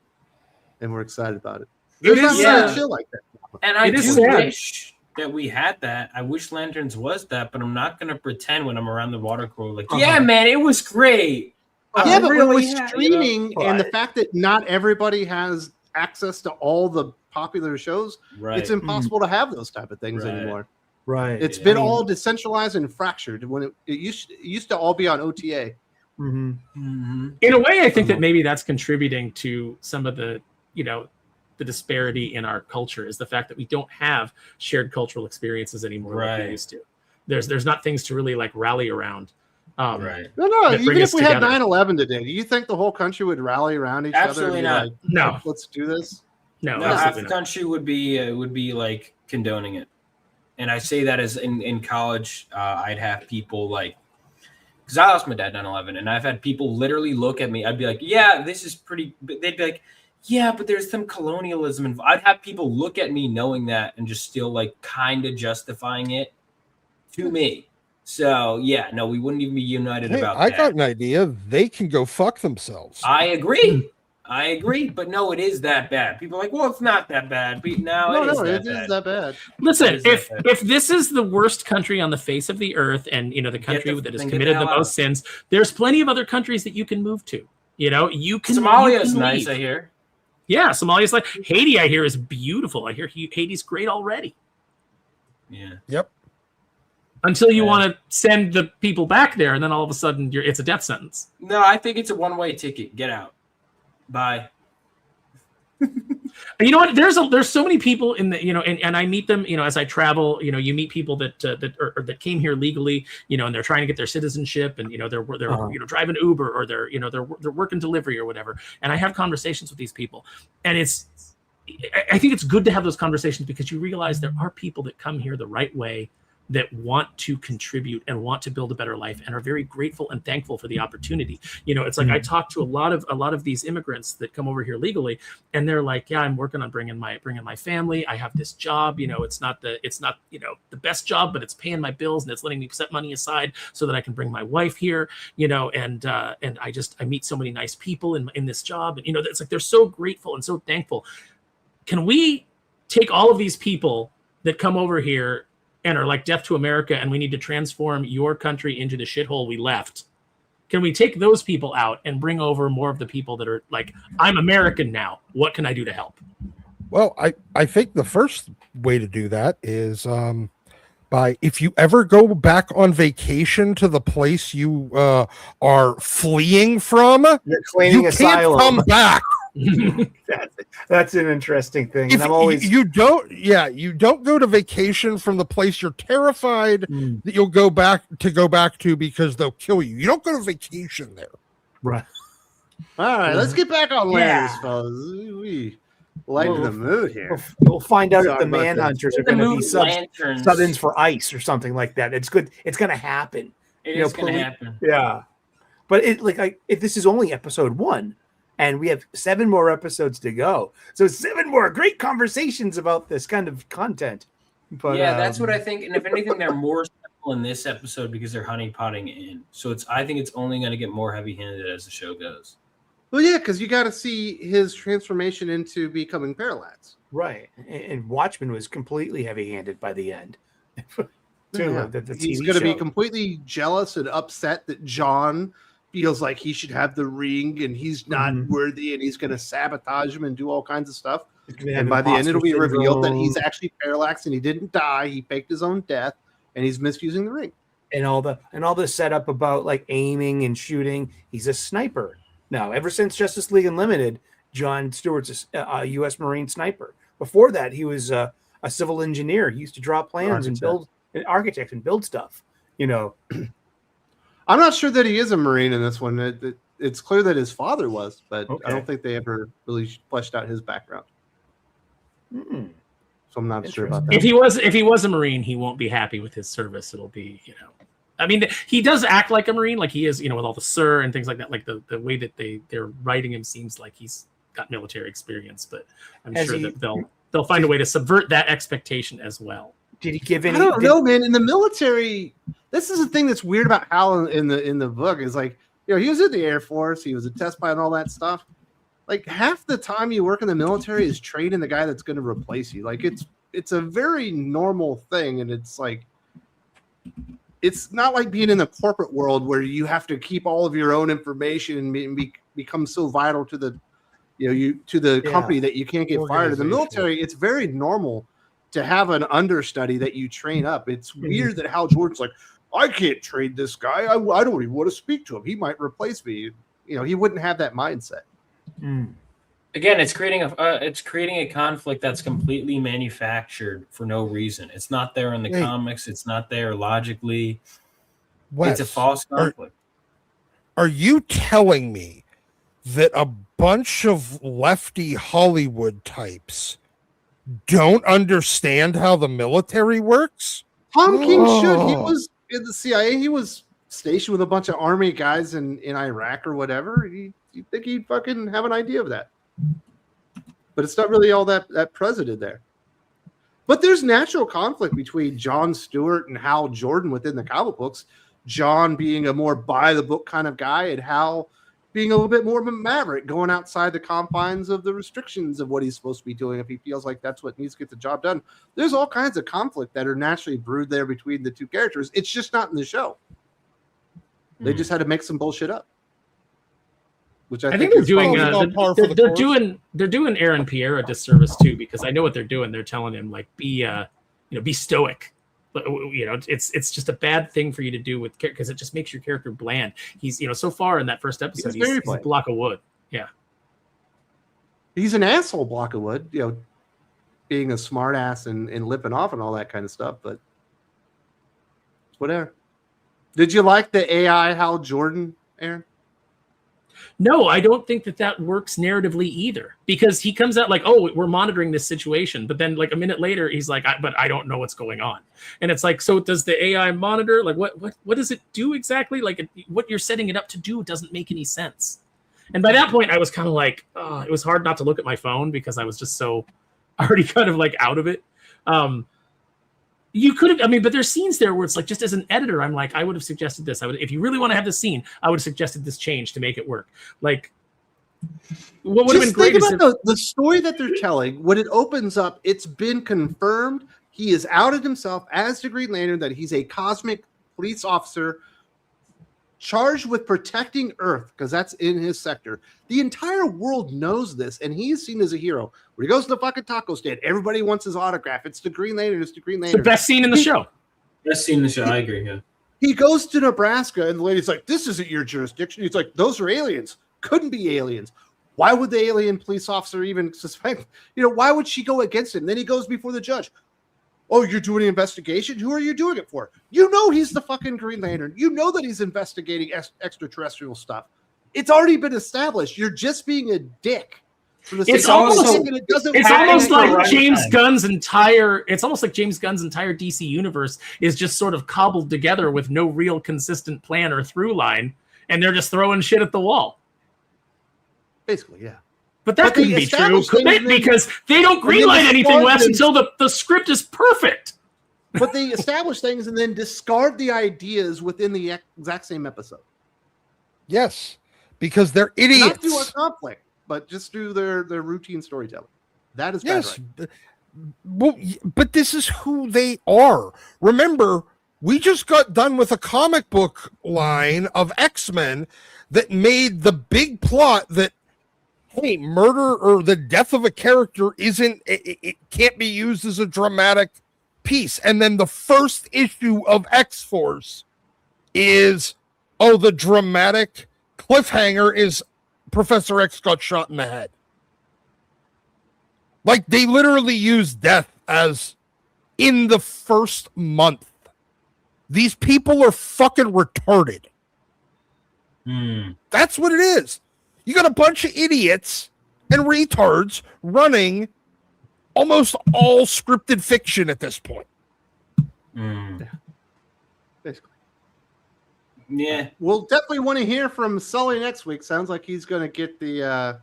and we're excited about it. There's not really chill like that. And I do wish that we had that. I wish Lanterns was that, but I'm not gonna pretend when I'm around the water cooler yeah, man, it was great. Yeah, but with streaming and the fact that not everybody has access to all the popular shows, it's impossible to have those type of things anymore. Right. It's been all decentralized and fractured when it used to all be on OTA. Mm-hmm. Mm-hmm. In a way, I think that maybe that's contributing to some of the the disparity in our culture is the fact that we don't have shared cultural experiences anymore like we used to. There's not things to really rally around. No. Even if we had 9/11 today, do you think the whole country would rally around each other? Absolutely not. No, let's do this. No, half the country would be condoning it, and I say that as in college, I'd have people because I lost my dad 9/11, and I've had people literally look at me. I'd be like, "Yeah, this is pretty." They'd be like, "Yeah, but there's some colonialism." And I'd have people look at me knowing that and just still kind of justifying it to me. So, we wouldn't even be united about that. I got an idea. They can go fuck themselves. I agree. But no, it is that bad. People are like, well, it's not that bad. But no, it is that bad. Listen, if this is the worst country on the face of the earth and, the country that has committed the most sins, there's plenty of other countries that you can move to. You can. Somalia is nice, I hear. Yeah, Somalia's Haiti, I hear, is beautiful. I hear Haiti's great already. Yeah. Yep. Until you want to send the people back there, and then all of a sudden it's a death sentence. No, I think it's a one-way ticket. Get out. Bye. You know what? There's so many people in the, and I meet them, as I travel. You meet people that came here legally, and they're trying to get their citizenship, and they're driving Uber, or they're working delivery or whatever. And I have conversations with these people, and I think it's good to have those conversations, because you realize there are people that come here the right way, that want to contribute and want to build a better life, and are very grateful and thankful for the opportunity. It's like I talk to a lot of these immigrants that come over here legally, and they're like, yeah, I'm working on bringing my family. I have this job. It's not the best job, but it's paying my bills, and it's letting me set money aside so that I can bring my wife here. And I meet so many nice people in this job, and it's like they're so grateful and so thankful. Can we take all of these people that come over here and are like deaf to America, and we need to transform your country into the shithole we left? Can we take those people out and bring over more of the people that are like, I'm American now, what can I do to help? Well, I think the first way to do that is by, if you ever go back on vacation to the place you are fleeing from, you're claiming asylum. Can't come back. That's an interesting thing. If and I'm always you don't go to vacation from the place you're terrified that you'll go back to because they'll kill you. You don't go to vacation there. Right. All right, let's get back on land, Yeah. fellas. We lighten the mood here. We'll find out if the Sorry about manhunters are The going to be movie Lanterns. sub-ins for ice or something like that. It's good. It's going to happen. It is going to happen. Yeah. But if this is only episode 1, and we have 7 more episodes to go, so 7 more great conversations about this kind of content. But yeah, that's what I think. And if anything, they're more simple in this episode because they're honeypotting in. So I think it's only going to get more heavy-handed as the show goes. Well, yeah, because you got to see his transformation into becoming Parallax. right. And Watchmen was completely heavy-handed by the end. Too, Yeah. the He's TV going to be show. completely jealous and upset that John feels like he should have the ring and he's not worthy, and he's going to sabotage him and do all kinds of stuff. He's gonna have And by the end, imposter it'll be revealed that syndrome. he's actually Parallax and he didn't die. He faked his own death, and he's misusing the ring. and all the setup about like aiming and shooting. He's a sniper now. Ever since Justice League Unlimited, John Stewart's a U.S. Marine sniper. Before that, he was a civil engineer. He used to draw plans and build an architect and build stuff. I'm not sure that he is a Marine in this one. It's clear that his father was, but Okay. I don't think they ever really fleshed out his background. Mm. So I'm not sure about that. If he was a Marine, he won't be happy with his service. It'll be, I mean, he does act like a Marine, like he is, with all the sir and things like that. Like the way that they're writing him seems like he's got military experience, but I'm sure that they'll find a way to subvert that expectation as well. Did he give any? I don't know, man. In the military, this is the thing that's weird about Hal in the book. Is like, he was in the Air Force, he was a test pilot and all that stuff. Like half the time you work in the military is training the guy that's going to replace you. Like it's a very normal thing, and it's like it's not like being in the corporate world where you have to keep all of your own information and become so vital to the company that you can't get fired. In the military, it's very normal to have an understudy that you train up. It's weird that Hal Jordan's like, I can't train this guy. I don't even want to speak to him. He might replace me. He wouldn't have that mindset. Again, it's creating a conflict that's completely manufactured for no reason. It's not there in the comics. It's not there logically. Wes, it's a false conflict. Are you telling me that a bunch of lefty Hollywood types don't understand how the military works? Tom King should. He was in the CIA. He was stationed with a bunch of army guys in Iraq or whatever. You think he'd fucking have an idea of that? But it's not really all that present there. But there's natural conflict between John Stewart and Hal Jordan within the comic books. John being a more by the book kind of guy, and Hal being a little bit more of a maverick, going outside the confines of the restrictions of what he's supposed to be doing if he feels like that's what needs to get the job done. There's all kinds of conflict that are naturally brewed there between the two characters. It's just not in the show. They just had to make some bullshit up. Which I think they're doing they're doing Aaron Pierre a disservice too, because I know what they're doing. They're telling him like be stoic. But it's just a bad thing for you to do with because it just makes your character bland. He's so far in that first episode he's a block of wood. Yeah. He's an asshole, block of wood, being a smart ass and lipping off and all that kind of stuff, but whatever. Did you like the AI Hal Jordan, Aaron? No, I don't think that works narratively either, because he comes out like, oh, we're monitoring this situation. But then like a minute later, he's like, but I don't know what's going on. And it's like, so does the AI monitor? Like, what does it do exactly? Like what you're setting it up to do doesn't make any sense. And by that point, I was kind of like, it was hard not to look at my phone because I was just so already kind of like out of it. You could have, but there's scenes there where it's like, just as an editor, I'm like, I would have suggested this. If you really want to have this scene, I would have suggested this change to make it work. Like, what would have been great? Think about the story that they're telling. When it opens up, it's been confirmed. He has outed himself as the Green Lantern, that he's a cosmic police officer charged with protecting Earth, because that's in his sector. The entire world knows this, and he's seen as a hero. When he goes to the fucking taco stand, everybody wants his autograph. It's the Green Lantern. It's the Green Lantern. It's the best scene in the show. Best scene in the show. I agree. Yeah. He goes to Nebraska, and the lady's like, "This isn't your jurisdiction." He's like, "Those are aliens. Couldn't be aliens. Why would the alien police officer even suspect? Why would she go against him?" Then he goes before the judge. "Oh, you're doing an investigation? Who are you doing it for?" He's the fucking Green Lantern. You know that he's investigating extraterrestrial stuff. It's already been established. You're just being a dick. It's almost like James Gunn's entire DC universe is just sort of cobbled together with no real consistent plan or through line, and they're just throwing shit at the wall. Basically, yeah. But that couldn't be true, couldn't it? Because they don't greenlight anything, Wes, until the script is perfect. But they establish things and then discard the ideas within the exact same episode. Yes, because they're idiots. Not through a conflict, but just through their routine storytelling. That is bad. Right. Well, but this is who they are. Remember, we just got done with a comic book line of X-Men that made the big plot that, hey, murder or the death of a character it can't be used as a dramatic piece. And then the first issue of X-Force is, the dramatic cliffhanger is Professor X got shot in the head. Like, they literally use death as in the first month. These people are fucking retarded. That's what it is. You got a bunch of idiots and retards running almost all scripted fiction at this point. Yeah. Basically. Yeah. We'll definitely want to hear from Sully next week. Sounds like he's going to get the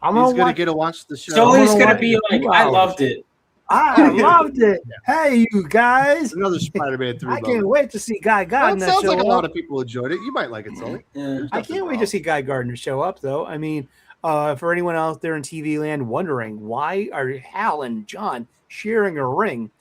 He's going to get to watch the show. Sully's going to be like, I loved it. I loved it. Hey, you guys. Another Spider-Man 3. I can't wait to see Guy Gardner show up. Sounds like a lot of people enjoyed it. You might like it, Sully. Yeah. I can't wait to see Guy Gardner show up, though. I mean, for anyone out there in TV land wondering, why are Hal and John sharing a ring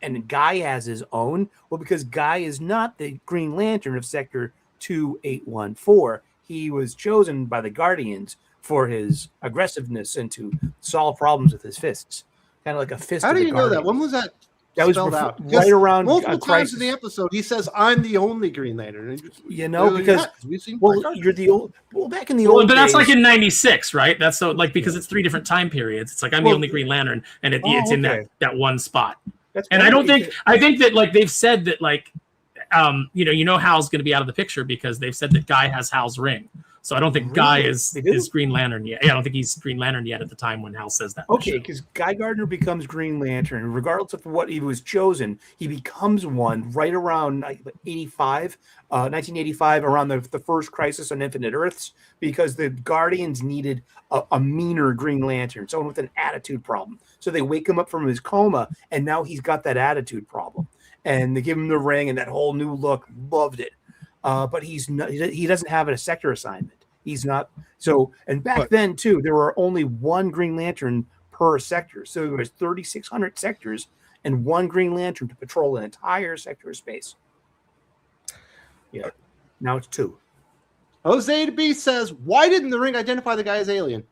and Guy has his own? Well, because Guy is not the Green Lantern of Sector 2814. He was chosen by the Guardians for his aggressiveness and to solve problems with his fists. Kind of like a fist. How do you know that? When was that? That was out? Right around multiple times in the episode. He says, "I'm the only Green Lantern." Because we've seen. You're the old. Well, back in the old. But that's days, like in '96, right? That's so like because it's 3 different time periods. It's like I'm the only Green Lantern, and it's in that one spot. And I think that like they've said that like, Hal's going to be out of the picture because they've said that Guy has Hal's ring. So I don't think Guy is Green Lantern yet. Yeah, I don't think he's Green Lantern yet at the time when Hal says that. Okay, because Guy Gardner becomes Green Lantern. Regardless of what he was chosen, he becomes one right around 1985, around the first Crisis on Infinite Earths, because the Guardians needed a meaner Green Lantern, someone with an attitude problem. So they wake him up from his coma, and now he's got that attitude problem. And they give him the ring and that whole new look. Loved it. But he's not, he doesn't have a sector assignment. He's not. So, and back then too, there were only one Green Lantern per sector. So there was 3,600 sectors and one Green Lantern to patrol an entire sector of space. Yeah. Now it's 2. Jose the Beast says, "Why didn't the ring identify the guy as alien?"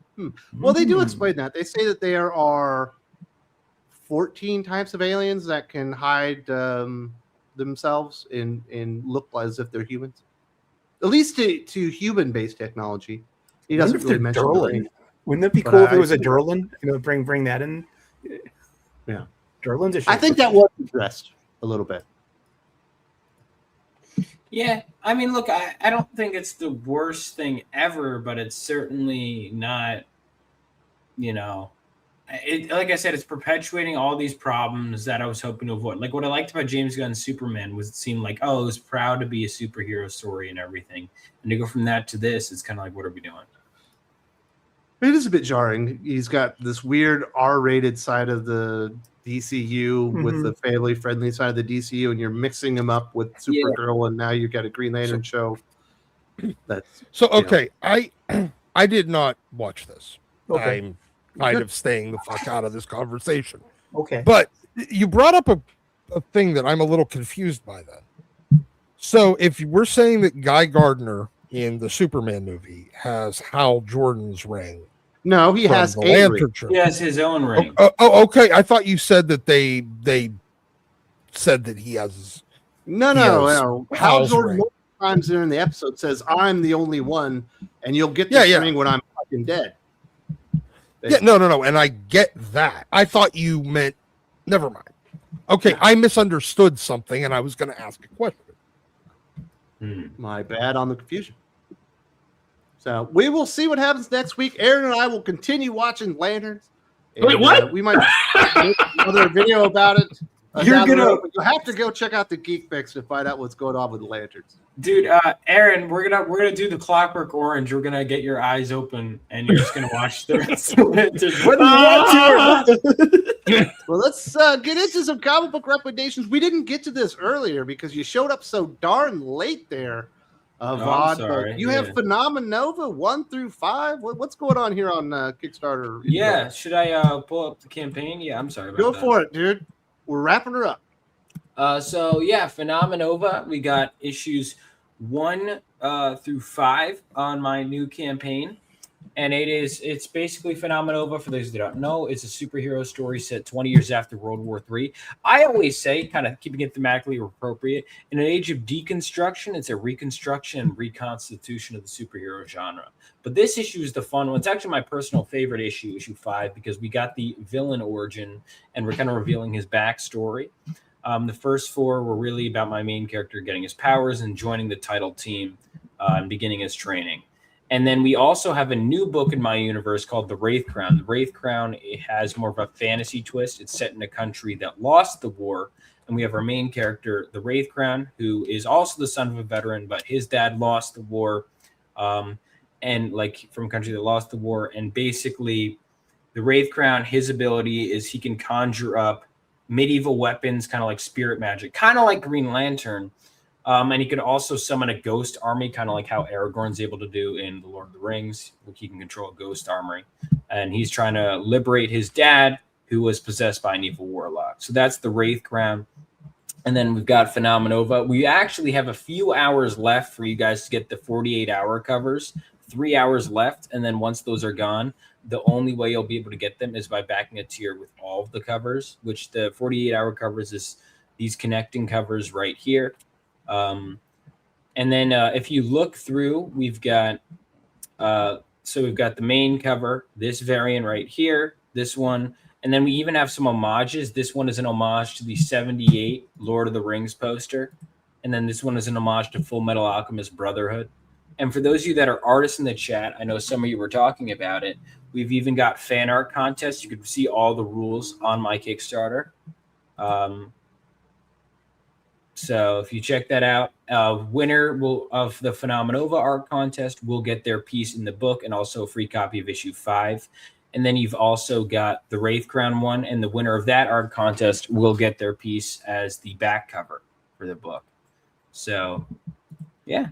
Well, they do explain that. They say that there are 14 types of aliens that can hide themselves and look as if they're humans. At least to human-based technology. He doesn't really mention the ring. Wouldn't that be But cool if I it was a think- Durlin? Bring that in. Yeah. Durlin's a shit. I think that was addressed a little bit. Yeah, I mean, look, I don't think it's the worst thing ever, but it's certainly not, like I said, it's perpetuating all these problems that I was hoping to avoid. Like what I liked about James Gunn's Superman was it seemed like, oh, it was proud to be a superhero story and everything. And to go from that to this, it's kind of like, what are we doing? It is a bit jarring. He's got this weird R-rated side of the DCU with the family-friendly side of the DCU, and you're mixing them up with Supergirl, and now you've got a Green Lantern show. That's So okay, I did not watch this. Okay. I'm kind of staying the fuck out of this conversation. Okay. But you brought up a thing that I'm a little confused by then. So if we're saying that Guy Gardner in the Superman movie has Hal Jordan's ring, no, he from has the a ring. Lantern show. He has his own ring. Oh, okay. I thought you said that they said that he has. No. Hal Hal's Jordan ring. multiple times during the episode says, "I'm the only one, and you'll get Yeah, this yeah. ring when I'm fucking dead." Yeah, no, and I get that. I thought you meant. Never mind. Okay, I misunderstood something, and I was going to ask a question. My bad on the confusion. So we will see what happens next week. Aaron and I will continue watching Lanterns. Wait, And, what? We might make another video about it. You're down the gonna- road, but you'll have to go check out the Geek Fix to find out what's going on with the Lanterns. Dude, Aaron, we're gonna do the Clockwork Orange. We're gonna get your eyes open, and you're just gonna watch the rest of it. Whether you want to or not. Well, let's get into some comic book recommendations. We didn't get to this earlier because you showed up so darn late there, I'm Vaughn. sorry, You have Phenomenova 1 through 5. What's going on here on Kickstarter? Yeah, should I pull up the campaign? Yeah, I'm sorry about Go that. for it, dude. We're wrapping her up. So yeah, Phenomenova. We got issues 1 through 5 on my new campaign, and it's basically Phenomenova. For those that don't know, it's a superhero story set 20 years after World War III. I always say, kind of keeping it thematically appropriate, in an age of deconstruction, it's a reconstruction and reconstitution of the superhero genre. But this issue is the fun one. It's actually my personal favorite issue, issue 5, because we got the villain origin and we're kind of revealing his backstory. The first 4 were really about my main character getting his powers and joining the title team and beginning his training. And then we also have a new book in my universe called The Wraith Crown. The Wraith Crown, it has more of a fantasy twist. It's set in a country that lost the war. And we have our main character, the Wraith Crown, who is also the son of a veteran, but his dad lost the war. And like from a country that lost the war. And basically, the Wraith Crown, his ability is he can conjure up medieval weapons, kind of like spirit magic, kind of like Green Lantern. And he could also summon a ghost army, kind of like how Aragorn's able to do in The Lord of the Rings. He can control a ghost army. And he's trying to liberate his dad, who was possessed by an evil warlock. So that's the Wraith Crown. And then we've got Phenomenova. We actually have a few hours left for you guys to get the 48-hour covers. 3 hours left. And then once those are gone, the only way you'll be able to get them is by backing a tier with all of the covers, which the 48-hour covers is these connecting covers right here. And then if you look through, we've got we've got the main cover, this variant right here, this one, and then we even have some homages. This one is an homage to the 78 Lord of the Rings poster, and then this one is an homage to Full Metal Alchemist Brotherhood. And for those of you that are artists in the chat, I know some of you were talking about it. We've even got fan art contests. You can see all the rules on my Kickstarter. So if you check that out, winner of the Phenomenova art contest will get their piece in the book and also a free copy of issue 5. And then you've also got the Wraith Crown one, and the winner of that art contest will get their piece as the back cover for the book. So, yeah.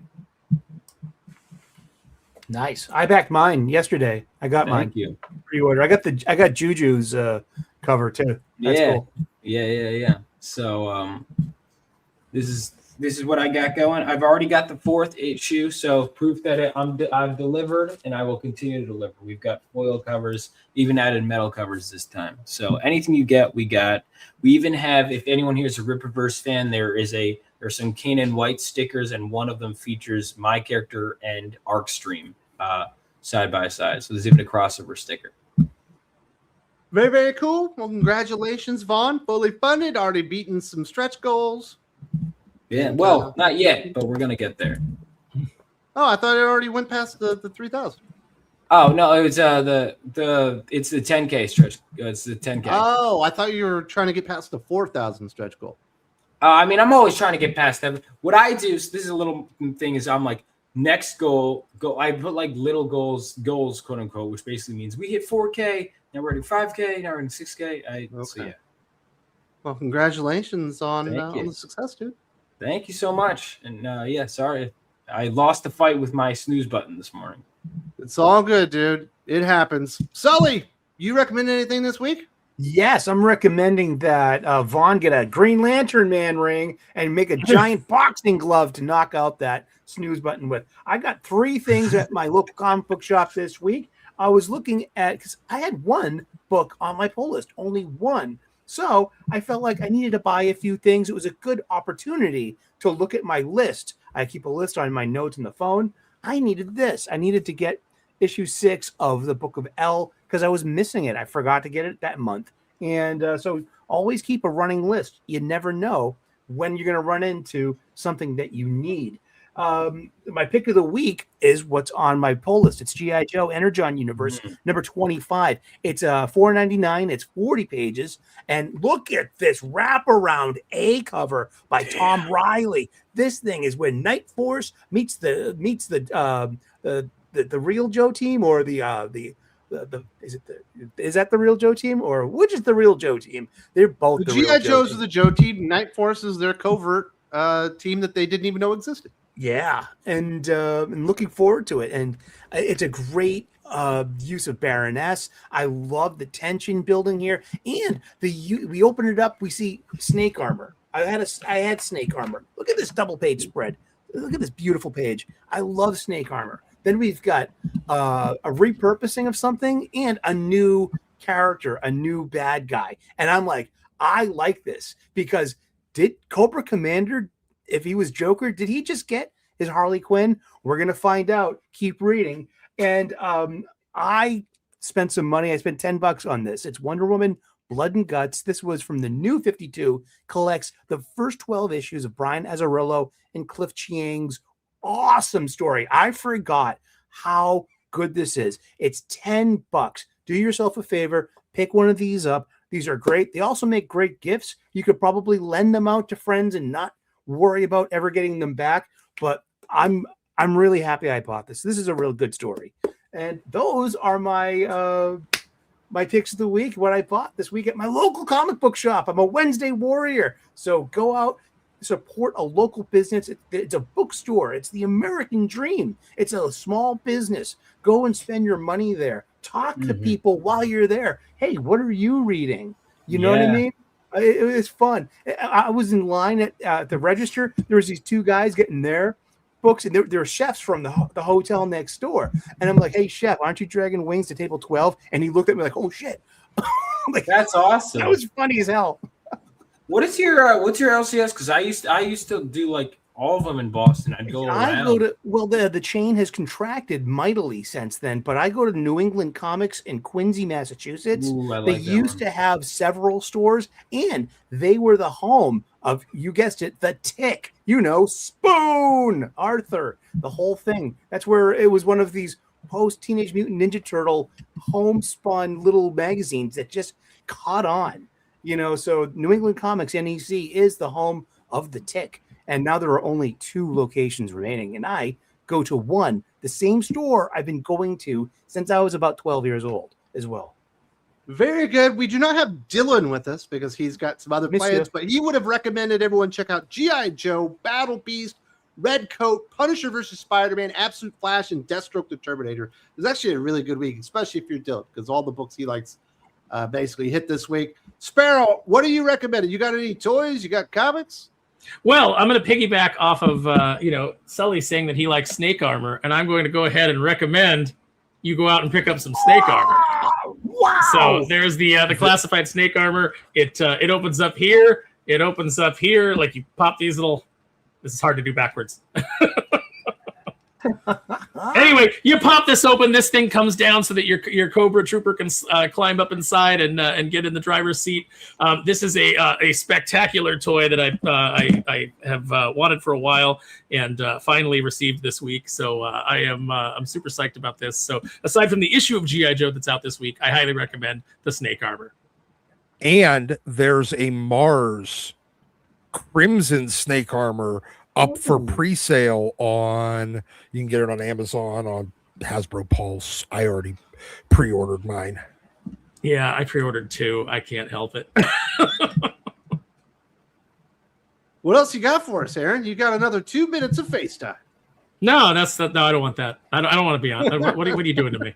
Nice. I backed mine yesterday. I got mine. Thank you. Pre-order. I got Juju's cover too. That's cool. Yeah. So this is what I got going. I've already got the 4th issue, so proof that I've delivered, and I will continue to deliver. We've got foil covers, even added metal covers this time. So anything you get, we got. We even have, if anyone here is a Rippaverse fan, there's some Kanan White stickers, and one of them features my character and Arcstream. side by side. So there's even a crossover sticker. Very, very cool. Well, congratulations, Vaughn. Fully funded, already beaten some stretch goals. Yeah, well, not yet, but we're gonna get there. Oh, I thought it already went past the 3,000. Oh no, it was it's the 10K stretch. It's the 10K. Oh, I thought you were trying to get past the 4,000 stretch goal. I mean, I'm always trying to get past that. What I do, so this is a little thing, is I'm like, next goal, I put like little goals, quote unquote, which basically means we hit 4K, now we're at 5K, now we're in 6K. So yeah. Well, congratulations on the success, dude. Thank you so much. And yeah, sorry, I lost the fight with my snooze button this morning. It's all good, dude. It happens. Sully, you recommend anything this week? Yes, I'm recommending that Vaughn get a Green Lantern Man ring and make a giant boxing glove to knock out that snooze button with. I got 3 things at my local comic book shop this week. I was looking at, because I had 1 book on my pull list, only 1. So I felt like I needed to buy a few things. It was a good opportunity to look at my list. I keep a list on my notes on the phone. I needed this. I needed to get issue 6 of the Book of L because I was missing it. I forgot to get it that month. And so always keep a running list. You never know when you're going to run into something that you need. My pick of the week is what's on my pull list. It's G.I. Joe Energon Universe, number 25. It's $4.99. It's 40 pages. And look at this wraparound A cover by Tom Riley. This thing is when Night Force meets the real Joe team, or is that the real Joe team, or which is the real Joe team? They're both the G.I. Joes are the Joe team. Night Force is their covert team that they didn't even know existed. Yeah, and looking forward to it. And it's a great use of Baroness. I love the tension building here, and we open it up, we see snake armor. I had snake armor. Look at this double page spread. Look at this beautiful page. I love snake armor. Then we've got a repurposing of something and a new character, a new bad guy. And I'm like, I like this, because did Cobra Commander, if he was Joker, did he just get his Harley Quinn? We're going to find out. Keep reading. And I spent some money. I spent $10 on this. It's Wonder Woman Blood and Guts. This was from the New 52, collects the first 12 issues of Brian Azzarello and Cliff Chiang's awesome story. I forgot how good this is. It's $10. Do yourself a favor. Pick one of these up. These are great. They also make great gifts. You could probably lend them out to friends and not worry about ever getting them back. But I'm really happy I bought this. This is a real good story. And those are my my picks of the week, what I bought this week at my local comic book shop. I'm a Wednesday warrior. So go out, support a local business. It's a bookstore. It's the American dream. It's a small business. Go and spend your money there. Talk to people while you're there. Hey, what are you reading? You know what I mean? It was fun. I was in line at the register. There was these 2 guys getting their books, and they're chefs from the hotel next door. And I'm like, hey, chef, aren't you dragging wings to table 12? And he looked at me like, oh, shit. Like, that's awesome. That was funny as hell. What's your LCS? Because I used to do like all of them in Boston. I'd go around. The chain has contracted mightily since then, but I go to New England Comics in Quincy, Massachusetts. They used to have several stores, and they were the home of, you guessed it, the Tick. Spoon, Arthur, the whole thing. That's where it was one of these post Teenage Mutant Ninja Turtle homespun little magazines that just caught on. So New England Comics, NEC, is the home of the Tick. And now there are only 2 locations remaining. And I go to one, the same store I've been going to since I was about 12 years old as well. Very good. We do not have Dylan with us because he's got some other plans, but he would have recommended everyone check out G.I. Joe, Battle Beast, Red Coat, Punisher versus Spider-Man, Absolute Flash, and Deathstroke the Terminator. It was actually a really good week, especially if you're Dylan, because all the books he likes basically hit this week. Sparrow, what are you recommending? You got any toys? You got comics? Well, I'm going to piggyback off of Sully saying that he likes snake armor, and I'm going to go ahead and recommend you go out and pick up some snake armor. Wow! So there's the classified snake armor. It opens up here. It opens up here. Like you pop these little. This is hard to do backwards. Anyway, you pop this open, this thing comes down so that your Cobra Trooper can climb up inside and get in the driver's seat. This is a spectacular toy that I have wanted for a while and finally received this week. So I'm super psyched about this. So aside from the issue of G.I. Joe that's out this week, I highly recommend the Snake Armor. And there's a Mars Crimson Snake Armor up for pre-sale on, you can get it on Amazon, on Hasbro Pulse. I already pre-ordered mine. Yeah, I pre-ordered too. I can't help it. What else you got for us, Aaron? You got another 2 minutes of FaceTime. No, I don't want that. I don't want to be on. What are you doing to me?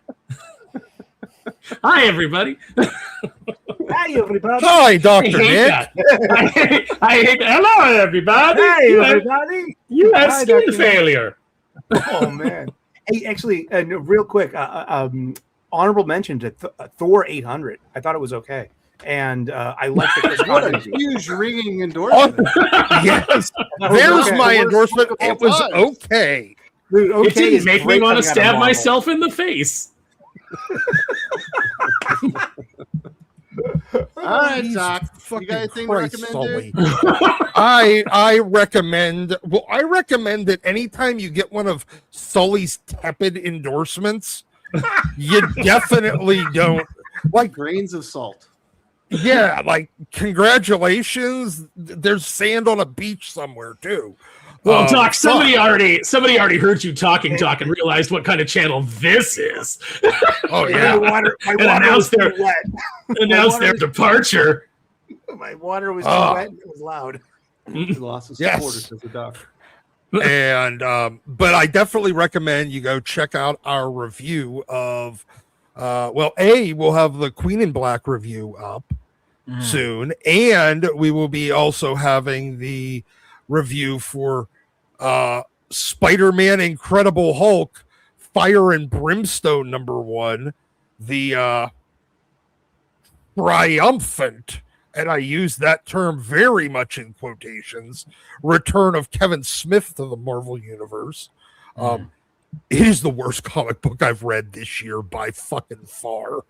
Hi, everybody. Hi, everybody. Hi, Dr. Nick. I hate. Hello, everybody. Hey, everybody. You have Hi, skin Dr. failure. Oh man. Hey, actually, real quick, honorable mention to Thor 800. I thought it was okay, and I like the What a huge ringing endorsement. Yes, there's my endorsement. It was okay. Dude, okay It didn't is make me great want to coming out of stab Marvel. myself in the face. All right, Jesus Doc. You fucking got anything to Christ, recommend, Sully. dude? I recommend that anytime you get one of Sully's tepid endorsements, you definitely don't like Grains of salt. yeah, like congratulations. There's sand on a beach somewhere too. Well, Doc, somebody fuck. already heard you talking and realized what kind of channel this is. Oh My yeah. water And was announced too wet. announced their departure. My water was too Oh. wet and it was loud. He lost his Yes. supporters as a Doc. And but I definitely recommend you go check out our review of we'll have the Queen in Black review up soon, and we will be also having the review for Spider-Man Incredible Hulk Fire and Brimstone #1, the triumphant, and I use that term very much in quotations, return of Kevin Smith to the Marvel Universe. It is the worst comic book I've read this year by fucking far.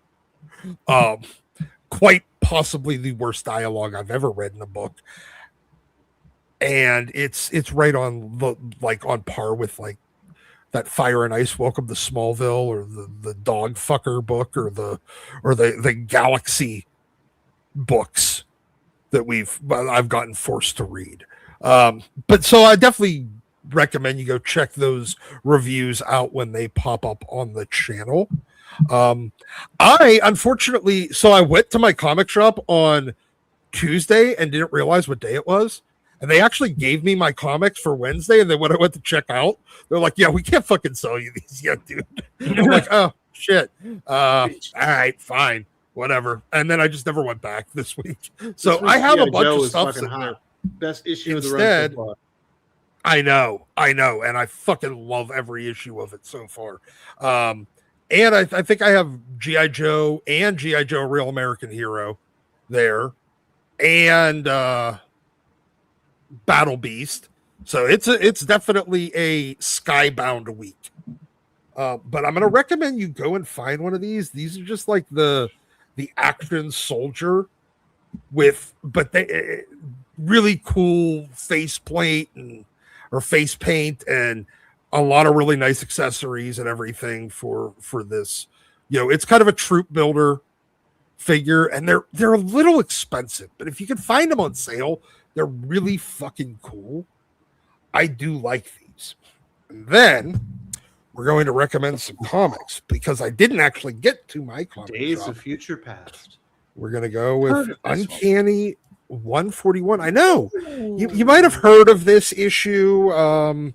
Quite possibly the worst dialogue I've ever read in a book. And it's right on the on par with like that Fire and Ice Welcome to Smallville or the Dog Fucker book or the Galaxy books that I've gotten forced to read. But so I definitely recommend you go check those reviews out when they pop up on the channel. I went to my comic shop on Tuesday and didn't realize what day it was. And they actually gave me my comics for Wednesday. And then when I went to check out, they're like, yeah, we can't fucking sell you these yet, dude. I'm like, oh, shit. All right, fine, whatever. And then I just never went back this week. So This week's I have G.I. a bunch Joe of is stuff fucking sitting there. hot. Best issue Instead, of the run so far. I know. And I fucking love every issue of it so far. And I think I have G.I. Joe and G.I. Joe Real American Hero there. And Battle Beast. So it's definitely a skybound week. But I'm going to recommend you go and find one of these. These are just like the action soldier but they really cool face paint or face paint and a lot of really nice accessories and everything for this. It's kind of a troop builder figure, and they're a little expensive, but if you can find them on sale, they're really fucking cool. I do like these. And then we're going to recommend some comics because I didn't actually get to my comic Days shop. of Future Past. We're going to go with Uncanny 141. I know you might have heard of this issue.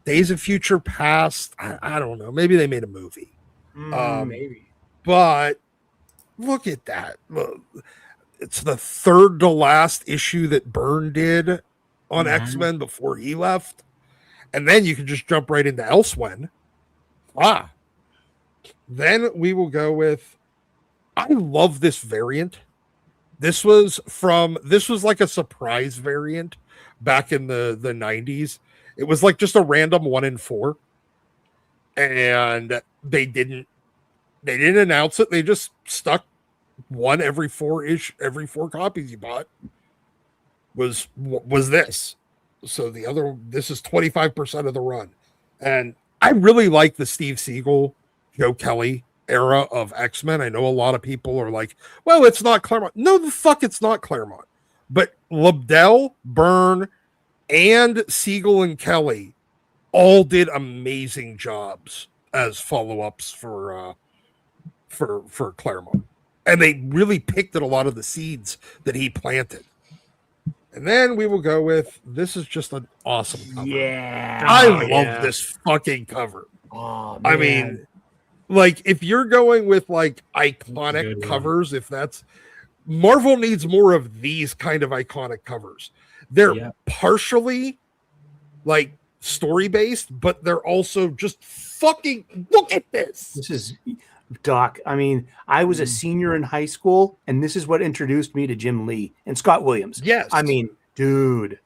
Days of Future Past. I don't know. Maybe they made a movie. Maybe. But look at that. Look, it's the third to last issue that Byrne did on X-Men before he left. And then you can just jump right into Elsewhere. Then we will go with, I love this variant. This was like a surprise variant back in the 90s. It was like just a random 1 in 4. and they didn't announce it. They just stuck one every four copies you bought was this. So this is 25% of the run. And I really like the Steve Seagle, Joe Kelly era of X-Men. I know a lot of people are like, well, it's not Claremont. No, the fuck it's not Claremont. But Lobdell, Byrne, and Siegel and Kelly all did amazing jobs as follow-ups for Claremont. And they really picked at a lot of the seeds that he planted. And then we will go with, this is just an awesome cover. Yeah. I love this fucking cover. Oh, man. I mean, like, if you're going with like iconic covers, if that's Marvel needs more of these kind of iconic covers. They're partially like story based, but they're also just fucking look at this. This is Doc. I mean, I was a senior in high school, and this is what introduced me to Jim Lee and Scott Williams. Yes. I mean, dude.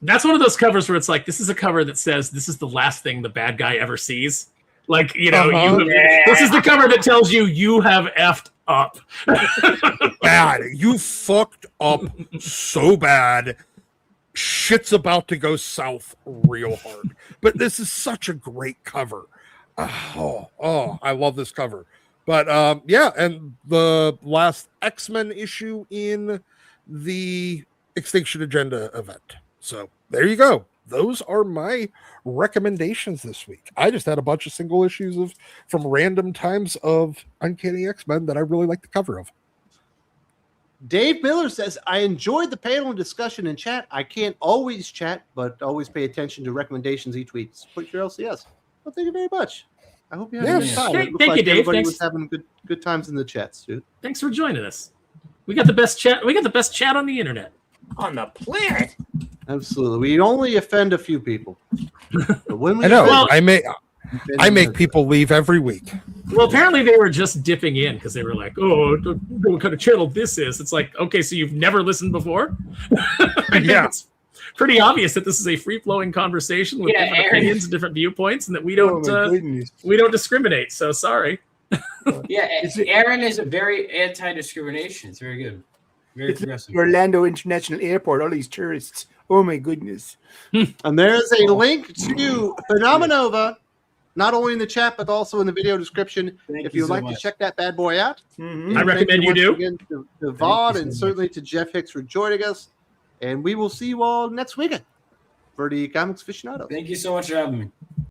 That's one of those covers where it's like, this is a cover that says this is the last thing the bad guy ever sees. Like, you know, this is the cover that tells you have effed up. Bad. You fucked up so bad. Shit's about to go south real hard. But this is such a great cover. Oh, I love this cover. But and the last X-Men issue in the Extinction Agenda event. So there you go. Those are my recommendations this week. I just had a bunch of single issues from random times of Uncanny X-Men that I really like the cover of. Dave Miller says, I enjoyed the panel and discussion in chat. I can't always chat, but always pay attention to recommendations each week. Support your LCS. Well, thank you very much. I hope you had a good time. Thank you, Dave. Everybody was having good times in the chats, dude. Thanks for joining us. We got the best chat. We got the best chat on the internet. On the planet. Absolutely. We only offend a few people. But when we I know. offend, I make people leave every week. Well, apparently they were just dipping in because they were like, "Oh, what kind of channel this is?" It's like, okay, so you've never listened before? Yeah, it's pretty obvious that this is a free-flowing conversation with different opinions and different viewpoints, and that we don't discriminate. So sorry. Aaron is a very anti-discrimination. It's very good. Very progressive. Orlando International Airport, all these tourists. Oh my goodness. And there's a link to Phenomenova, not only in the chat, but also in the video description. If you'd like to check that bad boy out. I recommend you do. Again to Vaughn and certainly to Jeff Hicks for joining us. And we will see you all next weekend for the Comics Aficionados. Thank you so much for having me.